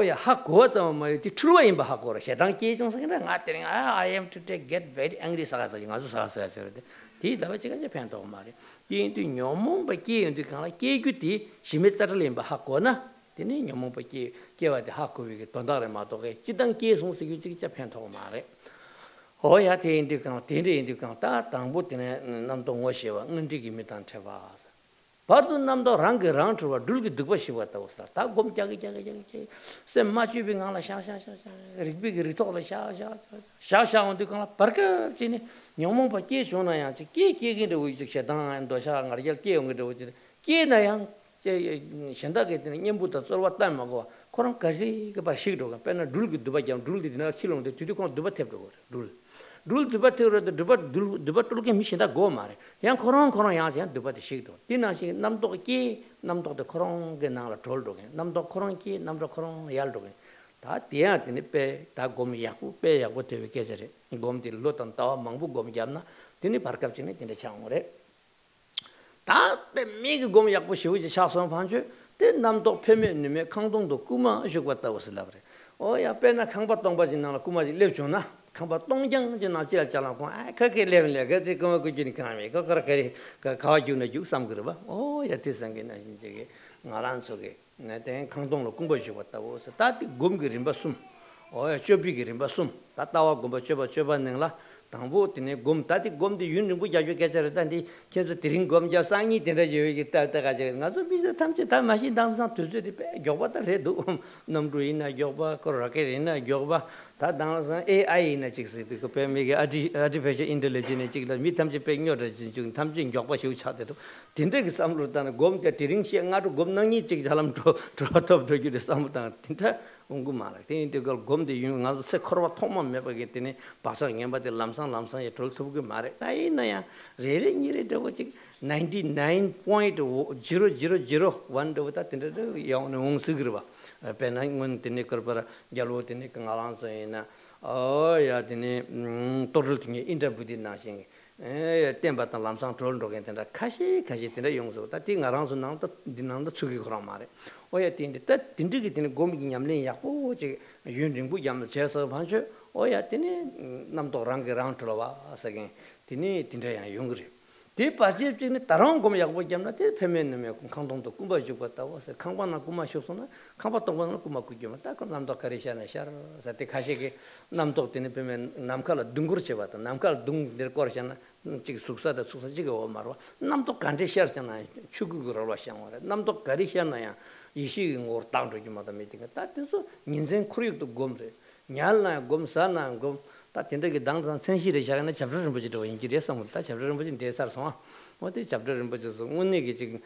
ya hakgo zama ti chulwa imba hakore shedang ke jongsa ngatere I am to get very angry sagasa ngazu sagasa serede ti dawa chega je pento mari ti nyombo ba ke ndi kala ke gyuti shimetsaral imba hakona tine nyombo ba ke kewa de hakuwi dondare ma doge chidang ke songse gyuti je pento mari 오야 대인디강 대인디강 다 당부티네 남동 워시와 은디기 미탄 쳐봐서 봐도 남도 랑게 랑트와 둘기 득버시와다 오스라 다 곰자기 자기 셈마치빙하라 샤샤샤 리비기 리토라 샤샤 온디강 파르카 지니 녀몽바께 쇼나야 끼끼기도 우이직 샤당 도샤 나르겔 끼용기도 우지 끼나양 제 현다게 되는 년부터 쏠왔다 먹어 그런 까지 그 바시도가 빼나 둘기 두바장 둘기 지나 킬로인데 뒤뒤고 두바탭도 둘 두바테로 두바툴게 미신다 고 말해 양 코론 양지 두바테 시도 디나시 남도 끼 남도도 코론게 나라 돌도게 남도 코론끼 남도 코론 yar도게 다 디야티네 빼다 곰이야고 빼야고 되게 계절에 곰디 로탄 따와 망부 곰이잖나 디니 바르캅치네 디네 창오래 다 빼미기 곰이야고 시우지 샤선 판주 데 남도 페메님에 강동도 꾸마 쉬고왔다고 쓰라 그래 야 빼나 강바동바지 나라 꾸마지 렙존나 강바 동장 지나 지랄자라고 그렇게 레벨에 그게 그거지니 가면 그렇게 가와주는 육삼 그러 봐. 야 대상게나 진짜게 나란 속에 내가 강동로 공부시고 왔다고 해서 다디 곰기림 봤음. 야 쩌비기림 봤음. 다다와 곰바 쩌바능라 당부 티네 곰 다디 곰디 윤는부 자주 계절다니 계속 드린 곰자 상이 되는지 여기 따다가 저 가서 비자 탐지 다 맛이 당상 두즈디 पे जोबा त रे दो नमरुइना Joba कोराकेरिना Joba 다 당선 AI 나 직스 그 뱀에게 artificial intelligence 직라 미탐지 백녀를 지금 탐진 격바 시우 차대도 딘데기 싸움으로다는 곰때 디링시 응아도 곰능이 직 사람 드랍 되기를 싸움다 딘타 웅구마라 딘데 그 곰데 유응아도 세커와 통만 매버기 때문에 바사 냠바데 람상에 돌토부게 말해 다이나야 레레니레 되고 직 99.0001 도부터 딘데 영는 웅스그르바 penang tini kerpara jalo tini kengalang soina ya tini total tini interbudi nasing tempat lamsang troll dogen tenda kashi tenda yongso ta ti ngarang so nang ta dinang da chugi khram mare oya tini ta tindi tini gomi nyamle yakpo che yunring bu yam chesa phanche oya tini nam to rang rang trowa sagen tini tinda ya yongri 디 파시브는 다른 거면 약보 잡나 데 페면면 강동도 꿈바 죽었다고 해서 강반나 꿈마 쇼소나 강바동반나 꿈마 꾸기면 딱 남도 가리샤나 샤르 사태 가시게 남도 때는 페면 남칼 둥그르체 봤다 남칼 둥들 거르샤나 지 숙사다 숙사지가 말와 남도 간데 샤르잖아 추구그러 와샹와 남도 가리샤나야 이시긴 거 땅도 좀 하다 메팅가 따뜻서 인생 쿠리도 곰래 냐알나 곰사나 곰 다 된다게 당장 sen시를 시작하는 잡저를 보지도 인기래서 못 다 잡저를 보진 대사서 어디 잡저를 보져서 오늘이 지금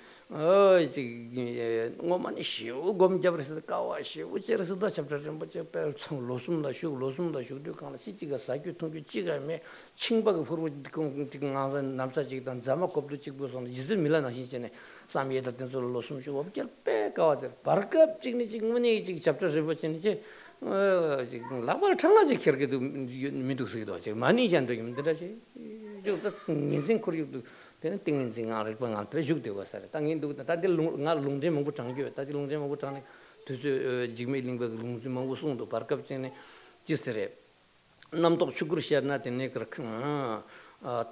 지금 뭐만 쉬우 곰 잡으서 까와 쉬우 저래서도 잡저를 보져 참 로숨다 쉬도 가는 시지가 사규 통기 지가매 칭박을 부르고 지금 항상 남사지기단 자막kop도 찍고서 이들 밀라나 신전에 삼위에다 된소 로숨 쉬고 없게 빼가와서 바르급 지금 오늘 지금 잡저를 보지는지 지금 라발 청아지 기억에도 민두스기도 하지 많이 잔도 힘들어지 저도 인생 코리도 되는 띵인생 알을 방안 트레죽되고 왔어요 당인도 다들 나 롱제 먹고 장교 다들 롱제 먹고 장에 그 지금 링버 롱제 먹고 송도 바르캅전에 지스레 남도 추구르시아나 되네 그렇구나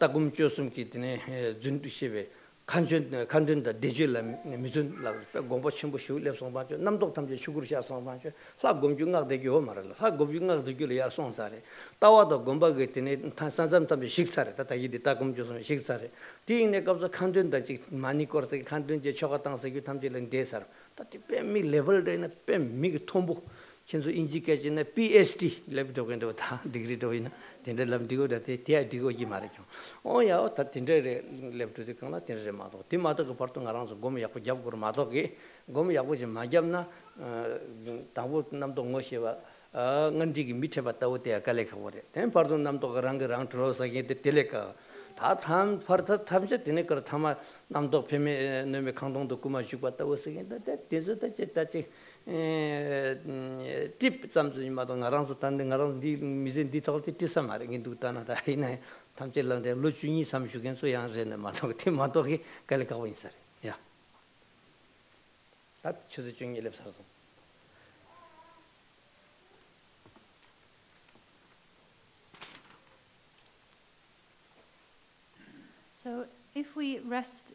따금 쫓음 기드네 준두시베 간전다 디젤라 미준 라 공부 첨부 쉬울래서 봐줘 남도 탐제 추구르시아서 봐줘 사 공중각 되기요 말라 사 공중각 되기를 야 손사래 따와도 공부가 되네 산삼 탐제 식사래 다다기디 따금 쫓음 식사래 디네 갑자 간전다 지 많이 거르게 간전제 초가 땅서 기 탐제는 대사 다티 뱀미 레벨 되네 뱀미 통보 신수 인지까지는 PhD 레벨도 다 디그리도 있나 텐데 람디고 다테 티아 디고지 말이죠 오야 다 텐데 레벨도 있나 텐데 마도 티마도 그 파트 나랑서 고미 약고 잡고 마도게 고미 약고 좀 마잡나 다보 남도 ngo시와 ngandi기 밑에 봤다고 때 아까래 가버려 텐 파트 남도 랑 들어서게 텔레카 다탐 파트 탐제 되네 그 타마 남도 페메 놈의 강동도 꾸마 주고 왔다고 쓰긴다 대저다 제다지 팁 잠수이 마도 나랑서 단데 나랑 디 미진 디털티 티사 마르긴 두타나다 이나 탐젤란데 로주니 삼슈겐 소양제네 마도 티마도기 갈가고 인사래 야 다 추드 중에 랩사서 So if we rest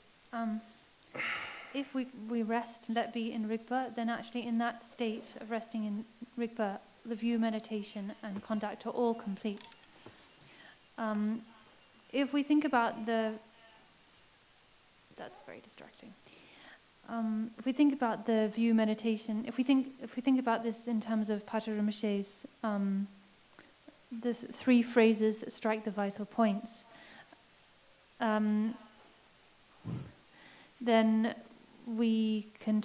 if we rest, let be in Rigpa, then actually in that state of resting in Rigpa, the view, meditation, and conduct are all complete. If we think about that's very distracting. If we think about the view meditation, if we think about this in terms of Pater Rinpoche's the three phrases that strike the vital points, then we can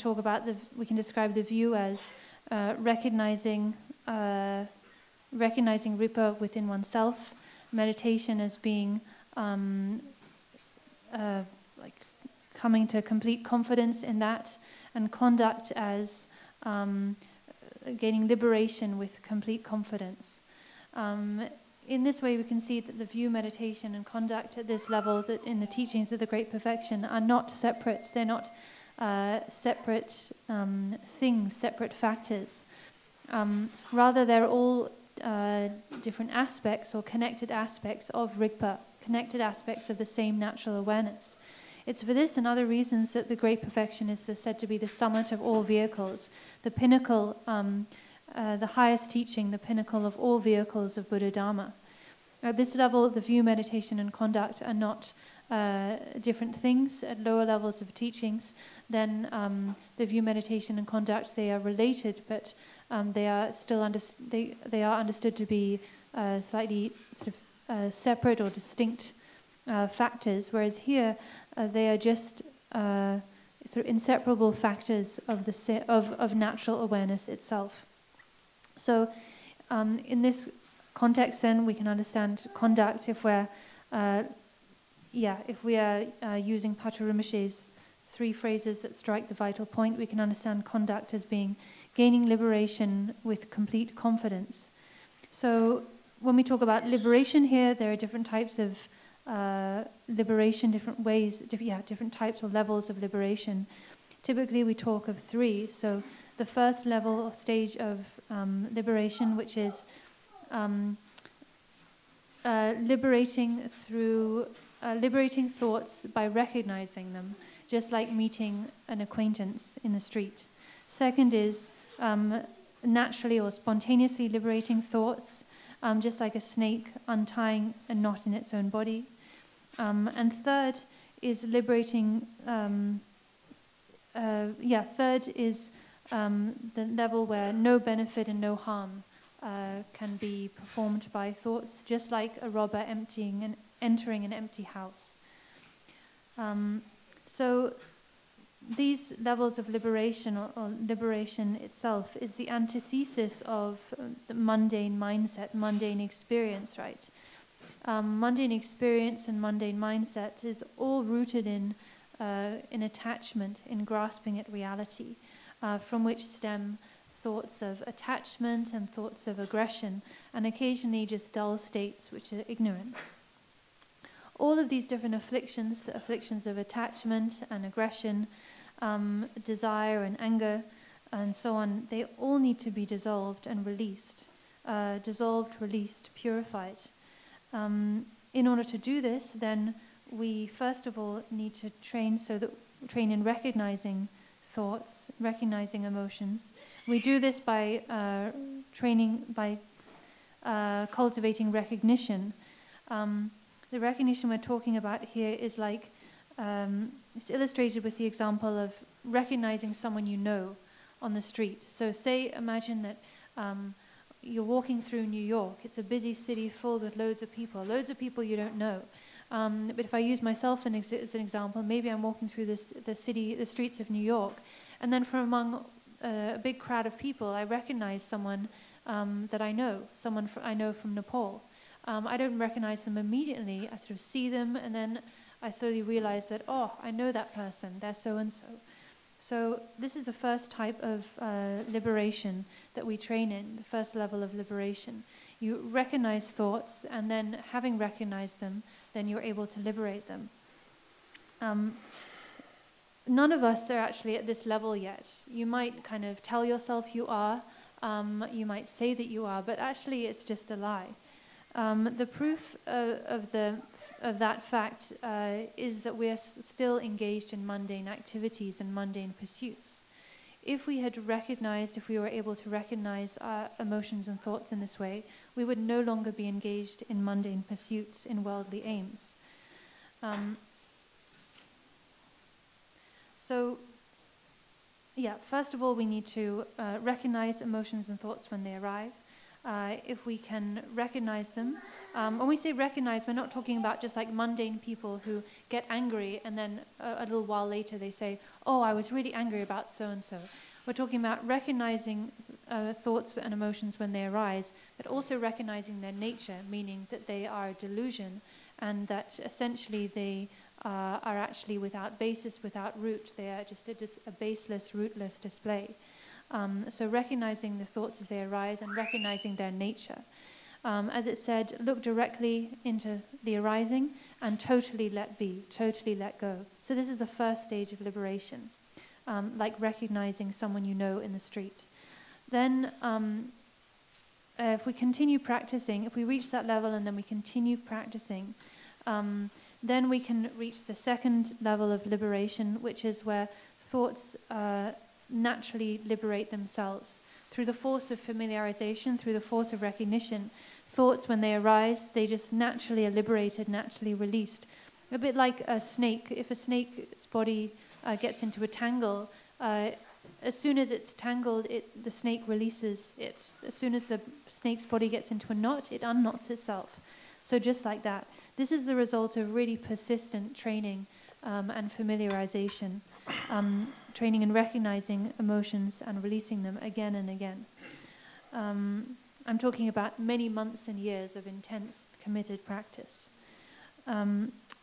describe the view as recognizing Rigpa within oneself, meditation as being like coming to complete confidence in that, and conduct as gaining liberation with complete confidence. In this way, we can see that the view, meditation, and conduct at this level, that in the teachings of the Great Perfection, are not separate. They're not separate things, separate factors. Rather, they're all different aspects or connected aspects of Rigpa, connected aspects of the same natural awareness. It's for this and other reasons that the Great Perfection is said to be the summit of all vehicles, the pinnacle, the highest teaching, the pinnacle of all vehicles of Buddha Dharma. At this level, the view, meditation, and conduct are not different things. At lower levels of teachings, then the view, meditation, and conduct, they are related, but they are still they are understood to be slightly sort of separate or distinct factors, whereas here they are just sort of inseparable factors of natural awareness itself. So in this context, then we can understand conduct if we're if we are using Patrul Rinpoche's 3 phrases that strike the vital point. We can understand conduct as being gaining liberation with complete confidence. So when we talk about liberation here, there are different types of liberation, different ways, different types or levels of liberation. Typically we talk of 3. So the first level or stage of liberation, which is liberating thoughts by recognizing them, just like meeting an acquaintance in the street. Second is naturally or spontaneously liberating thoughts, just like a snake untying a knot in its own body. And third is liberating, third is the level where no benefit and no harm can be performed by thoughts, just like a robber entering an empty house. So these levels of liberation, or liberation itself, is the antithesis of the mundane mindset, mundane experience, right? Mundane experience and mundane mindset is all rooted in attachment, in grasping at reality, from which stem thoughts of attachment and thoughts of aggression, and occasionally just dull states, which are ignorance. All of these different afflictions, the afflictions of attachment and aggression, desire and anger, and so on, they all need to be dissolved and released. Dissolved, released, purified. In order to do this, then we first of all need to train in recognizing thoughts, recognizing emotions. We do this by cultivating recognition. The recognition we're talking about here is like, it's illustrated with the example of recognizing someone you know on the street. So imagine that you're walking through New York. It's a busy city filled with loads of people you don't know. But if I use myself as an example, maybe I'm walking through the streets of New York, and then from among a big crowd of people, I recognize someone that I know, I know from Nepal. I don't recognize them immediately. I sort of see them, and then I slowly realize that, oh, I know that person, they're so-and-so. So this is the first type of liberation that we train in, the first level of liberation. You recognize thoughts, and then having recognized them, then you're able to liberate them. None of us are actually at this level yet. You might kind of tell yourself you are, you might say that you are, but actually it's just a lie. The proof of that fact is that we are still engaged in mundane activities and mundane pursuits. If we were able to recognize our emotions and thoughts in this way, we would no longer be engaged in mundane pursuits, in worldly aims. First of all, we need to recognize emotions and thoughts when they arrive. If we can recognize them. When we say recognize, we're not talking about just like mundane people who get angry and then a little while later they say, oh, I was really angry about so-and-so. We're talking about recognizing thoughts and emotions when they arise, but also recognizing their nature, meaning that they are a delusion, and that essentially they are actually without basis, without root. They are just a baseless, rootless display. So recognizing the thoughts as they arise and recognizing their nature. As it said, look directly into the arising and totally let be, totally let go. So this is the first stage of liberation, like recognizing someone you know in the street. Then if we continue practicing, if we reach that level and then we continue practicing, then we can reach the second level of liberation, which is where thoughts naturally liberate themselves through the force of familiarization, through the force of recognition. Thoughts, when they arise, they just naturally are liberated, naturally released. A bit like a snake. If a snake's body gets into a tangle, as soon as it's tangled, the snake releases it. As soon as the snake's body gets into a knot, it unknots itself. So just like that. This is the result of really persistent training and familiarization, training in recognizing emotions and releasing them again and again. I'm talking about many months and years of intense, committed practice.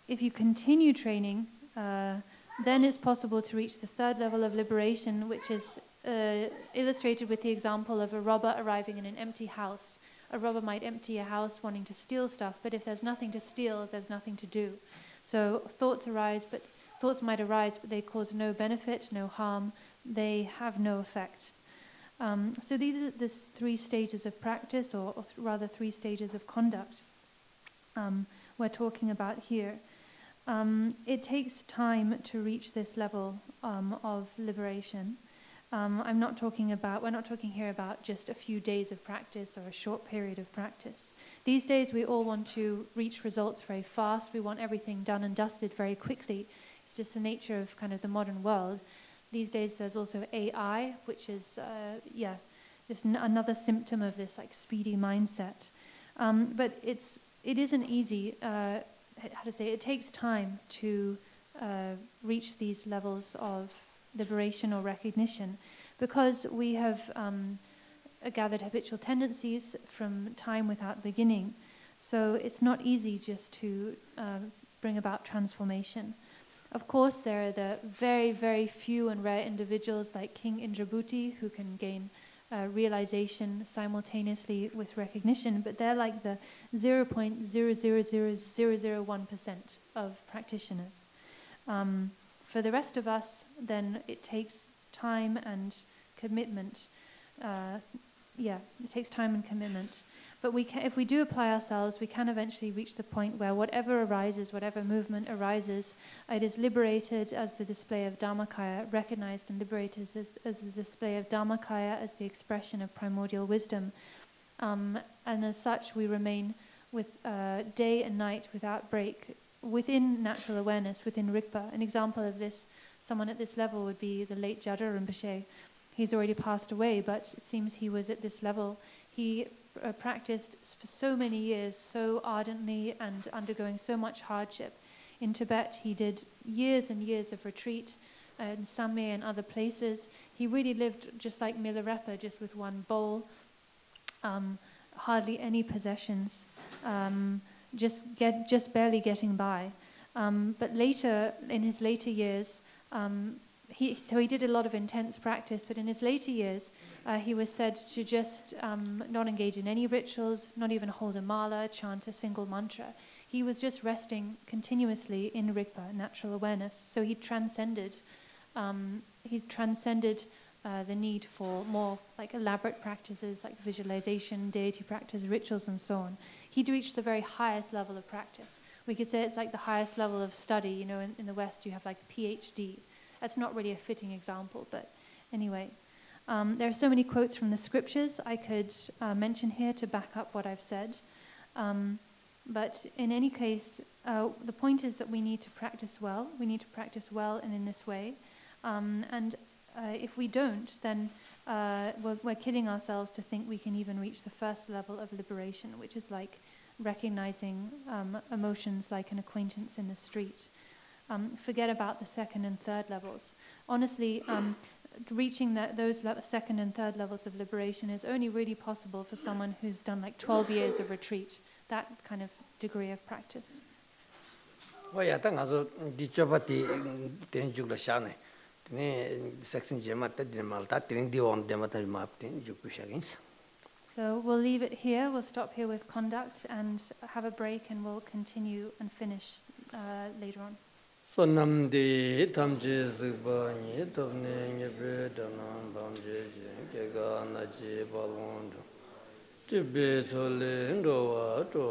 If you continue training, then it's possible to reach the third level of liberation, which is illustrated with the example of a robber arriving in an empty house. A robber might empty a house wanting to steal stuff, but if there's nothing to steal, there's nothing to do. So thoughts might arise, but they cause no benefit, no harm. They have no effect. So these are the three stages of practice, or rather three stages of conduct we're talking about here. It takes time to reach this level of liberation. We're not talking here about just a few days of practice or a short period of practice. These days we all want to reach results very fast. We want everything done and dusted very quickly. It's just the nature of kind of the modern world. These days there's also AI, which is, just another symptom of this like speedy mindset. But it isn't easy, it takes time to reach these levels of liberation or recognition, because we have gathered habitual tendencies from time without beginning. So it's not easy just to bring about transformation. Of course, there are the very, very few and rare individuals like King Indrabhuti who can gain realization simultaneously with recognition, but they're like the 0.00001% of practitioners. For the rest of us, then it takes time and commitment. It takes time and commitment. But if we do apply ourselves, we can eventually reach the point where whatever arises, whatever movement arises, it is liberated as the display of Dharmakaya, recognized and liberated as the display of Dharmakaya, as the expression of primordial wisdom. And as such, we remain with day and night without break, within natural awareness, within Rigpa. An example of this, someone at this level would be the late Jada Rinpoche. He's already passed away, but it seems he was at this level. He practiced for so many years, so ardently and undergoing so much hardship. In Tibet, he did years and years of retreat in Sangye and other places. He really lived just like Milarepa, just with one bowl, hardly any possessions. Just barely getting by. But later, in his later years, he did a lot of intense practice, but in his later years, he was said to just not engage in any rituals, not even hold a mala, chant a single mantra. He was just resting continuously in Rigpa, natural awareness. So he transcended the need for more like elaborate practices like visualization, deity practice, rituals, and so on. He'd reached the very highest level of practice. We could say it's like the highest level of study. You know, in the West, you have like PhD. That's not really a fitting example, but anyway. There are so many quotes from the scriptures I could mention here to back up what I've said. But in any case, the point is that we need to practice well. We need to practice well and in this way. If we don't, then we're kidding ourselves to think we can even reach the first level of liberation, which is like recognizing emotions like an acquaintance in the street. Forget about the second and third levels. Honestly, reaching those second and third levels of liberation is only really possible for someone who's done like 12 years of retreat, that kind of degree of practice. So we'll leave it here, we'll stop here with conduct and have a break, and we'll continue and finish later on. So namdi tamje zikba ni tobne nyebe danan bamje je ga na je balon tibe tole ndo wa to